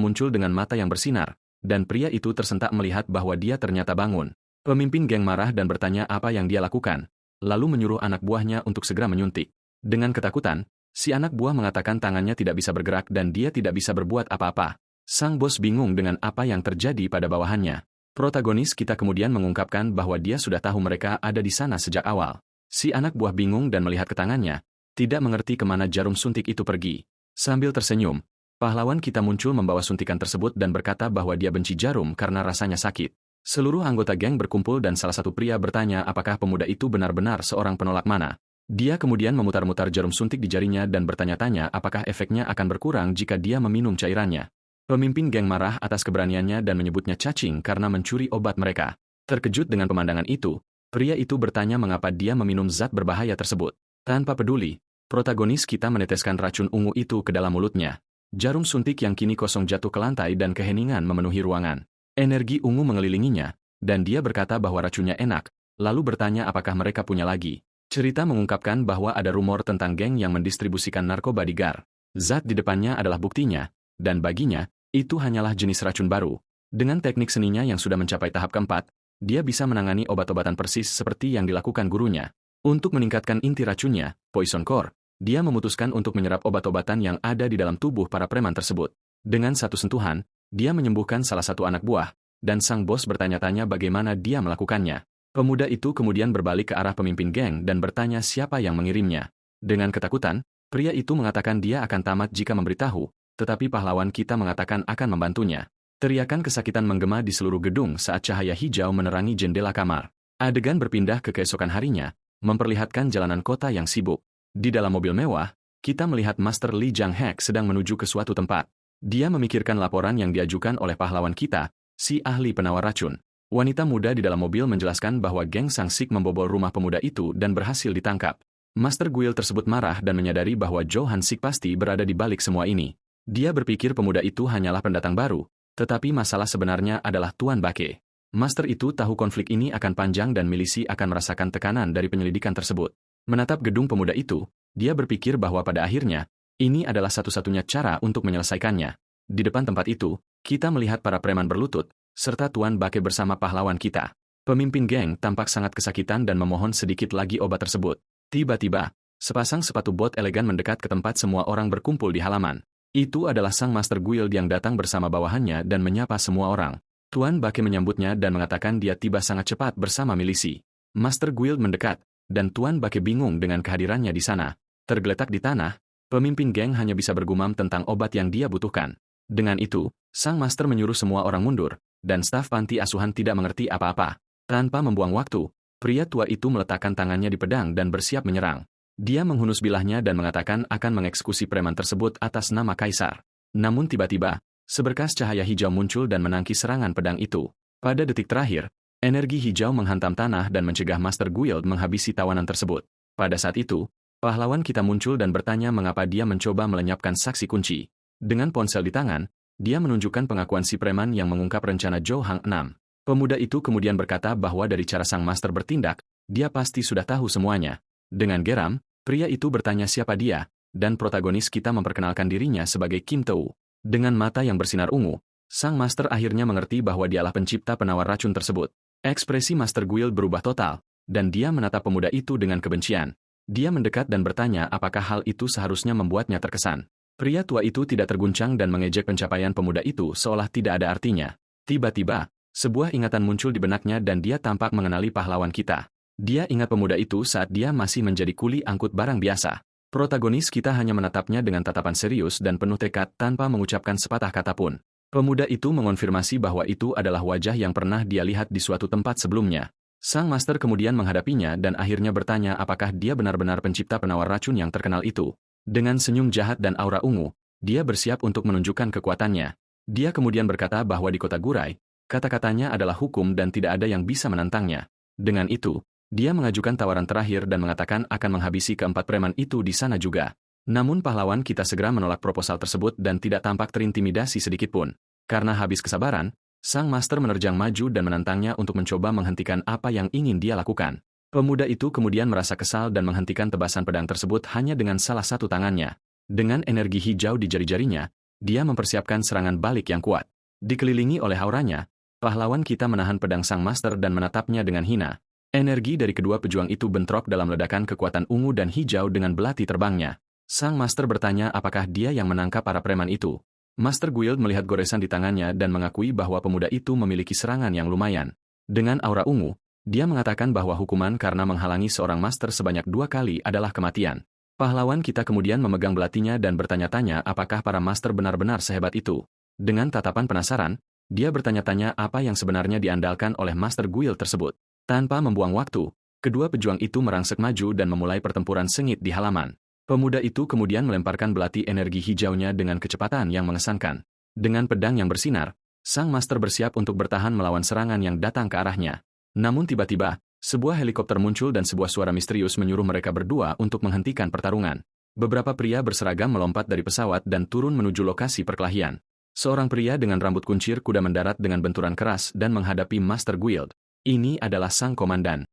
muncul dengan mata yang bersinar, dan pria itu tersentak melihat bahwa dia ternyata bangun. Pemimpin geng marah dan bertanya apa yang dia lakukan, lalu menyuruh anak buahnya untuk segera menyuntik. Dengan ketakutan, si anak buah mengatakan tangannya tidak bisa bergerak dan dia tidak bisa berbuat apa-apa. Sang bos bingung dengan apa yang terjadi pada bawahannya. Protagonis kita kemudian mengungkapkan bahwa dia sudah tahu mereka ada di sana sejak awal. Si anak buah bingung dan melihat ke tangannya, tidak mengerti kemana jarum suntik itu pergi. Sambil tersenyum, pahlawan kita muncul membawa suntikan tersebut dan berkata bahwa dia benci jarum karena rasanya sakit. Seluruh anggota geng berkumpul dan salah satu pria bertanya apakah pemuda itu benar-benar seorang penolak mana. Dia kemudian memutar-mutar jarum suntik di jarinya dan bertanya-tanya apakah efeknya akan berkurang jika dia meminum cairannya. Pemimpin geng marah atas keberaniannya dan menyebutnya cacing karena mencuri obat mereka. Terkejut dengan pemandangan itu, pria itu bertanya mengapa dia meminum zat berbahaya tersebut. Tanpa peduli, protagonis kita meneteskan racun ungu itu ke dalam mulutnya. Jarum suntik yang kini kosong jatuh ke lantai dan keheningan memenuhi ruangan. Energi ungu mengelilinginya, dan dia berkata bahwa racunnya enak, lalu bertanya apakah mereka punya lagi. Cerita mengungkapkan bahwa ada rumor tentang geng yang mendistribusikan narkoba di Gar. Zat di depannya adalah buktinya, dan baginya, itu hanyalah jenis racun baru. Dengan teknik seninya yang sudah mencapai tahap keempat, dia bisa menangani obat-obatan persis seperti yang dilakukan gurunya. Untuk meningkatkan inti racunnya, Poison Core, dia memutuskan untuk menyerap obat-obatan yang ada di dalam tubuh para preman tersebut. Dengan satu sentuhan, dia menyembuhkan salah satu anak buah, dan sang bos bertanya-tanya bagaimana dia melakukannya. Pemuda itu kemudian berbalik ke arah pemimpin geng dan bertanya siapa yang mengirimnya. Dengan ketakutan, pria itu mengatakan dia akan tamat jika memberitahu, tetapi pahlawan kita mengatakan akan membantunya. Teriakan kesakitan menggema di seluruh gedung saat cahaya hijau menerangi jendela kamar. Adegan berpindah ke keesokan harinya, memperlihatkan jalanan kota yang sibuk. Di dalam mobil mewah, kita melihat Master Lee Jang-hek sedang menuju ke suatu tempat. Dia memikirkan laporan yang diajukan oleh pahlawan kita, si ahli penawar racun. Wanita muda di dalam mobil menjelaskan bahwa geng Sang Sik membobol rumah pemuda itu dan berhasil ditangkap. Master Guild tersebut marah dan menyadari bahwa Joe Han Sik pasti berada di balik semua ini. Dia berpikir pemuda itu hanyalah pendatang baru, tetapi masalah sebenarnya adalah Tuan Bake. Master itu tahu konflik ini akan panjang dan milisi akan merasakan tekanan dari penyelidikan tersebut. Menatap gedung pemuda itu, dia berpikir bahwa pada akhirnya, ini adalah satu-satunya cara untuk menyelesaikannya. Di depan tempat itu, kita melihat para preman berlutut, serta Tuan Bake bersama pahlawan kita. Pemimpin geng tampak sangat kesakitan dan memohon sedikit lagi obat tersebut. Tiba-tiba, sepasang sepatu bot elegan mendekat ke tempat semua orang berkumpul di halaman. Itu adalah sang Master Guild yang datang bersama bawahannya dan menyapa semua orang. Tuan Bake menyambutnya dan mengatakan dia tiba sangat cepat bersama milisi. Master Guild mendekat, dan Tuan Bake bingung dengan kehadirannya di sana. Tergeletak di tanah, pemimpin geng hanya bisa bergumam tentang obat yang dia butuhkan. Dengan itu, sang Master menyuruh semua orang mundur, dan staf panti asuhan tidak mengerti apa-apa. Tanpa membuang waktu, pria tua itu meletakkan tangannya di pedang dan bersiap menyerang. Dia menghunus bilahnya dan mengatakan akan mengeksekusi preman tersebut atas nama Kaisar. Namun tiba-tiba, seberkas cahaya hijau muncul dan menangkis serangan pedang itu. Pada detik terakhir, energi hijau menghantam tanah dan mencegah Master Guild menghabisi tawanan tersebut. Pada saat itu, pahlawan kita muncul dan bertanya mengapa dia mencoba melenyapkan saksi kunci. Dengan ponsel di tangan, dia menunjukkan pengakuan si preman yang mengungkap rencana Zhou Hang 6. Pemuda itu kemudian berkata bahwa dari cara sang master bertindak, dia pasti sudah tahu semuanya. Dengan geram, pria itu bertanya siapa dia, dan protagonis kita memperkenalkan dirinya sebagai Kim Tou. Dengan mata yang bersinar ungu, sang master akhirnya mengerti bahwa dialah pencipta penawar racun tersebut. Ekspresi Master Guild berubah total, dan dia menatap pemuda itu dengan kebencian. Dia mendekat dan bertanya apakah hal itu seharusnya membuatnya terkesan. Pria tua itu tidak terguncang dan mengejek pencapaian pemuda itu seolah tidak ada artinya. Tiba-tiba, sebuah ingatan muncul di benaknya dan dia tampak mengenali pahlawan kita. Dia ingat pemuda itu saat dia masih menjadi kuli angkut barang biasa. Protagonis kita hanya menatapnya dengan tatapan serius dan penuh tekad tanpa mengucapkan sepatah kata pun. Pemuda itu mengonfirmasi bahwa itu adalah wajah yang pernah dia lihat di suatu tempat sebelumnya. Sang master kemudian menghadapinya dan akhirnya bertanya apakah dia benar-benar pencipta penawar racun yang terkenal itu. Dengan senyum jahat dan aura ungu, dia bersiap untuk menunjukkan kekuatannya. Dia kemudian berkata bahwa di kota Gurai, kata-katanya adalah hukum dan tidak ada yang bisa menantangnya. Dengan itu, dia mengajukan tawaran terakhir dan mengatakan akan menghabisi keempat preman itu di sana juga. Namun pahlawan kita segera menolak proposal tersebut dan tidak tampak terintimidasi sedikitpun. Karena habis kesabaran, sang master menerjang maju dan menantangnya untuk mencoba menghentikan apa yang ingin dia lakukan. Pemuda itu kemudian merasa kesal dan menghentikan tebasan pedang tersebut hanya dengan salah satu tangannya. Dengan energi hijau di jari-jarinya, dia mempersiapkan serangan balik yang kuat. Dikelilingi oleh auranya, pahlawan kita menahan pedang sang master dan menatapnya dengan hina. Energi dari kedua pejuang itu bentrok dalam ledakan kekuatan ungu dan hijau dengan belati terbangnya. Sang master bertanya apakah dia yang menangkap para preman itu. Master Guild melihat goresan di tangannya dan mengakui bahwa pemuda itu memiliki serangan yang lumayan. Dengan aura ungu, dia mengatakan bahwa hukuman karena menghalangi seorang master sebanyak 2 kali adalah kematian. Pahlawan kita kemudian memegang belatinya dan bertanya-tanya apakah para master benar-benar sehebat itu. Dengan tatapan penasaran, dia bertanya-tanya apa yang sebenarnya diandalkan oleh Master Guild tersebut. Tanpa membuang waktu, kedua pejuang itu merangsek maju dan memulai pertempuran sengit di halaman. Pemuda itu kemudian melemparkan belati energi hijaunya dengan kecepatan yang mengesankan. Dengan pedang yang bersinar, sang master bersiap untuk bertahan melawan serangan yang datang ke arahnya. Namun tiba-tiba, sebuah helikopter muncul dan sebuah suara misterius menyuruh mereka berdua untuk menghentikan pertarungan. Beberapa pria berseragam melompat dari pesawat dan turun menuju lokasi perkelahian. Seorang pria dengan rambut kuncir kuda mendarat dengan benturan keras dan menghadapi Master Guild. Ini adalah sang komandan.